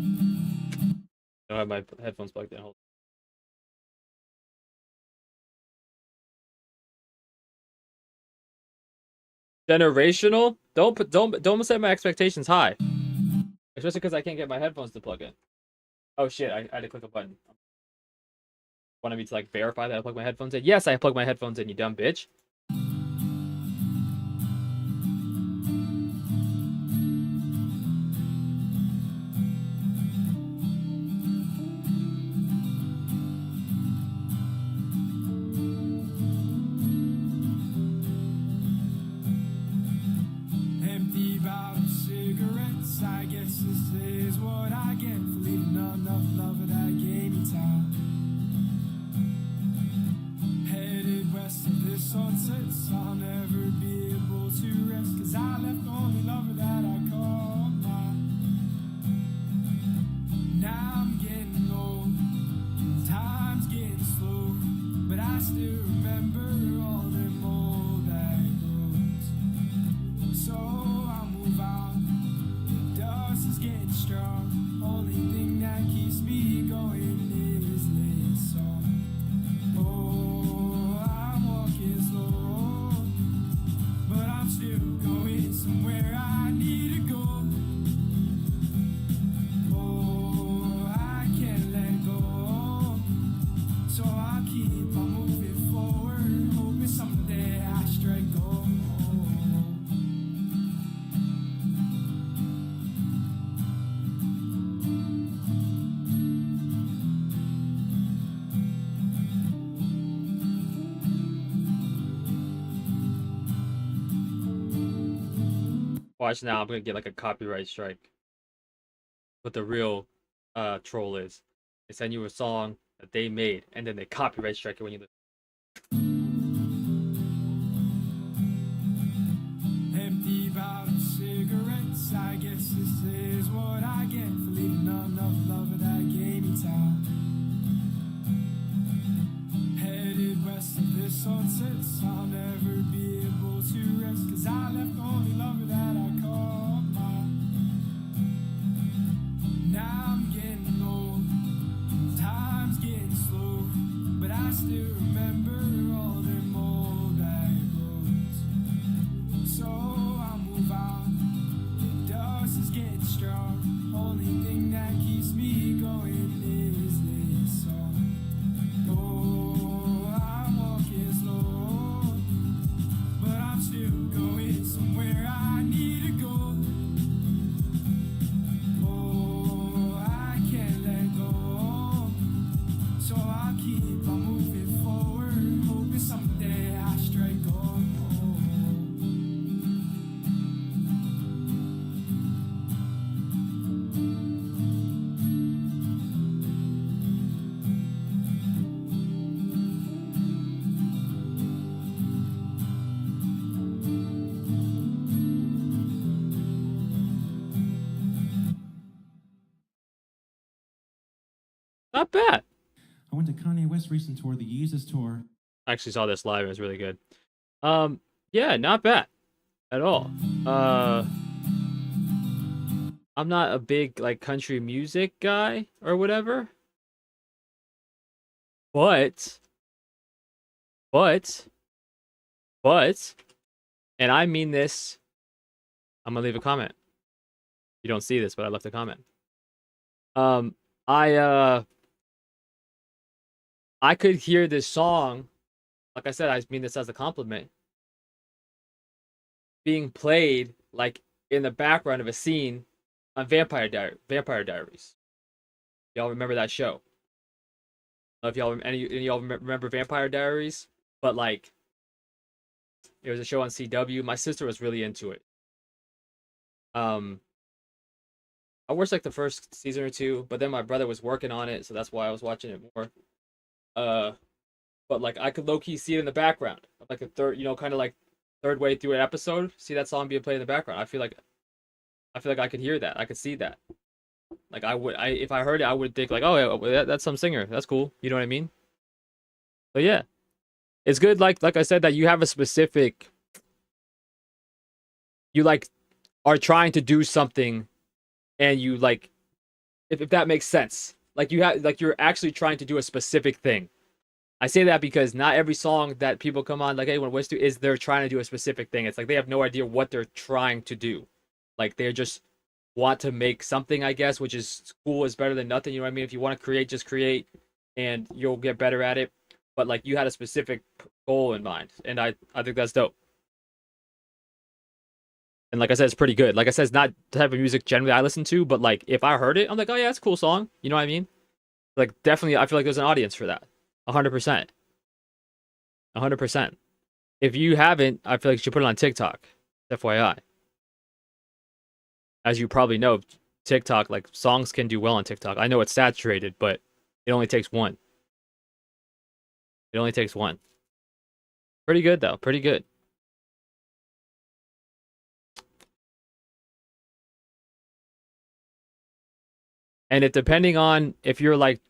don't have my headphones plugged in. Hold on. Generational? Don't set my expectations high. Especially because I can't get my headphones to plug in. Oh shit, I had to click a button. Wanted me to like verify that I plug my headphones in? Yes, I plug my headphones in, you dumb bitch. Empty bottle cigarettes, I guess this is what I get for leaving enough love that gave me time. Headed west of the sunsets, I'll never be able to rest, cause I left the only lover that I call mine. Now I'm getting old, time's getting slow, but I still remember all them old back roads. So I move on, the dust is getting strong, only thing that keeps me going is this song. Oh, I'm walking slow, but I'm still going somewhere I need to go. Oh, I can't let go, so I'll keep on moving forward, hoping someday I strike gold. Watch now, I'm gonna get like a copyright strike. What the real troll is. They send you a song that they made, and then they copyright strike it when you listen. Empty bottle cigarettes, I guess this is what I get for leaving enough love that gave me time. Headed west face of the sunsets. I'll never be able to rest, 'cause I left the only lover that I call mine. Now I'm getting old, time's getting slow, but I still remember all them old back roads. So I move on, the dust is getting strong. Only thing that keeps me going is this song. Oh, I'm walking slow, but I'm still going somewhere I need to go. Oh, I can't let go, so I'll keep on moving forward, hoping someday I strike gold. Not bad. I went to Kanye West's recent tour, the Yeezus tour. I actually saw this live. It was really good. Yeah, not bad at all. I'm not a big like country music guy or whatever. But, and I mean this, I'm gonna leave a comment. You don't see this, but I left a comment. I could hear this song, like I said, I mean this as a compliment, being played like in the background of a scene on Vampire Diaries. Y'all remember that show? I don't know if any of y'all remember Vampire Diaries, but like it was a show on CW. My sister was really into it. I watched like the first season or two, but then my brother was working on it, so that's why I was watching it more. But like I could low-key see it in the background, like a third, kind of like third way through an episode, see that song being played in the background. I feel like I could hear that, I could see that. Like if I heard it, I would think like, oh yeah, that's some singer, that's cool, you know what I mean? But yeah, it's good. Like I said, that you have a specific, you like are trying to do something, and you like, if that makes sense. Like you're actually trying to do a specific thing. I say that because not every song that people come on like, hey, what to is they're trying to do a specific thing. It's like they have no idea what they're trying to do. Like they just want to make something, I guess, which is cool, is better than nothing. You know what I mean? If you want to create, just create, and you'll get better at it. But like you had a specific goal in mind, and I think that's dope. And like I said, it's pretty good. Like I said, it's not the type of music generally I listen to, but like if I heard it, I'm like, oh yeah, it's a cool song. You know what I mean? Like definitely, I feel like there's an audience for that. 100%. 100%. If you haven't, I feel like you should put it on TikTok. FYI. As you probably know, TikTok, like songs can do well on TikTok. I know it's saturated, but it only takes one. It only takes one. Pretty good though. Pretty good. And if depending on if you're like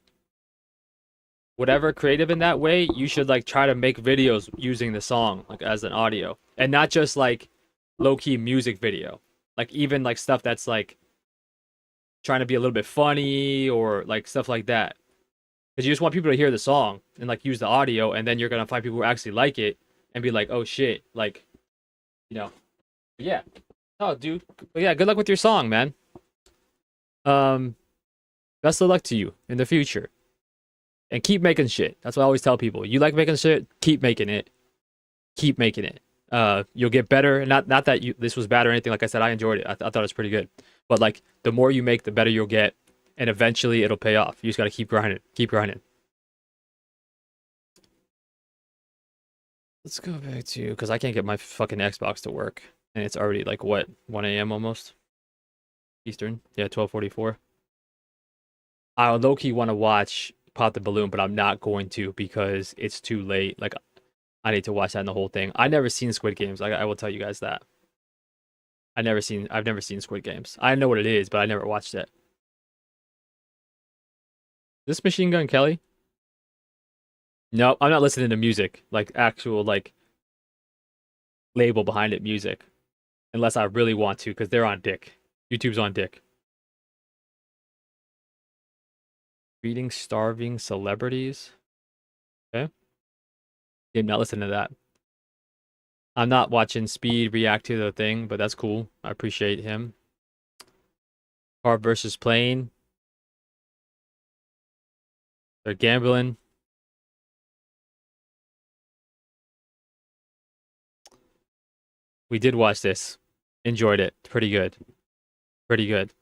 whatever creative in that way, you should like try to make videos using the song like as an audio, and not just like low-key music video. Like even like stuff that's like trying to be a little bit funny or like stuff like that. Because you just want people to hear the song and like use the audio, and then you're gonna find people who actually like it and be like, oh shit, like, yeah. Oh, dude. But yeah, good luck with your song, man. Best of luck to you in the future. And keep making shit. That's what I always tell people. You like making shit, keep making it. Keep making it. You'll get better. Not that this was bad or anything. Like I said, I enjoyed it. I thought it was pretty good. But like the more you make, the better you'll get. And eventually it'll pay off. You just gotta keep grinding. Keep grinding. Let's go back to, because I can't get my fucking Xbox to work. And it's already like what, 1 a.m. almost? Eastern. Yeah, 12:44. I low-key want to watch Pop the Balloon, but I'm not going to because it's too late. Like, I need to watch that in the whole thing. I've never seen Squid Games. I will tell you guys that. I've never seen Squid Games. I know what it is, but I never watched it. Is this Machine Gun Kelly? No, I'm not listening to music, like actual like label behind it music, unless I really want to, because they're on dick. YouTube's on dick. Reading starving celebrities. Okay. Did not listen to that. I'm not watching Speed react to the thing, but that's cool. I appreciate him. Car versus plane. They're gambling. We did watch this. Enjoyed it. Pretty good. Pretty good.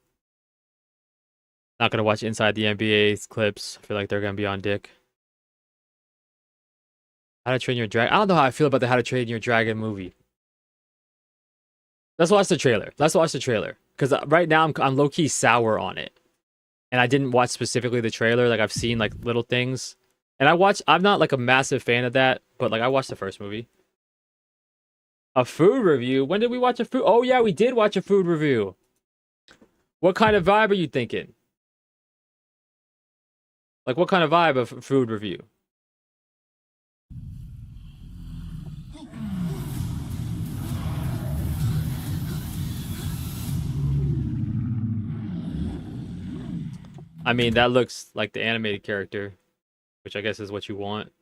Not gonna watch Inside the NBA's clips. I feel like they're gonna be on dick. How to Train Your Dragon. I don't know how I feel about the How to Train Your Dragon movie. Let's watch the trailer. Let's watch the trailer. Because right now I'm low key sour on it, and I didn't watch specifically the trailer. Like I've seen like little things, and I'm not like a massive fan of that, but like I watched the first movie. A food review? When did we watch a food? Oh yeah, we did watch a food review. What kind of vibe are you thinking? Like what kind of vibe of food review? I mean, that looks like the animated character, which I guess is what you want.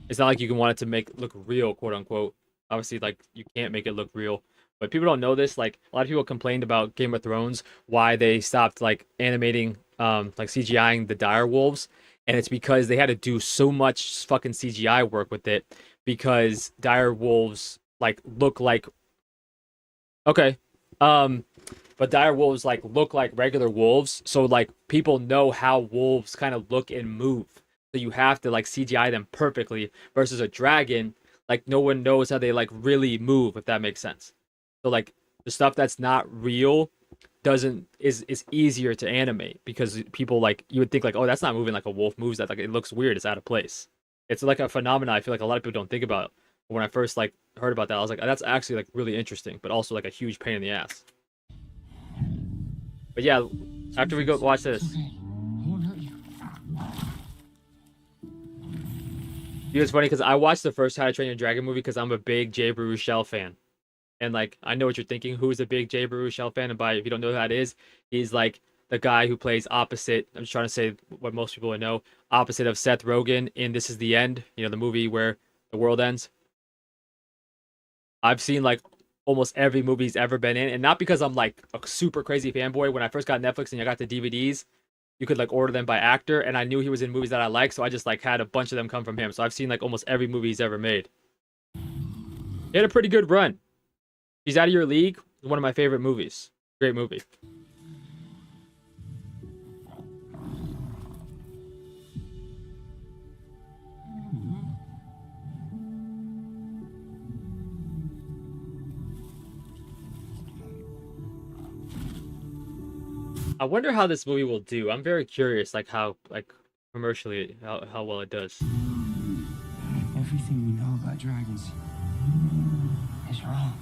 It's not like you can want it to make it look real, quote unquote. Obviously, like you can't make it look real. But people don't know this. Like a lot of people complained about Game of Thrones, why they stopped like animating, like CGIing the dire wolves, and it's because they had to do so much fucking CGI work with it because dire wolves like look like okay, but dire wolves like look like regular wolves, so like people know how wolves kind of look and move. So you have to like CGI them perfectly versus a dragon, like no one knows how they like really move, if that makes sense. So like the stuff that's not real doesn't is easier to animate because people like you would think like, oh, that's not moving like a wolf moves, that like it looks weird, it's out of place. It's like a phenomenon I feel like a lot of people don't think about. But when I first like heard about that, I was like, oh, that's actually like really interesting, but also like a huge pain in the ass. But yeah, after we go watch this. It's funny because I watched the first How to Train Your Dragon movie because I'm a big Jay Baruchel fan. And like I know what you're thinking. Who's a big Jay Baruchel fan? And by if you don't know who that is, he's like the guy who plays opposite. I'm just trying to say what most people would know. Opposite of Seth Rogen in This Is the End. You know, the movie where the world ends. I've seen like almost every movie he's ever been in, and not because I'm like a super crazy fanboy. When I first got Netflix and I got the DVDs, you could like order them by actor, and I knew he was in movies that I like, so I just like had a bunch of them come from him. So I've seen like almost every movie he's ever made. He had a pretty good run. He's Out of Your League, one of my favorite movies. Great movie. I wonder how this movie will do. I'm very curious, like how, like commercially, how well it does. Everything we know about dragons is wrong.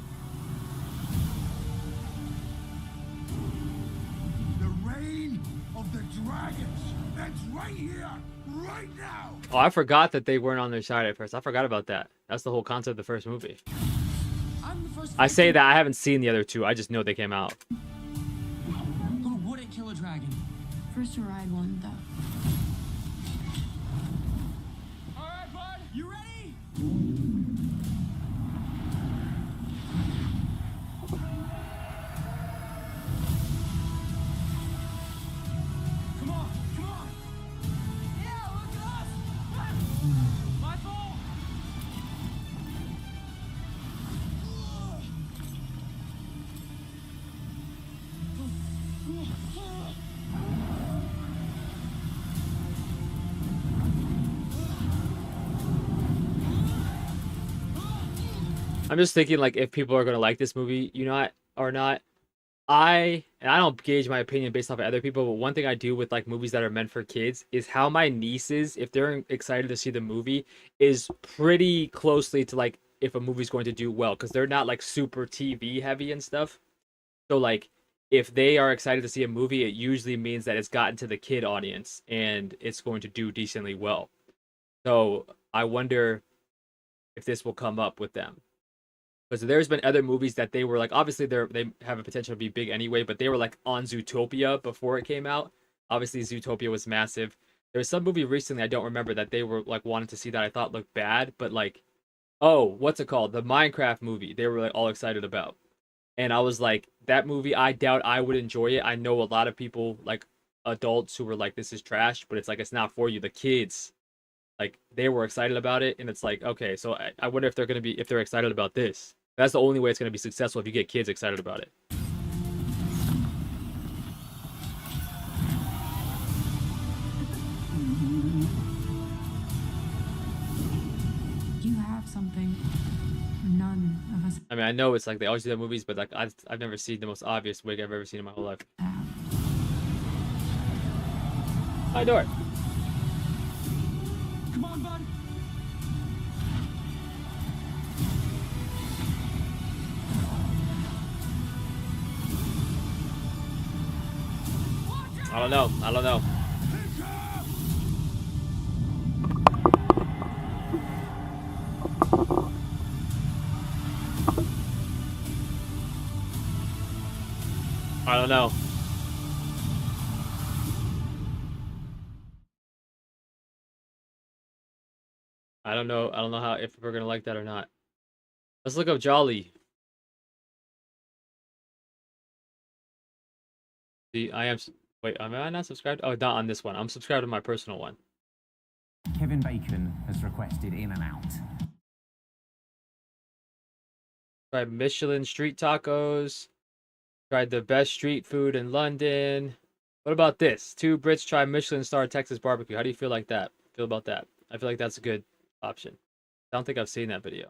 The reign of the dragons. That's right here, right now. Oh, I forgot that they weren't on their side at first. I forgot about that. That's the whole concept of the first movie. I say that I haven't seen the other two. I just know they came out. Who wouldn't kill a dragon? First to ride one, though. All right, bud, you ready? Come on, come on. Yeah, look at us. My fault. I'm just thinking like if people are gonna like this movie, you know, or not. I don't gauge my opinion based off of other people, but one thing I do with like movies that are meant for kids is how my nieces, if they're excited to see the movie, is pretty closely to like if a movie's going to do well, because they're not like super TV heavy and stuff. So like if they are excited to see a movie, it usually means that it's gotten to the kid audience and it's going to do decently well. So I wonder if this will come up with them. Because there's been other movies that they were like, obviously they have a potential to be big anyway, but they were like on Zootopia before it came out. Obviously, Zootopia was massive. There was some movie recently I don't remember that they were like wanting to see that I thought looked bad, but like, oh, what's it called? The Minecraft movie. They were like all excited about, and I was like, that movie. I doubt I would enjoy it. I know a lot of people like adults who were like, this is trash, but it's like it's not for you. The kids, like they were excited about it, and it's like, okay, so I wonder if they're gonna be if they're excited about this. That's the only way it's gonna be successful if you get kids excited about it. You have something none of us I mean, I know it's like they always do that in movies, but like I've never seen the most obvious wig I've ever seen in my whole life. have. Hi, door. Come on, bud. I don't know. I don't know. I don't know. I don't know. I don't know how if we're gonna like that or not. Let's look up Jolly. See, I am. Wait, am I not subscribed? Oh, not on this one. I'm subscribed to my personal one. Kevin Bacon has requested In and Out. Tried Michelin street tacos. Tried the best street food in London. What about this? 2 Brits try Michelin star Texas barbecue. How do you feel like that? Feel about that? I feel like that's a good option. I don't think I've seen that video.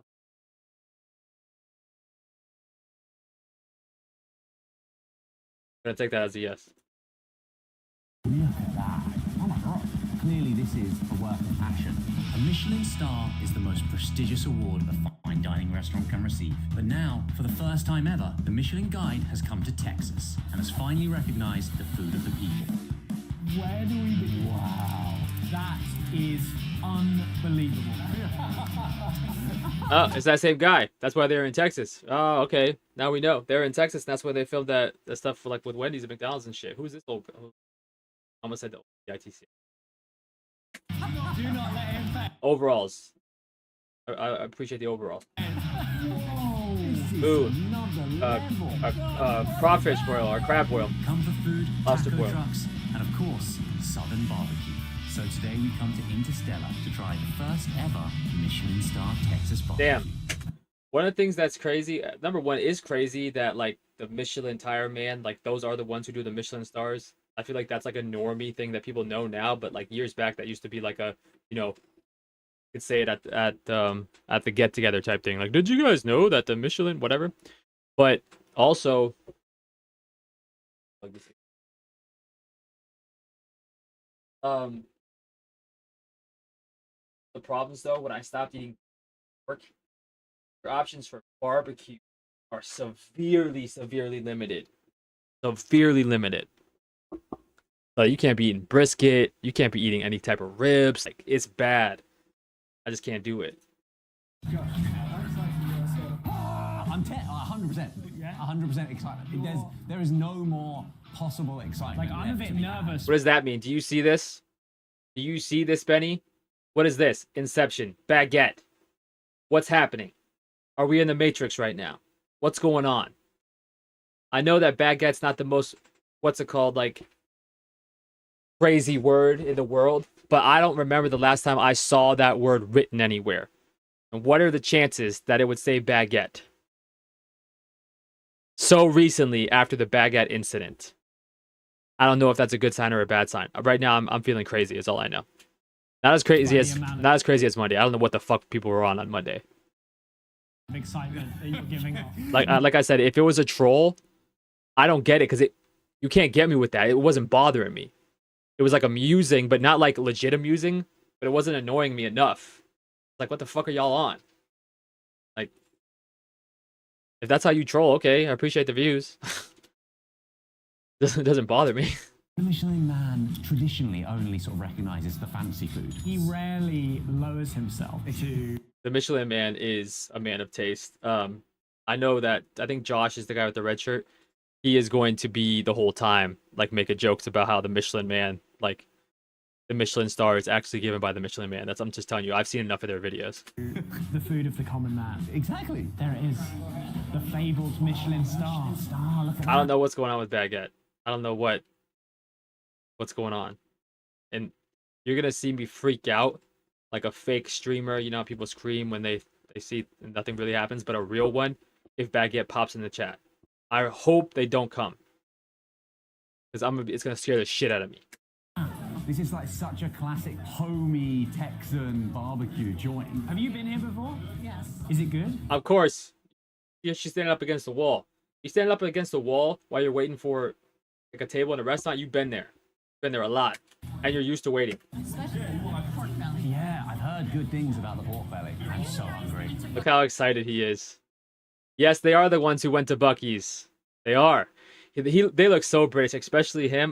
I'm gonna take that as a yes. Look at that. Oh my god. Clearly this is a work of passion. A Michelin star is the most prestigious award a fine dining restaurant can receive. But now, for the first time ever, the Michelin Guide has come to Texas and has finally recognized the food of the people. Where do we begin? Wow. That is unbelievable. Oh, it's that same guy. That's why they're in Texas. Oh, okay. Now we know. They're in Texas, and that's where they filmed that stuff for, like with Wendy's and McDonald's and shit. Who's this old? I almost said the ITC. Do not let him back. Overalls. I appreciate the overall. Whoa. Ooh. Crawfish boil or crab boil. Come for food, Lobster taco boil. trucks, and of course, Southern barbecue. So today we come to Interstellar to try the first ever Michelin star Texas barbecue. Damn. One of the things that's crazy, number one, is crazy that like the Michelin Tire Man, like those are the ones who do the Michelin stars. I feel like that's like a normie thing that people know now, but like years back that used to be like a, you know, you could say it at the get together type thing. Like, did you guys know that the Michelin whatever? But also the problems though when I stopped eating pork, your options for barbecue are severely limited. Severely limited. Like you can't be eating brisket, you can't be eating any type of ribs. Like it's bad. I just can't do it. I'm 100%. 100% excited. There is no more possible excitement. Like, I'm a bit nervous. What does that mean? Do you see this? Do you see this, Benny? What is this? Inception. Baguette. What's happening? Are we in the Matrix right now? What's going on? I know that baguette's not the most, what's it called, like, crazy word in the world, but I don't remember the last time I saw that word written anywhere. And what are the chances that it would say baguette so recently after the baguette incident? I don't know if that's a good sign or a bad sign. Right now, I'm feeling crazy. Is all I know. Not as crazy as Monday. I don't know what the fuck people were on Monday. Excitement that you're giving off. Like I said, if it was a troll, I don't get it because you can't get me with that. It wasn't bothering me. It was like amusing, but not like legit amusing. But it wasn't annoying me enough. Like, what the fuck are y'all on? Like, if that's how you troll, okay, I appreciate the views. It doesn't bother me. The Michelin Man traditionally only sort of recognizes the fancy food. He rarely lowers himself to. The Michelin Man is a man of taste. I know that I think Josh is the guy with the red shirt. He is going to be the whole time like making jokes about how the Michelin Man, like the Michelin star, is actually given by the Michelin Man. I'm just telling you. I've seen enough of their videos. The food of the common man. Exactly. There it is. The fabled Michelin star. Look at I don't know what's going on with Baguette. I don't know what's going on. And you're gonna see me freak out like a fake streamer. You know how people scream when they see nothing really happens, but a real one if Baguette pops in the chat. I hope they don't come. Because it's gonna scare the shit out of me. This is like such a classic homey Texan barbecue joint. Have you been here before? Yes. Is it good? Of course. Yeah, she's standing up against the wall. You standing up against the wall while you're waiting for like a table in a restaurant, you've been there. Been there a lot. And you're used to waiting. Especially pork belly. Yeah, I've heard good things about the pork belly. I'm so hungry. Look how excited he is. Yes, they are the ones who went to Buc-ee's. They are. They look so British, especially him.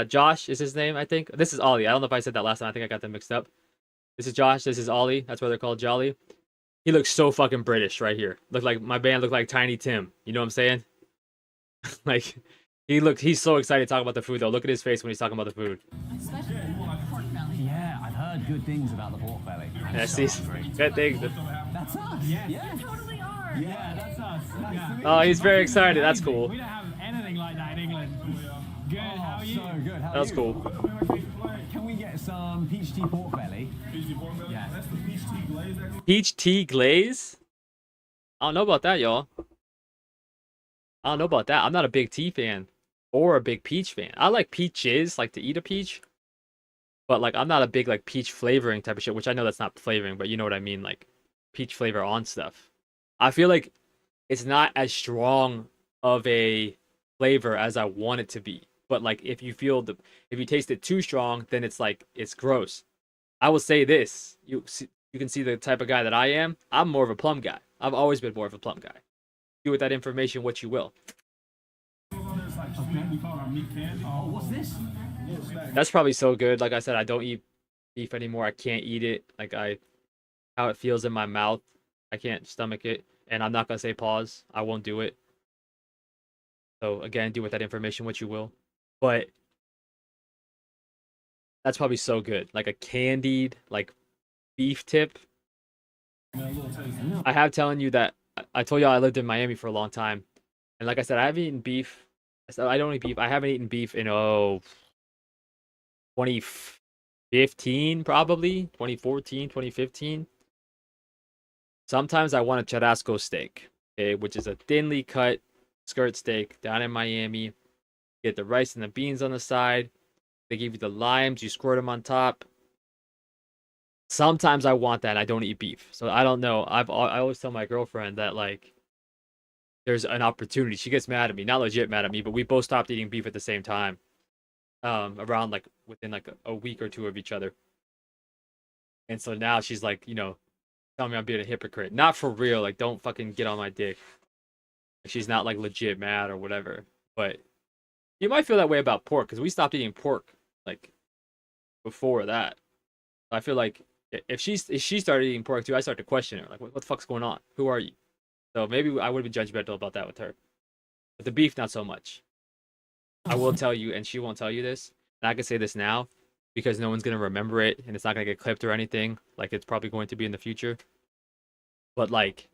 Josh is his name, I think. This is Ollie. I don't know if I said that last time. I think I got them mixed up. This is Josh. This is Ollie. That's why they're called Jolly. He looks so fucking British right here. Look like my band looked like Tiny Tim. You know what I'm saying? Like he's so excited to talk about the food though. Look at his face when he's talking about the food. Especially pork belly. Yeah, I've heard good things about the pork belly. I'm Yeah, so see, hungry. good thing. That's us. Yeah. Totally are. Yeah, that's us. Yeah. Oh, he's very excited. That's cool. We don't have anything like that in England. Good. How are you? So good. How That was are you? cool. Can we get some peach tea pork belly? Peach tea pork belly? Yeah. That's the peach tea glaze. Peach tea glaze? I don't know about that, y'all. I don't know about that. I'm not a big tea fan or a big peach fan. I like peaches, like to eat a peach. But like I'm not a big like peach flavoring type of shit, which I know that's not flavoring, but you know what I mean, like peach flavor on stuff. I feel like it's not as strong of a flavor as I want it to be. But like if you taste it too strong, then it's like it's gross. I will say this. You can see the type of guy that I am. I'm more of a plum guy. I've always been more of a plum guy. Do with that information what you will. Oh, what's this? That's probably so good. Like I said, I don't eat beef anymore. I can't eat it. Like how it feels in my mouth. I can't stomach it. And I'm not gonna say pause. I won't do it. So again, do with that information what you will. But that's probably so good. Like a candied like beef tip. I have telling you that I told y'all I lived in Miami for a long time. And like I said, I haven't eaten beef. I don't eat beef. I haven't eaten beef in 2015 probably. 2014, 2015. Sometimes I want a churrasco steak, okay, which is a thinly cut skirt steak down in Miami. Get the rice and the beans on the side. They give you the limes. You squirt them on top. Sometimes I want that. I don't eat beef, so I don't know. I always tell my girlfriend that like there's an opportunity. She gets mad at me, not legit mad at me, but we both stopped eating beef at the same time, around like within like a week or two of each other. And so now she's like, you know, telling me I'm being a hypocrite. Not for real. Like, don't fucking get on my dick. She's not like legit mad or whatever. But you might feel that way about pork because we stopped eating pork like before that. I feel like if she started eating pork too, I start to question her. Like, what the fuck's going on? Who are you? So maybe I would be judgmental about that with her. But the beef, not so much. I will tell you, and she won't tell you this. And I can say this now because no one's going to remember it and it's not going to get clipped or anything. Like, it's probably going to be in the future. But, like,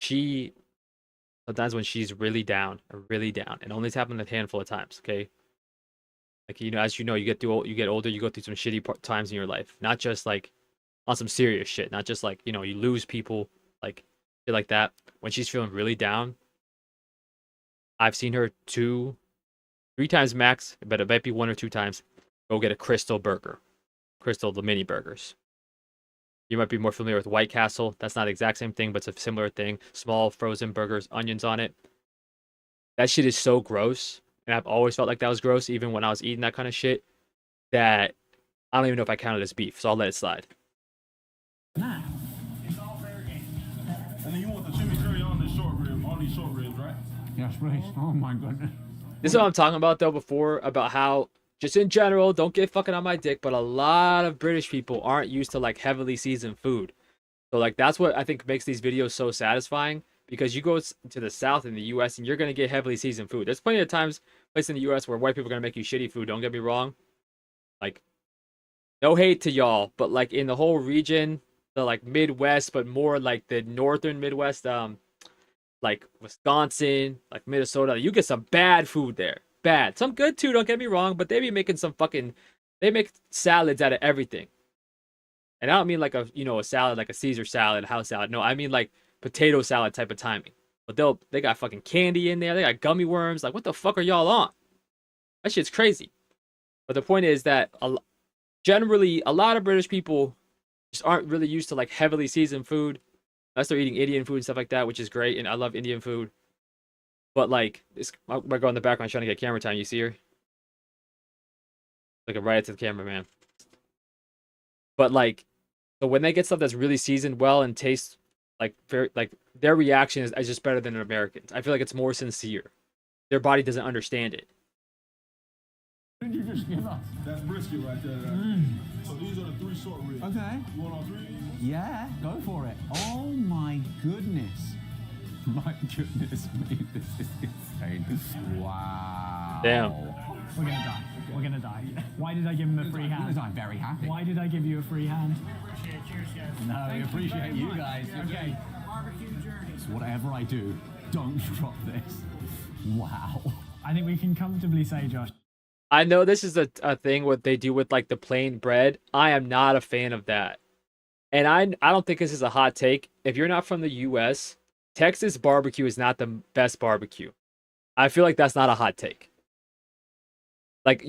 sometimes when she's really down, and only it's happened a handful of times, okay? Like, you know, as you know, you get older, you go through some shitty times in your life. Not just, like, on some serious shit. Not just, like, you know, you lose people, like, shit like that. When she's feeling really down, I've seen her 2-3 times max, but it might be 1 or 2 times, go get a Crystal burger. Crystal, the mini burgers. You might be more familiar with White Castle. That's not the exact same thing, but it's a similar thing. Small frozen burgers, onions on it. That shit is so gross. And I've always felt like that was gross, even when I was eating that kind of shit, that I don't even know if I count it as beef, so I'll let it slide. Nah. It's all fair game. And then you want the chimichurri on these short ribs, right? Yes, please. Oh my goodness. This is what I'm talking about though before, about how just in general, don't get fucking on my dick, but a lot of British people aren't used to like heavily seasoned food. So like that's what I think makes these videos so satisfying, because you go to the South in the US and you're gonna get heavily seasoned food. There's plenty of times places in the US where white people are gonna make you shitty food, don't get me wrong. Like no hate to y'all, but like in the whole region, the like Midwest, but more like the northern Midwest, like Wisconsin, like Minnesota, you get some bad food there. Bad. Some good too, don't get me wrong, but they be making some fucking, they make salads out of everything. And I don't mean like a, you know, a salad like a Caesar salad, house salad. No, I mean like potato salad type of timing. But they got fucking candy in there. They got gummy worms. Like what the fuck are y'all on? That shit's crazy. But the point is that generally a lot of British people just aren't really used to like heavily seasoned food. Unless they're eating Indian food and stuff like that, which is great, and I love Indian food. But like, this, my girl in the background trying to get camera time. You see her? Looking right at the camera, man. But like, so when they get stuff that's really seasoned well and tastes like very like, their reaction is just better than Americans. I feel like it's more sincere. Their body doesn't understand it. What did you just give us? That's brisket right there. So these are the 3 short ribs. Okay. You want all 3 of these? Yeah, go for it. Oh my goodness. My goodness me, this is insane. Wow. Damn. We're gonna die. We're gonna die. Why did I give him a free hand? I'm very happy. Why did I give you a free hand? No, we appreciate you guys. Okay. Barbecue journeys. Whatever I do, don't drop this. Wow. I think we can comfortably say, Josh. I know this is a thing what they do with like the plain bread. I am not a fan of that. And I don't think this is a hot take. If you're not from the US, Texas barbecue is not the best barbecue. I feel like that's not a hot take. Like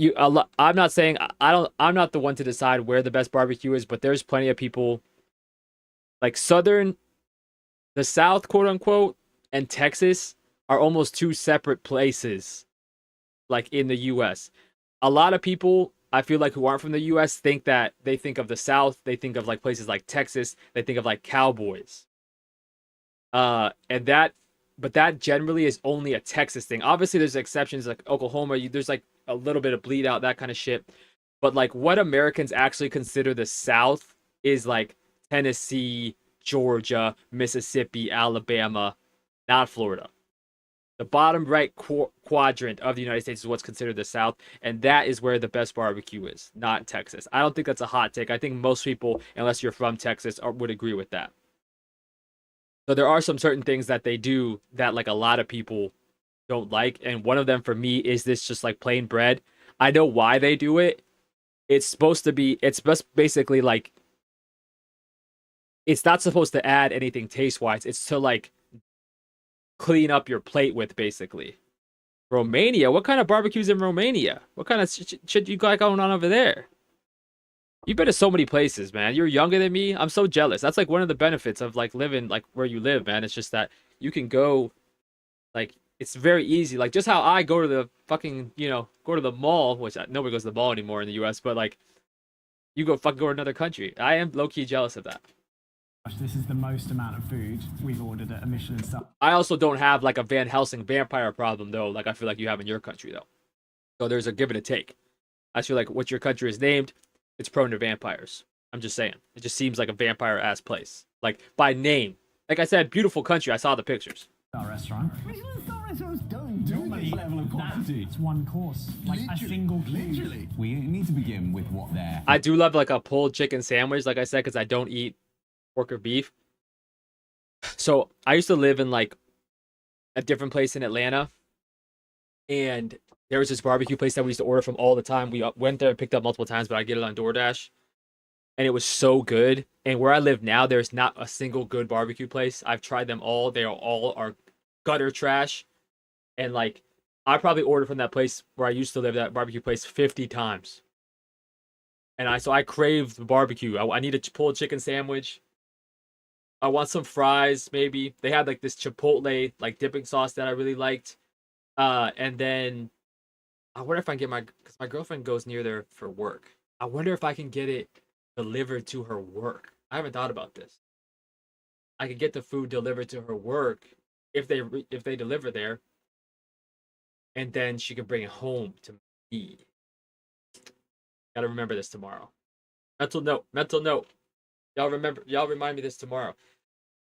I'm not saying I'm not the one to decide where the best barbecue is, but there's plenty of people like the South, quote unquote, and Texas are almost 2 separate places like in the US. A lot of people I feel like who aren't from the US think that they think of the South, they think of like places like Texas, they think of like cowboys. But that generally is only a Texas thing. Obviously there's exceptions like Oklahoma, there's like a little bit of bleed out, that kind of shit. But like what Americans actually consider the South is like Tennessee, Georgia, Mississippi, Alabama, not Florida. The bottom right quadrant of the United States is what's considered the South, and that is where the best barbecue is, not Texas. I don't think that's a hot take. I think most people, unless you're from Texas, would agree with that. So there are some certain things that they do that like a lot of people don't like, and one of them for me is this just like plain bread. I know why they do it. It's just basically like, it's not supposed to add anything taste-wise. It's to like clean up your plate with, basically. Romania? What kind of barbecues in Romania? What kind of shit you got going on over there? You've been to so many places, man. You're younger than me. I'm so jealous. That's like one of the benefits of like living like where you live, man. It's just that you can go, like, it's very easy. Like just how I go to the fucking, go to the mall, which nobody goes to the mall anymore in the US, but like you go to another country. I am low-key jealous of that. This is the most amount of food we've ordered at a Michelin star. I also don't have like a Van Helsing vampire problem though, like I feel like you have in your country though. So there's a give and a take. I feel like what your country is named, it's prone to vampires. I'm just saying. It just seems like a vampire-ass place. Like by name. Like I said, beautiful country. I saw the pictures. Our restaurant. Michelin star restaurants don't do this level of quantity. It's one course, like a single cube. Literally. We need to begin with what they're... I do love like a pulled chicken sandwich, like I said, because I don't eat pork or beef. So I used to live in like a different place in Atlanta, and there was this barbecue place that we used to order from all the time. We went there and picked up multiple times, but I get it on DoorDash, and it was so good. And where I live now, there's not a single good barbecue place. I've tried them all. They all are gutter trash, and like I probably ordered from that place where I used to live, that barbecue place, 50 times. And I craved the barbecue. I need a pulled chicken sandwich. I want some fries, maybe. They had like this Chipotle like dipping sauce that I really liked. And then I wonder if I can get because my girlfriend goes near there for work. I wonder if I can get it delivered to her work. I haven't thought about this. I could get the food delivered to her work if they deliver there. and then she could bring it home to me. Gotta remember this tomorrow. Mental note. Mental note. Y'all remind me this tomorrow.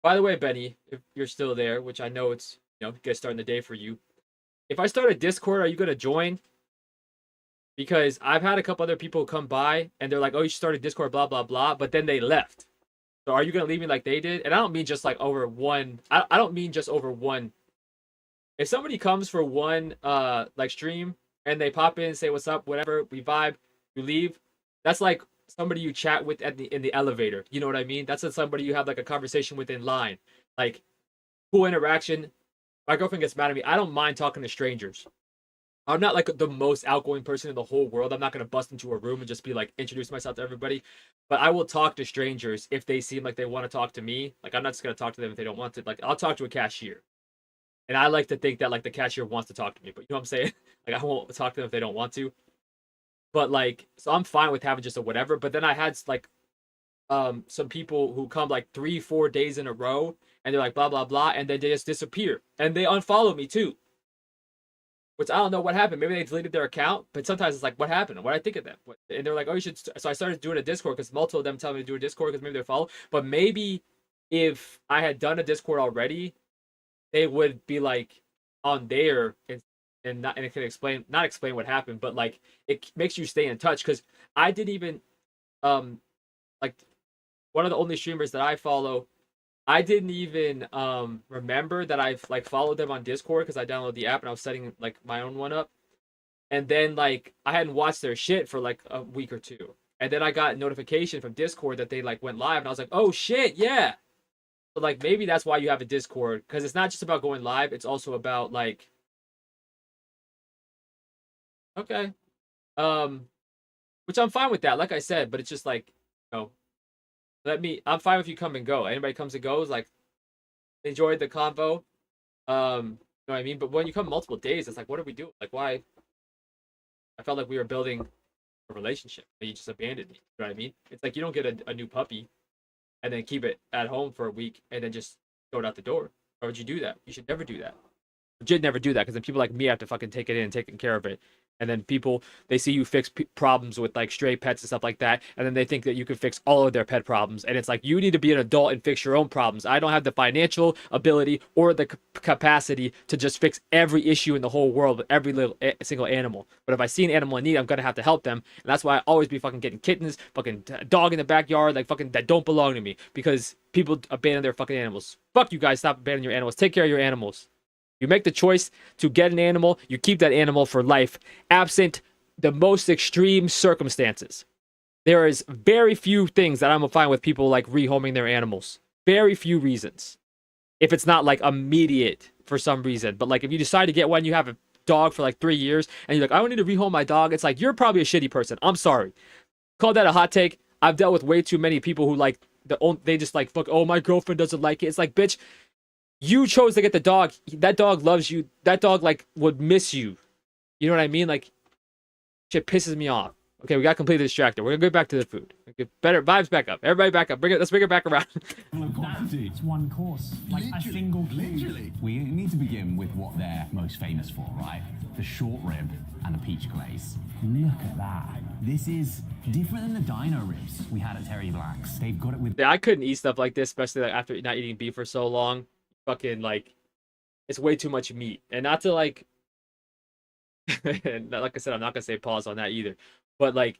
By the way, Benny, if you're still there, which I know it's, you know, guys starting the day for you. If I start a Discord, are you gonna join? Because I've had a couple other people come by and they're like, "Oh, you should start a Discord, blah blah blah," but then they left. So are you gonna leave me like they did? And I don't mean just like over one. I don't mean just over one. If somebody comes for one like stream and they pop in, say what's up, whatever, we vibe, you leave. That's like somebody you chat with in the elevator. You know what I mean? That's somebody you have like a conversation with in line. Like cool interaction. My girlfriend gets mad at me. I don't mind talking to strangers. I'm not like the most outgoing person in the whole world. I'm not gonna bust into a room and just be like introduce myself to everybody. But I will talk to strangers if they seem like they want to talk to me. Like I'm not just gonna talk to them if they don't want to. Like I'll talk to a cashier. And I like to think that like the cashier wants to talk to me, but you know what I'm saying? Like I won't talk to them if they don't want to. But like, so I'm fine with having just a whatever. But then I had like some people who come like 3-4 days in a row and they're like blah blah blah, and then they just disappear. And they unfollow me too. Which I don't know what happened. Maybe they deleted their account, but sometimes it's like, what happened? What did I think of them? And they're like, oh, you should. So I started doing a Discord because multiple of them tell me to do a Discord because maybe they're follow. But maybe if I had done a Discord already, they would be like on there and it can not explain what happened, but like it makes you stay in touch. Because I didn't even like one of the only streamers that I follow, I didn't even remember that I've like followed them on Discord because I downloaded the app and I was setting like my own one up. And then like I hadn't watched their shit for like a week or two. And then I got a notification from Discord that they like went live and I was like, oh shit, yeah. So like maybe that's why you have a Discord, because it's not just about going live, it's also about like okay. Which I'm fine with that, like I said, but it's just like, you know, I'm fine if you come and go. Anybody comes and goes, like enjoy the convo. You know what I mean? But when you come multiple days, it's like, what are we doing? Like why? I felt like we were building a relationship and you just abandoned me. You know what I mean? It's like you don't get a new puppy and then keep it at home for a week and then just throw it out the door. Why would you do that? You should never do that. You should never do that, because then people like me have to fucking take it in and take care of it. And then people, they see you fix problems with like stray pets and stuff like that, and then they think that you can fix all of their pet problems. And it's like, you need to be an adult and fix your own problems. I don't have the financial ability or the capacity to just fix every issue in the whole world with every single animal. But if I see an animal in need, I'm gonna have to help them. And that's why I always be fucking getting kittens, fucking dog in the backyard, like fucking that don't belong to me, because people abandon their fucking animals. Fuck you guys, stop abandoning your animals. Take care of your animals. You make the choice to get an animal, you keep that animal for life, absent the most extreme circumstances. There is very few things that I'm fine with people like rehoming their animals. Very few reasons. If it's not like immediate for some reason. But like if you decide to get one, you have a dog for like 3 years, and you're like, I don't need to rehome my dog. It's like, you're probably a shitty person. I'm sorry. Call that a hot take. I've dealt with way too many people who like, they just like, fuck, oh, my girlfriend doesn't like it. It's like, bitch, you chose to get the dog. That dog loves you. That dog like would miss you. You know what I mean? Like, shit pisses me off. Okay, we got completely distracted. We're gonna go back to the food. Okay, better vibes back up. Everybody back up. Let's bring it back around. It's one course, like a single food. We need to begin with what they're most famous for, right? The short rib and the peach glaze. Look at that. This is different than the dino ribs we had at Terry Black's. They've got it with... Yeah, I couldn't eat stuff like this, especially like after not eating beef for so long. Fucking like, it's way too much meat. And not to like, like I said, I'm not gonna say pause on that either, but like,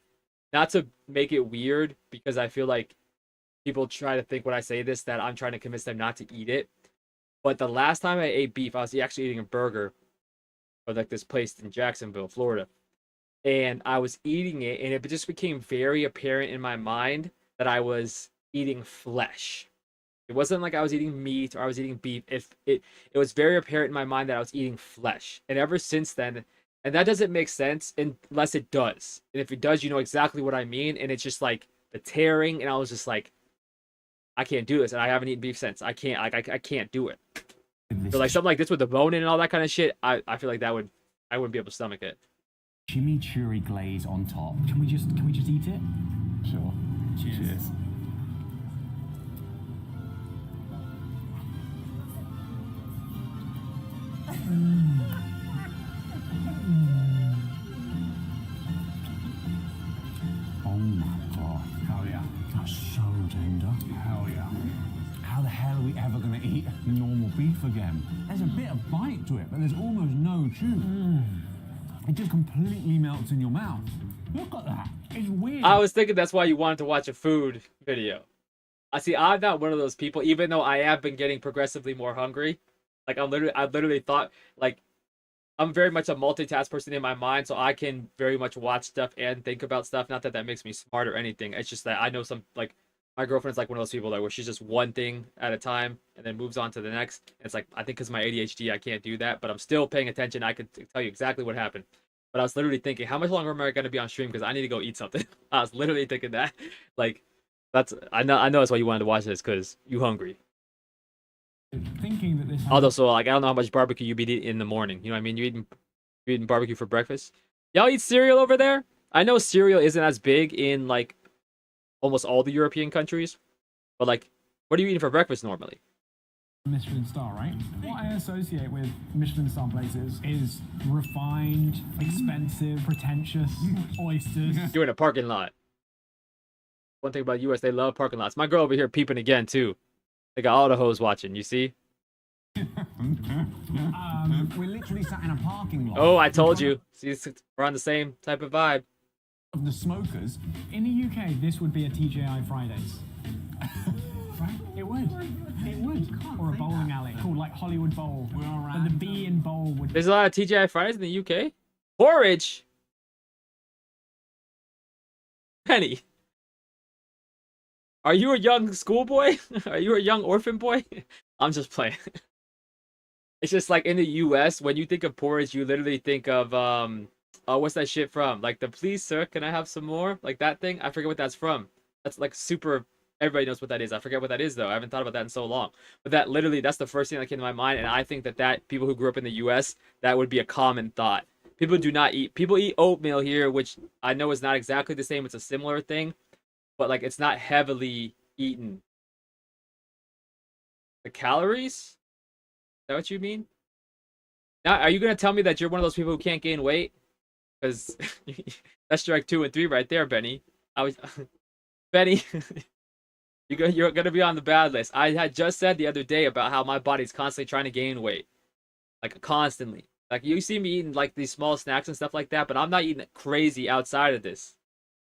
not to make it weird, because I feel like people try to think when I say this that I'm trying to convince them not to eat it. But the last time I ate beef, I was actually eating a burger of like this place in Jacksonville, Florida, and I was eating it, and it just became very apparent in my mind that I was eating flesh. It wasn't like I was eating meat or I was eating beef. It was very apparent in my mind that I was eating flesh. And ever since then, and that doesn't make sense unless it does. And if it does, you know exactly what I mean. And it's just like the tearing, and I was just like, I can't do this. And I haven't eaten beef since. I can't do it. So like something like this with the bone in and all that kind of shit, I feel like I wouldn't be able to stomach it. Chimichurri glaze on top. Can we just eat it? Sure. Cheers. again. There's a bit of bite to it, but there's almost no chew. It just completely melts in your mouth. Look at that. It's weird. I was thinking that's why you wanted to watch a food video. I see. I'm not one of those people, even though I have been getting progressively more hungry. Like I literally thought, like, I'm very much a multitask person in my mind, so I can very much watch stuff and think about stuff. Not that that makes me smart or anything. It's just that I know some, like, my girlfriend's like one of those people, like, where she's just one thing at a time and then moves on to the next. It's like, I think because my ADHD, I can't do that, but I'm still paying attention. I could tell you exactly what happened. But I was literally thinking, how much longer am I going to be on stream? Because I need to go eat something. I was literally thinking that. Like, I know that's why you wanted to watch this, because you hungry. Thinking that this. Although, so, like, I don't know how much barbecue you be eating in the morning. You know what I mean? You eating barbecue for breakfast? Y'all eat cereal over there? I know cereal isn't as big in, like, almost all the European countries. But, like, what are you eating for breakfast normally? Michelin star, right? What I associate with Michelin star places is refined, expensive, pretentious oysters. You're in a parking lot. One thing about US, they love parking lots. My girl over here peeping again, too. They got all the hoes watching, you see? We're literally sat in a parking lot. Oh, I told you. See, we're on the same type of vibe. Of the smokers. In the UK, this would be a TGI Fridays. Right? It would. It would. Or a bowling alley called like Hollywood Bowl. But the B in bowl would. There's a lot of TGI Fridays in the UK. Porridge. Penny. Are you a young schoolboy? Are you a young orphan boy? I'm just playing. It's just like in the US, when you think of porridge, you literally think of what's that shit from? Like the please sir, can I have some more? Like that thing? I forget what that's from. That's like super, everybody knows what that is. I forget what that is though. I haven't thought about that in so long. But that literally, that's the first thing that came to my mind, and I think that people who grew up in the US, that would be a common thought. People eat oatmeal here, which I know is not exactly the same. It's a similar thing, but like it's not heavily eaten. The calories? Is that what you mean? Now, are you gonna tell me that you're one of those people who can't gain weight? Because that's strike 2 and 3 right there, Benny. Benny, you're gonna be on the bad list. I had just said the other day about how my body's constantly trying to gain weight, like constantly. Like you see me eating like these small snacks and stuff like that, but I'm not eating crazy outside of this.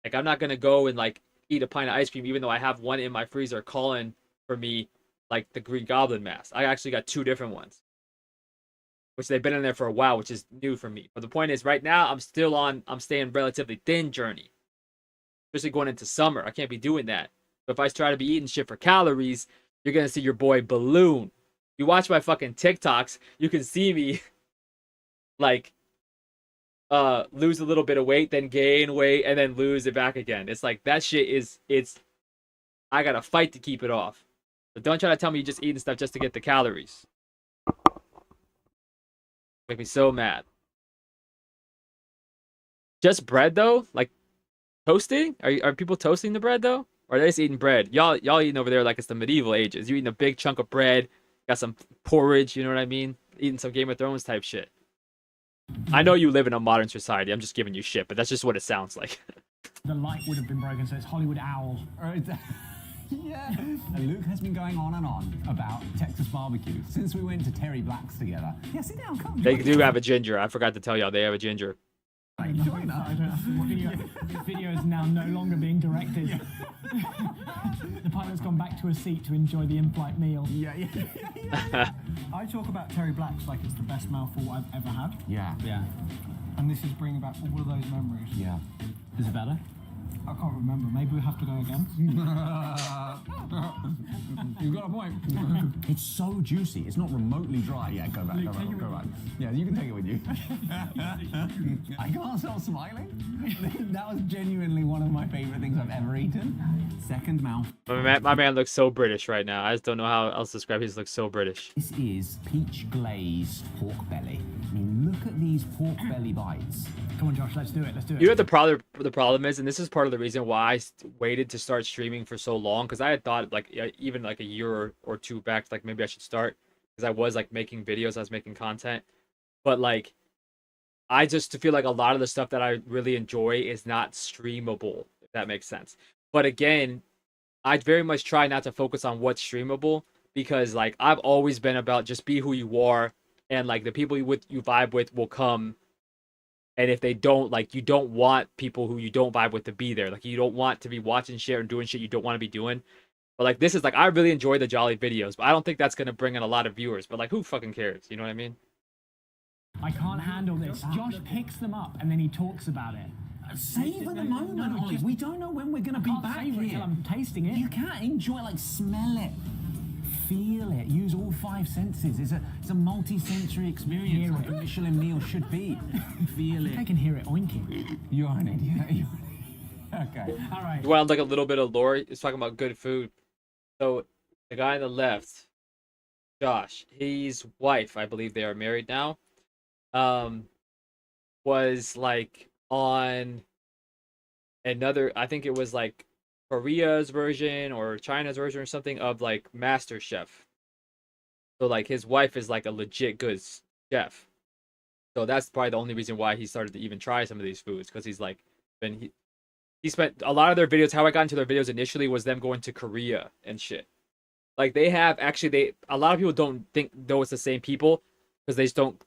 Like I'm not gonna go and like eat a pint of ice cream, even though I have one in my freezer calling for me, like the Green Goblin mask. I actually got 2 different ones, which they've been in there for a while, which is new for me. But the point is, right now I'm staying relatively thin journey, especially going into summer. I can't be doing that. But if I try to be eating shit for calories, you're gonna see your boy balloon. You watch my fucking TikToks, you can see me like lose a little bit of weight, then gain weight, and then lose it back again. It's like that shit it's I gotta fight to keep it off. But don't try to tell me you're just eating stuff just to get the calories. Make me so mad. Just bread though? Like toasting? Are people toasting the bread though? Or are they just eating bread? Y'all eating over there like it's the medieval ages. You eating a big chunk of bread, got some porridge, you know what I mean? Eating some Game of Thrones type shit. I know you live in a modern society. I'm just giving you shit, but that's just what it sounds like. The light would have been broken, so it's Hollywood Owl. Yeah. And Luke has been going on and on about Texas barbecue since we went to Terry Black's together. Yeah, sit down, come. They do have a ginger. I forgot to tell y'all they have a ginger. Join us. I don't have to. This video is now no longer being directed. The pilot's gone back to a seat to enjoy the in-flight meal. Yeah. I talk about Terry Black's like it's the best mouthful I've ever had. Yeah. And this is bringing back all of those memories. Yeah. Is it better? I can't remember. Maybe we have to go again. You've got a point. It's so juicy. It's not remotely dry. Yeah, go back. Yeah, you can take it with you. I can't stop smiling. That was genuinely one of my favorite things I've ever eaten. Second mouth. My man looks so British right now. I just don't know how else to describe. He just looks so British. This is peach glazed pork belly. I mean, look at these pork belly bites. Come on, Josh, let's do it. You know what the problem is, and this is part of the reason why I waited to start streaming for so long, because I had thought like even like a year or 2 back, like maybe I should start, because I was like making videos, I was making content, but like I just feel like a lot of the stuff that I really enjoy is not streamable, if that makes sense. But again, I very much try not to focus on what's streamable, because like I've always been about just be who you are, and like the people you vibe with will come. And if they don't, like, you don't want people who you don't vibe with to be there. Like, you don't want to be watching shit and doing shit you don't want to be doing. But like, this is like, I really enjoy the Jolly videos, but I don't think that's gonna bring in a lot of viewers. But like, who fucking cares? You know what I mean? I can't handle this. Josh picks them up and then he talks about it. Savor the moment, Ollie. We don't know when we're going to be back savor it here. till I'm tasting it. You can't enjoy, like, smell it, feel it, use all 5 senses. It's a multi-sensory experience, like a Michelin meal should be. Feel it. I can hear it oinking. You are an idiot. Okay. All right. You want like a little bit of lore? He's talking about good food. So the guy on the left, Josh, his wife, I believe they are married now, was like on another, I think it was like Korea's version or China's version or something of like Master Chef. So like his wife is like a legit good chef. So that's probably the only reason why he started to even try some of these foods, because he's like he spent a lot of their videos. How I got into their videos initially was them going to Korea and shit. Like they have actually, a lot of people don't know it's the same people because they just don't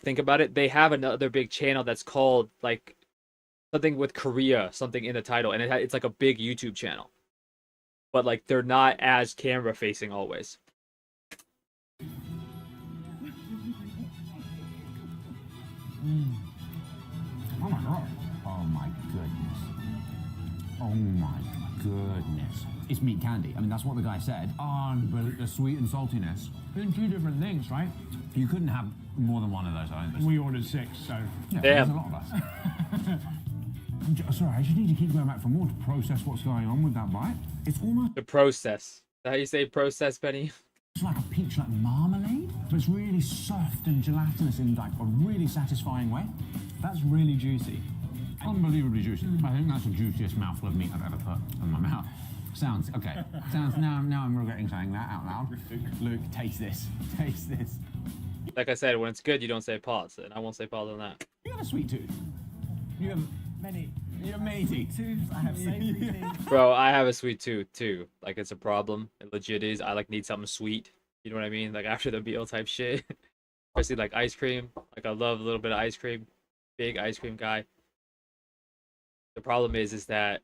think about it. They have another big channel that's called like something with Korea, something in the title, and it's like a big YouTube channel. But like they're not as camera facing always. Oh my god. Oh my goodness. Oh my goodness. It's meat candy. I mean, that's what the guy said. But the sweet and saltiness. Doing 2 different things, right? You couldn't have more than one of those, I don't think. We ordered 6, so. Yeah, Damn. there's a lot of us. Sorry, I just need to keep going back for more to process what's going on with that bite. It's almost The process. Is that how you say process, Benny? like a peach, like marmalade, but it's really soft and gelatinous in like a really satisfying way. That's really juicy. Unbelievably juicy. I think that's the juiciest mouthful of meat I've ever put in my mouth. Sounds okay. Sounds now I'm regretting saying that out loud. Luke, taste this. Taste this. Like I said, when it's good, you don't say pause, and I won't say pause on that. You have a sweet tooth. You have Many. You have many teeth. I have savory teeth. Bro, I have a sweet tooth too. Like it's a problem. It legit is. I like need something sweet. You know what I mean? Like after the meal type shit. Especially like ice cream. Like I love a little bit of ice cream. Big ice cream guy. The problem is that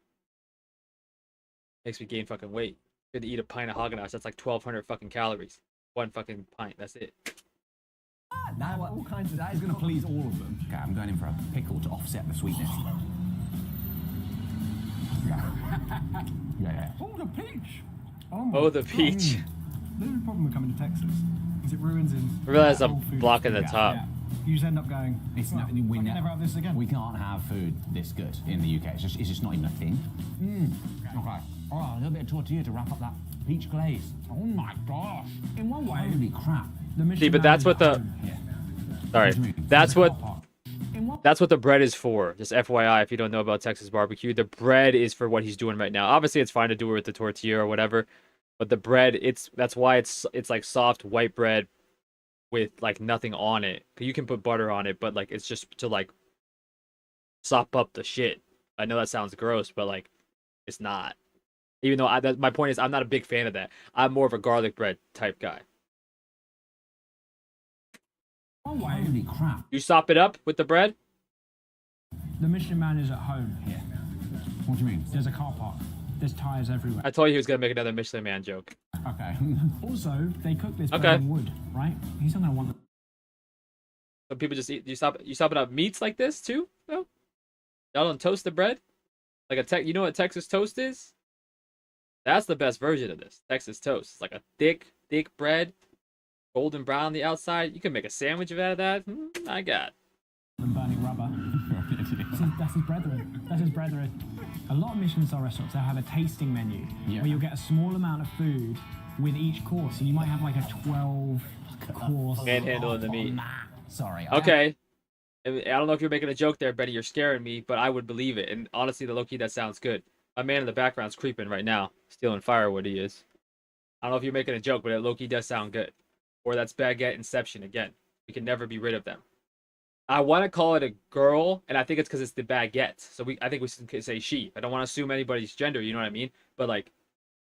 makes me gain fucking weight. Good to eat a pint of Haagen-Dazs. That's like 1,200 fucking calories. One fucking pint. That's it. that all kinds of that is going to please all of them. Okay, I'm going in for a pickle to offset the sweetness. Yeah. Oh, the peach! Oh, the peach. The only problem with coming to Texas is it ruins in. I realize whole I'm food. blocking the top. Yeah. You just end up going. It's well, not, I can never have this again. We can't have food this good in the UK. It's just not even a thing. Okay. All right, a little bit of tortilla to wrap up that peach glaze. Oh my gosh. In one way, holy crap. See, but that's what the. Sorry, that's what. That's what the bread is for. Just FYI, if you don't know about Texas barbecue, the bread is for what he's doing right now. Obviously, it's fine to do it with the tortilla or whatever, but the bread, that's why it's like soft white bread with like nothing on it. You can put butter on it, but like it's just to like sop up the shit. I know that sounds gross, but like it's not. Even though my point is, I'm not a big fan of that. I'm more of a garlic bread type guy. Oh, holy crap. You sop it up with the bread? The Michelin Man is at home here. What do you mean? There's a car park. There's tires everywhere. I told you he was gonna make another Michelin Man joke. Okay. Also, they cook this bread Okay. in wood, right? He's not gonna want. Some people just eat. You stop it up meats like this too? No. Y'all don't toast the bread? Like you know what Texas toast is? That's the best version of this. Texas toast. It's like a thick bread, golden brown on the outside. You can make a sandwich out of that. I got. And burning rubber. That's his brethren. That's his brethren. A lot of Michelin-star restaurants, they'll have a tasting menu where you'll get a small amount of food with each course. So you might have like a 12-course. Manhandling the meat. Sorry. Okay. I don't know if you're making a joke there, Betty. You're scaring me, but I would believe it. And honestly, the low-key, that sounds good. My man in the background's creeping right now. Stealing firewood, he is. I don't know if you're making a joke, but it low-key does sound good. Or that's baguette inception again. We can never be rid of them. I want to call it a girl, and I think it's because it's the baguette. So I think we can say she. I don't want to assume anybody's gender, you know what I mean? But like,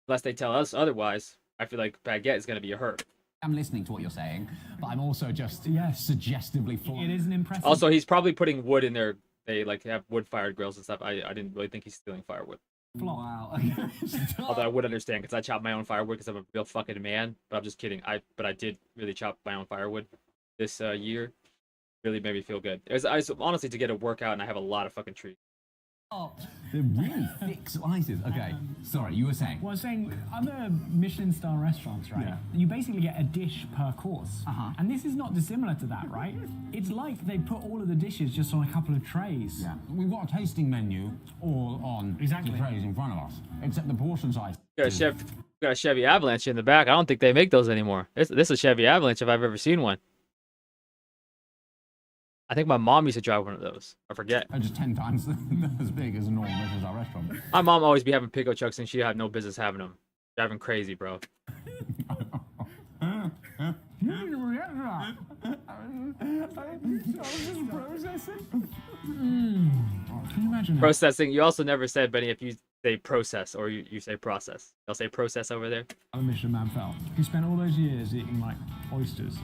unless they tell us otherwise, I feel like baguette is gonna be a hurt. I'm listening to what you're saying, but I'm also just suggestively full. It is an impressive. Also, he's probably putting wood in there. They like have wood-fired grills and stuff. I didn't really think he's stealing firewood. Wow. Although I would understand because I chop my own firewood because I'm a real fucking man. But I'm just kidding. I did really chop my own firewood this year. Really made me feel good. I was honestly to get a workout, and I have a lot of fucking trees. Oh, they're really thick slices. Okay, sorry, you were saying. Well, I was saying other Michelin star restaurants, right? Yeah. You basically get a dish per course. And this is not dissimilar to that, right? It's like they put all of the dishes just on a couple of trays. Yeah, we've got a tasting menu all on the trays in front of us, except the portion size. Got a Chevy Avalanche in the back. I don't think they make those anymore. This is a Chevy Avalanche if I've ever seen one. I think my mom used to drive one of those. I forget. They're just 10 times as big as a normal Michelin restaurant. My mom always be having pickup trucks, and she had no business having them. Driving crazy, bro. Can you imagine that? Processing. You also never said, Benny, if you say process or you say process. They'll say process over there. A Michelin man felt. He spent all those years eating like oysters.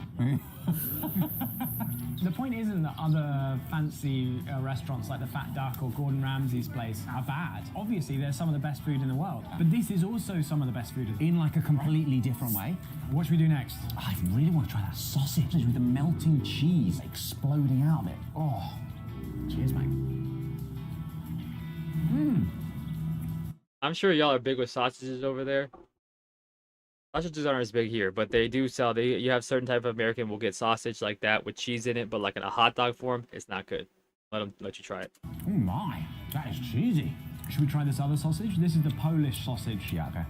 The point isn't that other fancy restaurants like the Fat Duck or Gordon Ramsay's place are bad. Obviously, they're some of the best food in the world. But this is also some of the best food in like a completely different way. What should we do next? I really want to try that sausage with the melting cheese exploding out of it. Oh, cheers, mate. I'm sure y'all are big with sausages over there. Sausages aren't as big here, but they do sell. You have certain type of American will get sausage like that with cheese in it, but like in a hot dog form, it's not good. Let you try it. Oh my, that is cheesy. Should we try this other sausage? This is the Polish sausage. Yeah, okay.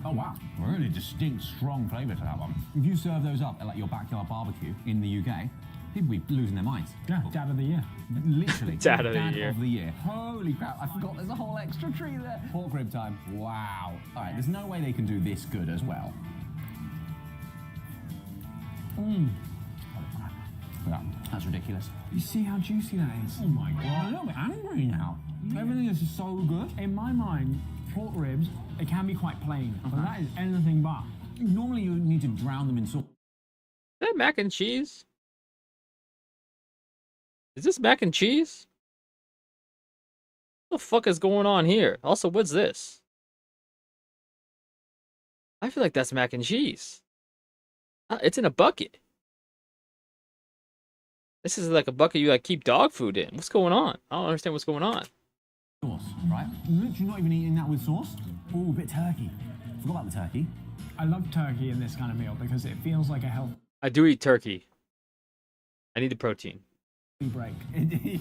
Oh wow, really distinct, strong flavour to that one. If you serve those up at like your backyard barbecue in the UK, people be losing their minds. Yeah, dad of the year. Literally. Dad of the year. Holy crap, I forgot there's a whole extra tree there. Pork rib time. Wow. All right, there's no way they can do this good as well. Yeah, that's ridiculous. You see how juicy that is? Oh my god, I'm a little bit angry now. Everything is so good. In my mind, pork ribs, it can be quite plain, but that is anything but. Normally you need to drown them in sauce. Is that mac and cheese? Is this mac and cheese? What the fuck is going on here? Also, what's this? I feel like that's mac and cheese. It's in a bucket. This is like a bucket you like keep dog food in. What's going on? I don't understand what's going on. Sauce, right? Literally not even eating that with sauce. Oh, a bit turkey. Forgot about the turkey. I love turkey in this kind of meal because it feels like a healthy I do eat turkey. I need the protein. break. You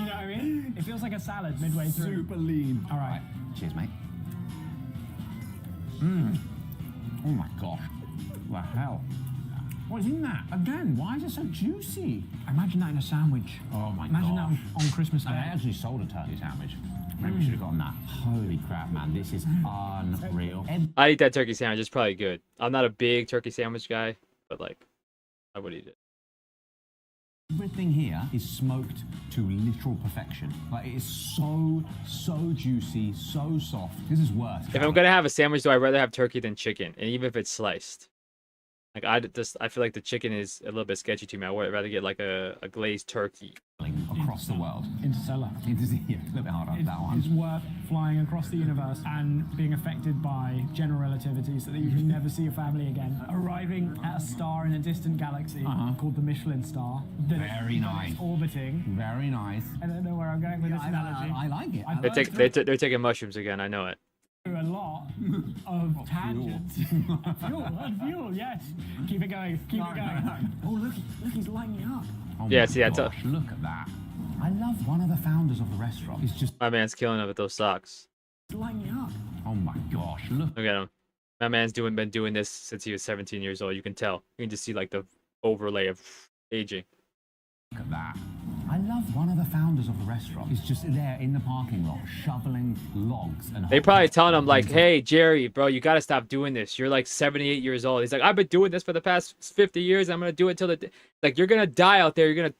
know what I mean? It feels like a salad midway through. Super lean. All right. Cheers, mate. Oh my gosh. What the hell? What is in that? Again, why is it so juicy? Imagine that in a sandwich. Oh my Imagine gosh. that on Christmas Day. I actually sold a turkey sandwich. Maybe we should have gotten that. Holy crap, man. This is unreal. I eat that turkey sandwich. It's probably good. I'm not a big turkey sandwich guy, but like, I would eat it. Everything here is smoked to literal perfection. Like, it is so juicy, so soft. This is worth. If I'm gonna have a sandwich, though, I'd rather have turkey than chicken, and even if it's sliced. Like I feel like the chicken is a little bit sketchy to me. I would rather get like a glazed turkey. Across the world. Interstellar. Yeah, a little bit harder on that one. It's worth flying across the universe and being affected by general relativity so that you can never see your family again. Arriving at a star in a distant galaxy called the Michelin star. Very nice. It's orbiting. Very nice. I don't know where I'm going with this analogy. I like it. They're taking mushrooms again. I know it. A lot of tangents. Fuel, yes. Keep it going. Keep it going. Oh, look, he's lighting it up. Oh Yeah, my see, that's gosh, look at that. I love one of the founders of the restaurant. It's just My man's killing it with those socks. He's lighting it up. oh my gosh, look. Look at him. My man's been doing this since he was 17 years old. You can tell. You can just see like the overlay of aging. Look at that. I love one of the founders of the restaurant. He's just there in the parking lot shoveling logs and They probably telling him like, "Hey, Jerry, bro, you gotta stop doing this. You're like 78 years old." He's like, "I've been doing this for the past 50 years. I'm gonna do it till the like you're gonna die out there. You're gonna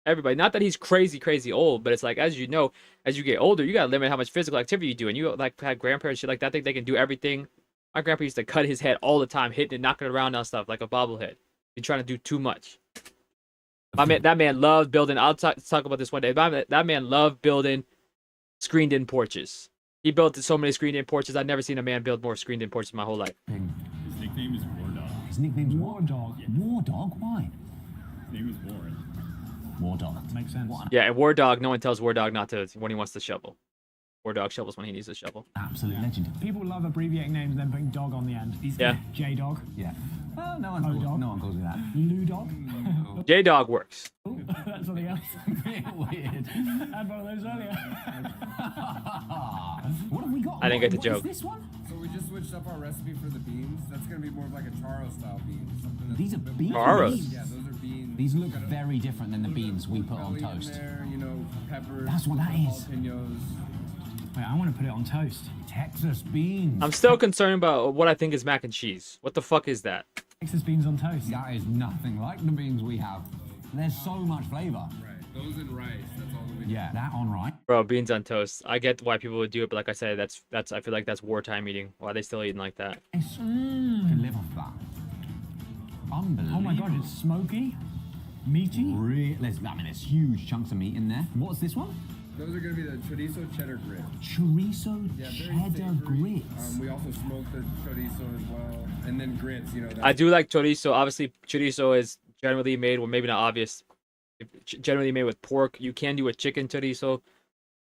everybody. Not that he's crazy old, but it's like as you know, as you get older, you gotta limit how much physical activity you do. And you like have grandparents shit like that. Think they can do everything My grandpa used to cut his head all the time, hitting it, knocking it around on stuff like a bobblehead. He's trying to do too much. That man loved building. I'll talk about this one day. That man loved building screened-in porches. He built so many screened-in porches. I've never seen a man build more screened-in porches in my whole life. His nickname is War Dog. His nickname's War Dog. War Dog? Why? His name is Warren. War Dog. Makes sense. Yeah, and War Dog, no one tells War Dog not to when he wants to shovel. War Dog shovels when he needs to shovel. Absolute legend. People love abbreviating names and then putting dog on the end. Yeah. J Dog. Yeah. Well, no one calls me that. Lou Dog. J Dog works. That's something else. Weird. I had one of those earlier. What have we got? I didn't get the What is joke. this one? So we just switched up our recipe for the beans. That's gonna be more of like a charo style bean. These are beans. Charos. Yeah, those are beans. These look very different than the beans we put on Belly in toast. there, you know, peppers. That's what that is. Jalapenos. Wait, I want to put it on toast. Texas beans. I'm still concerned about what I think is mac and cheese. What the fuck is that? Texas beans on toast. That is nothing like the beans we have. There's so much flavor. Right. Those and rice. That's all we Yeah, that on rice. Bro, beans on toast. I get why people would do it, but like I said, that's I feel like that's wartime eating. Why are they still eating like that? Can live off that. Unbelievable. Oh my god, it's smoky, meaty. There's huge chunks of meat in there. What's this one? Those are gonna be the chorizo cheddar grits. Chorizo Yeah, very cheddar savory. grits. We also smoke the chorizo as well, and then grits. You know. I do like chorizo. Obviously, chorizo is generally made, well, maybe not obvious, generally made with pork. You can do a chicken chorizo.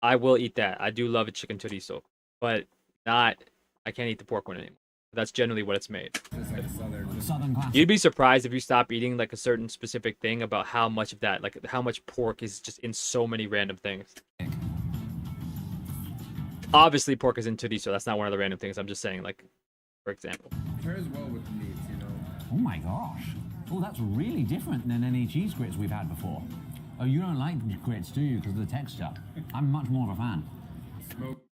I will eat that. I do love a chicken chorizo, but I can't eat the pork one anymore. That's generally what it's made. Just like a Southern classic. You'd be surprised if you stop eating like a certain specific thing about how much of that, like how much pork is just in so many random things. Obviously, pork is in chorizo. That's not one of the random things. I'm just saying, like, for example. Pairs well with the meats, you know. Oh my gosh. Oh, that's really different than any cheese grits we've had before. Oh, you don't like grits, do you? Because of the texture. I'm much more of a fan.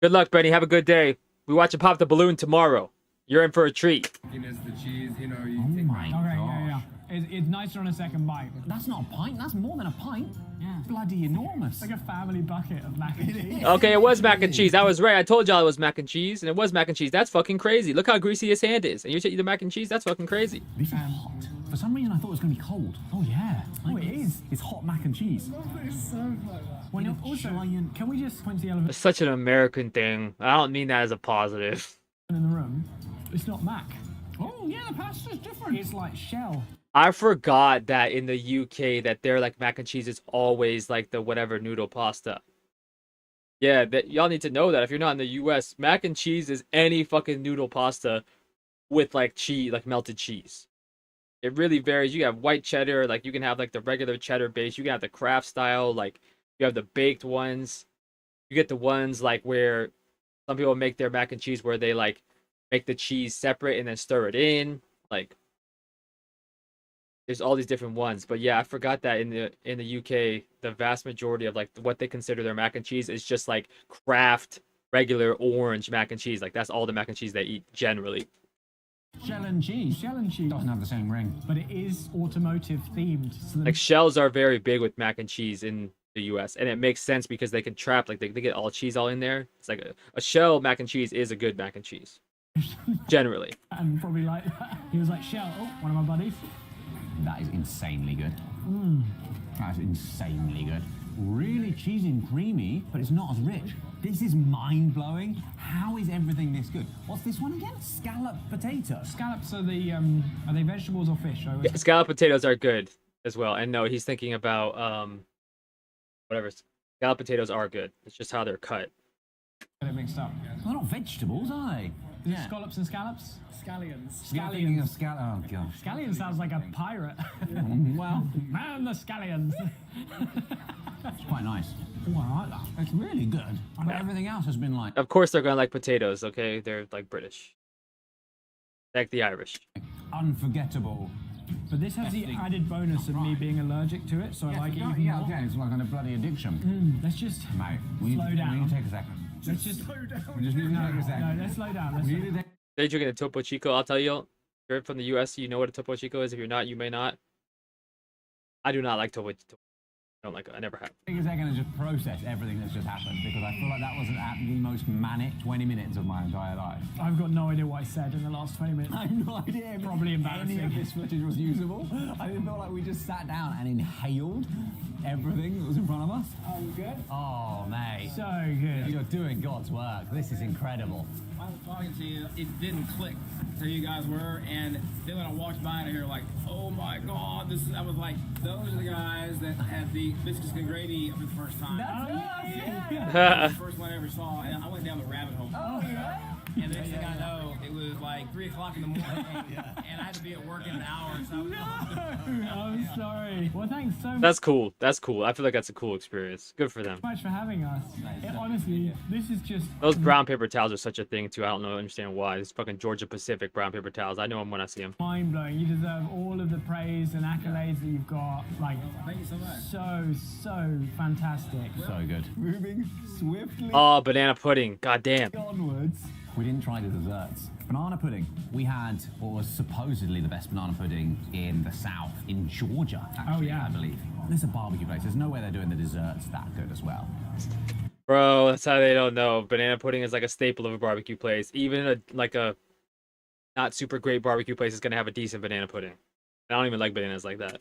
Good luck, Benny. Have a good day. We watch it pop the balloon tomorrow. You're in for a treat. Smokiness, the cheese, you know. You Oh take my Okay, gosh. yeah. It's nicer on a second bite. That's not a pint. That's more than a pint. Yeah. Bloody enormous. It's like a family bucket of mac and cheese. Okay, it was mac and cheese. I was right. I told y'all it was mac and cheese, and it was mac and cheese. That's fucking crazy. Look how greasy his hand is. And you're eating mac and cheese? That's fucking crazy. This is hot. For some reason, I thought it was going to be cold. Oh yeah. Oh, it is. It's hot mac and cheese. Well, no, also, can we just point to the elephant It's such an American thing. I don't mean that as a positive. in the room? It's not mac. Oh, yeah, the pasta's different. It's like shell. I forgot that in the UK that their like mac and cheese is always like the whatever noodle pasta. Yeah, that y'all need to know that if you're not in the US, mac and cheese is any fucking noodle pasta with like cheese, like melted cheese. It really varies. You have white cheddar, like you can have like the regular cheddar base. You can have the Kraft style, like you have the baked ones. You get the ones like where some people make their mac and cheese where they like make the cheese separate and then stir it in. Like there's all these different ones. But yeah, I forgot that in the UK, the vast majority of like what they consider their mac and cheese is just like Kraft regular orange mac and cheese. Like that's all the mac and cheese they eat generally. Shell and cheese. Shell and cheese. Doesn't have the same ring. But it is automotive themed. So Like shells are very big with mac and cheese in the US, and it makes sense because they can trap, like they get all cheese all in there. It's like a shell mac and cheese is a good mac and cheese. Generally. and probably like that. He was like, Shell, oh, one of my buddies. That is insanely good. That is insanely good. Really cheesy and creamy, but it's not as rich. This is mind-blowing. How is everything this good? What's this one again? Scalloped potato. Scallops are are they vegetables or fish? I always- Yeah, scalloped potatoes are good as well. And no, he's thinking about whatever. Scalloped potatoes are good. It's just how they're cut. Get it mixed up. They're not vegetables, are they? Is it scallops and scallops? Scallions. You're thinking of oh gosh. Scallion sounds like a pirate. Well, Man, the scallions. it's quite nice. Oh, I like that. It's really good. But everything else has been like Of course they're gonna like potatoes, okay? They're like British. Like the Irish. unforgettable. But this has the added bonus of me being allergic to it, so I like it even Yeah, more. okay, it's like a bloody addiction. Let's just Mate, slow down. We need to take a second. Let's just We just need to take a no, second. let's slow down. Let's We slow need to take They're drinking a Topo Chico. I'll tell you, if you're from the US, you know what a Topo Chico is. If you're not, you may not. I do not like Topo Chico. I never have. Take a second and just process everything that's just happened, because I feel like that was the most manic 20 minutes of my entire life. I've got no idea what I said in the last 20 minutes. I have no idea. Probably embarrassing. Any of this footage was usable. I didn't feel like we just sat down and inhaled everything that was in front of us. Oh, you good? Oh, mate. So good. You're doing God's work. This is incredible. I was talking to you, it didn't click who you guys were, and then when I walked by and you're like, oh my God, I was like, those are the guys that had the biscuits and gravy for the first time. That's The first one I ever saw, and I went down the rabbit hole. Oh, yeah? And the next thing I know, it was like 3 o'clock in the morning, and I had to be at work in an hour. So I was I'm sorry. Well, thanks so much. That's cool. That's cool. I feel like that's a cool experience. Good for them. Much for having us. Honestly, this is just Those brown paper towels are such a thing too. I don't know, understand why. It's fucking Georgia Pacific brown paper towels. I know them when I see them. mind blowing. You deserve all of the praise and accolades that you've got. Like, thank you so much. So fantastic. So good. Moving swiftly Oh, banana pudding. God damn. onwards. We didn't try the desserts. Banana pudding. We had what was supposedly the best banana pudding in the South, in Georgia, actually, I believe. This is a barbecue place. There's no way they're doing the desserts that good as well. Bro, that's how they don't know. Banana pudding is like a staple of a barbecue place. Even a not super great barbecue place is gonna have a decent banana pudding. I don't even like bananas like that.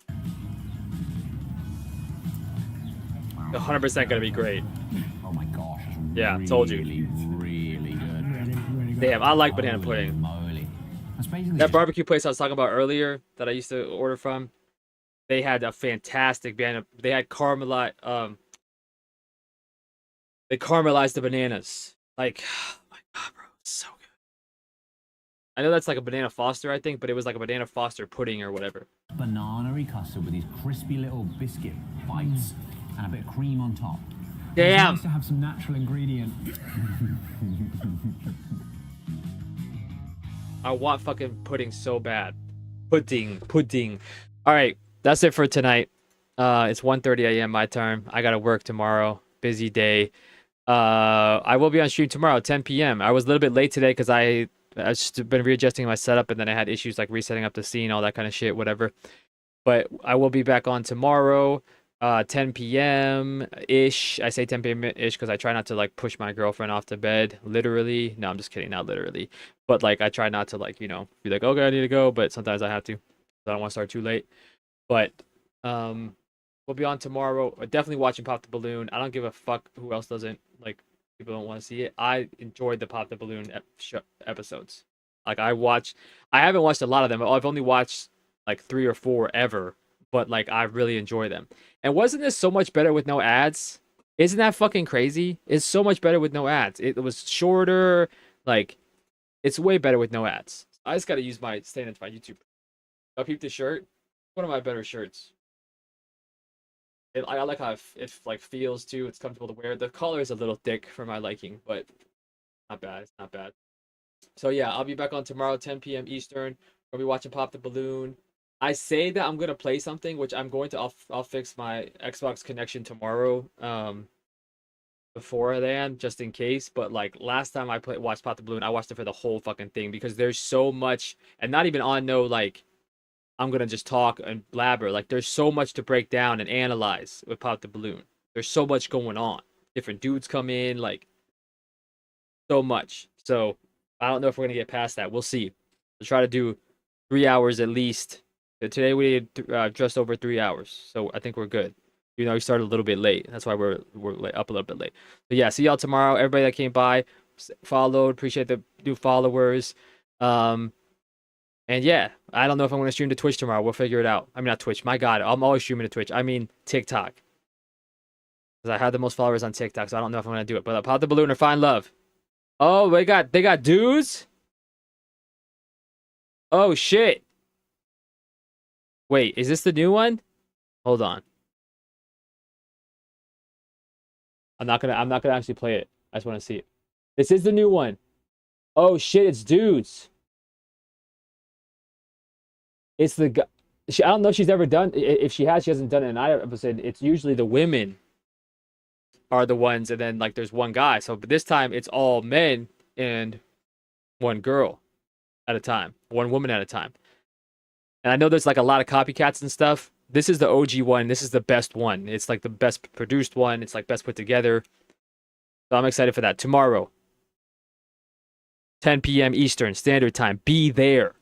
100% gonna be great. Oh my gosh. Yeah, told you. Really good. Damn, I like banana pudding. That barbecue place I was talking about earlier that I used to order from, they had a fantastic banana. They had caramelized. They caramelized the bananas. Like, oh my God, bro, it's so good. I know that's like a banana Foster, I think, but it was like a banana Foster pudding or whatever. Banana-y custard with these crispy little biscuit bites and a bit of cream on top. Damn. It's nice to have some natural ingredient. I want fucking pudding so bad. Pudding. All right, that's it for tonight. It's 1:30 a.m. my time. I gotta work tomorrow. Busy day. I will be on stream tomorrow, 10 p.m. I was a little bit late today because I've just been readjusting my setup, and then I had issues like resetting up the scene, all that kind of shit, whatever. But I will be back on tomorrow, 10 p.m. ish. I say 10 p.m. ish because I try not to like push my girlfriend off to bed, literally. No, I'm just kidding, not literally. But like I try not to like, be like, okay, I need to go, but sometimes I have to. I don't want to start too late. But we'll be on tomorrow. Definitely watching Pop the Balloon. I don't give a fuck who else doesn't. Like, people don't want to see it. I enjoyed the Pop the Balloon episodes. Like, I haven't watched a lot of them. I've only watched like 3 or 4 ever. But like, I really enjoy them. And wasn't this so much better with no ads? Isn't that fucking crazy? It's so much better with no ads. It was shorter. Like, it's way better with no ads. I just gotta use my stand into my YouTube. I'll keep the shirt. One of my better shirts. I like how it like feels too. It's comfortable to wear. The collar is a little thick for my liking, but not bad. It's not bad. So yeah, I'll be back on tomorrow, 10 p.m. Eastern. We'll be watching Pop the Balloon. I say that I'm gonna play something, which I'm going to. I'll fix my Xbox connection tomorrow. Before then, just in case. But like last time I watched Pop the Balloon, I watched it for the whole fucking thing because there's so much, and not even on no like. I'm gonna just talk and blabber. Like there's so much to break down and analyze with Pop the Balloon. There's so much going on. Different dudes come in, like so much. So I don't know if we're gonna get past that. We'll see. We'll try to do 3 hours at least. Today we did just over 3 hours, so I think we're good. We started a little bit late. That's why we're up a little bit late. But yeah, see y'all tomorrow. Everybody that came by, followed, appreciate the new followers. And yeah, I don't know if I'm going to stream to Twitch tomorrow. We'll figure it out. I mean, not Twitch. My God, I'm always streaming to Twitch. I mean, TikTok. Because I have the most followers on TikTok, so I don't know if I'm going to do it. But Pop the Balloon or Find Love. Oh, they got dudes? Oh, shit. Wait, is this the new one? Hold on. I'm not gonna actually play it. I just want to see it. This is the new one. Oh, shit, it's dudes. It's the guy. I don't know if she's ever done. If she has, she hasn't done it in either episode. It's usually the women are the ones, and then like there's one guy. So, but this time it's all men and one girl at a time, one woman at a time. And I know there's like a lot of copycats and stuff, This is the OG one. This is the best one. It's like the best produced one. It's like best put together. So I'm excited for that. Tomorrow, 10 p.m. Eastern Standard Time. Be there,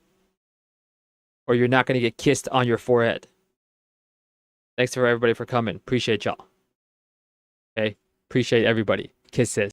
or you're not going to get kissed on your forehead. Thanks for everybody for coming. Appreciate y'all. Okay? Appreciate everybody. Kisses.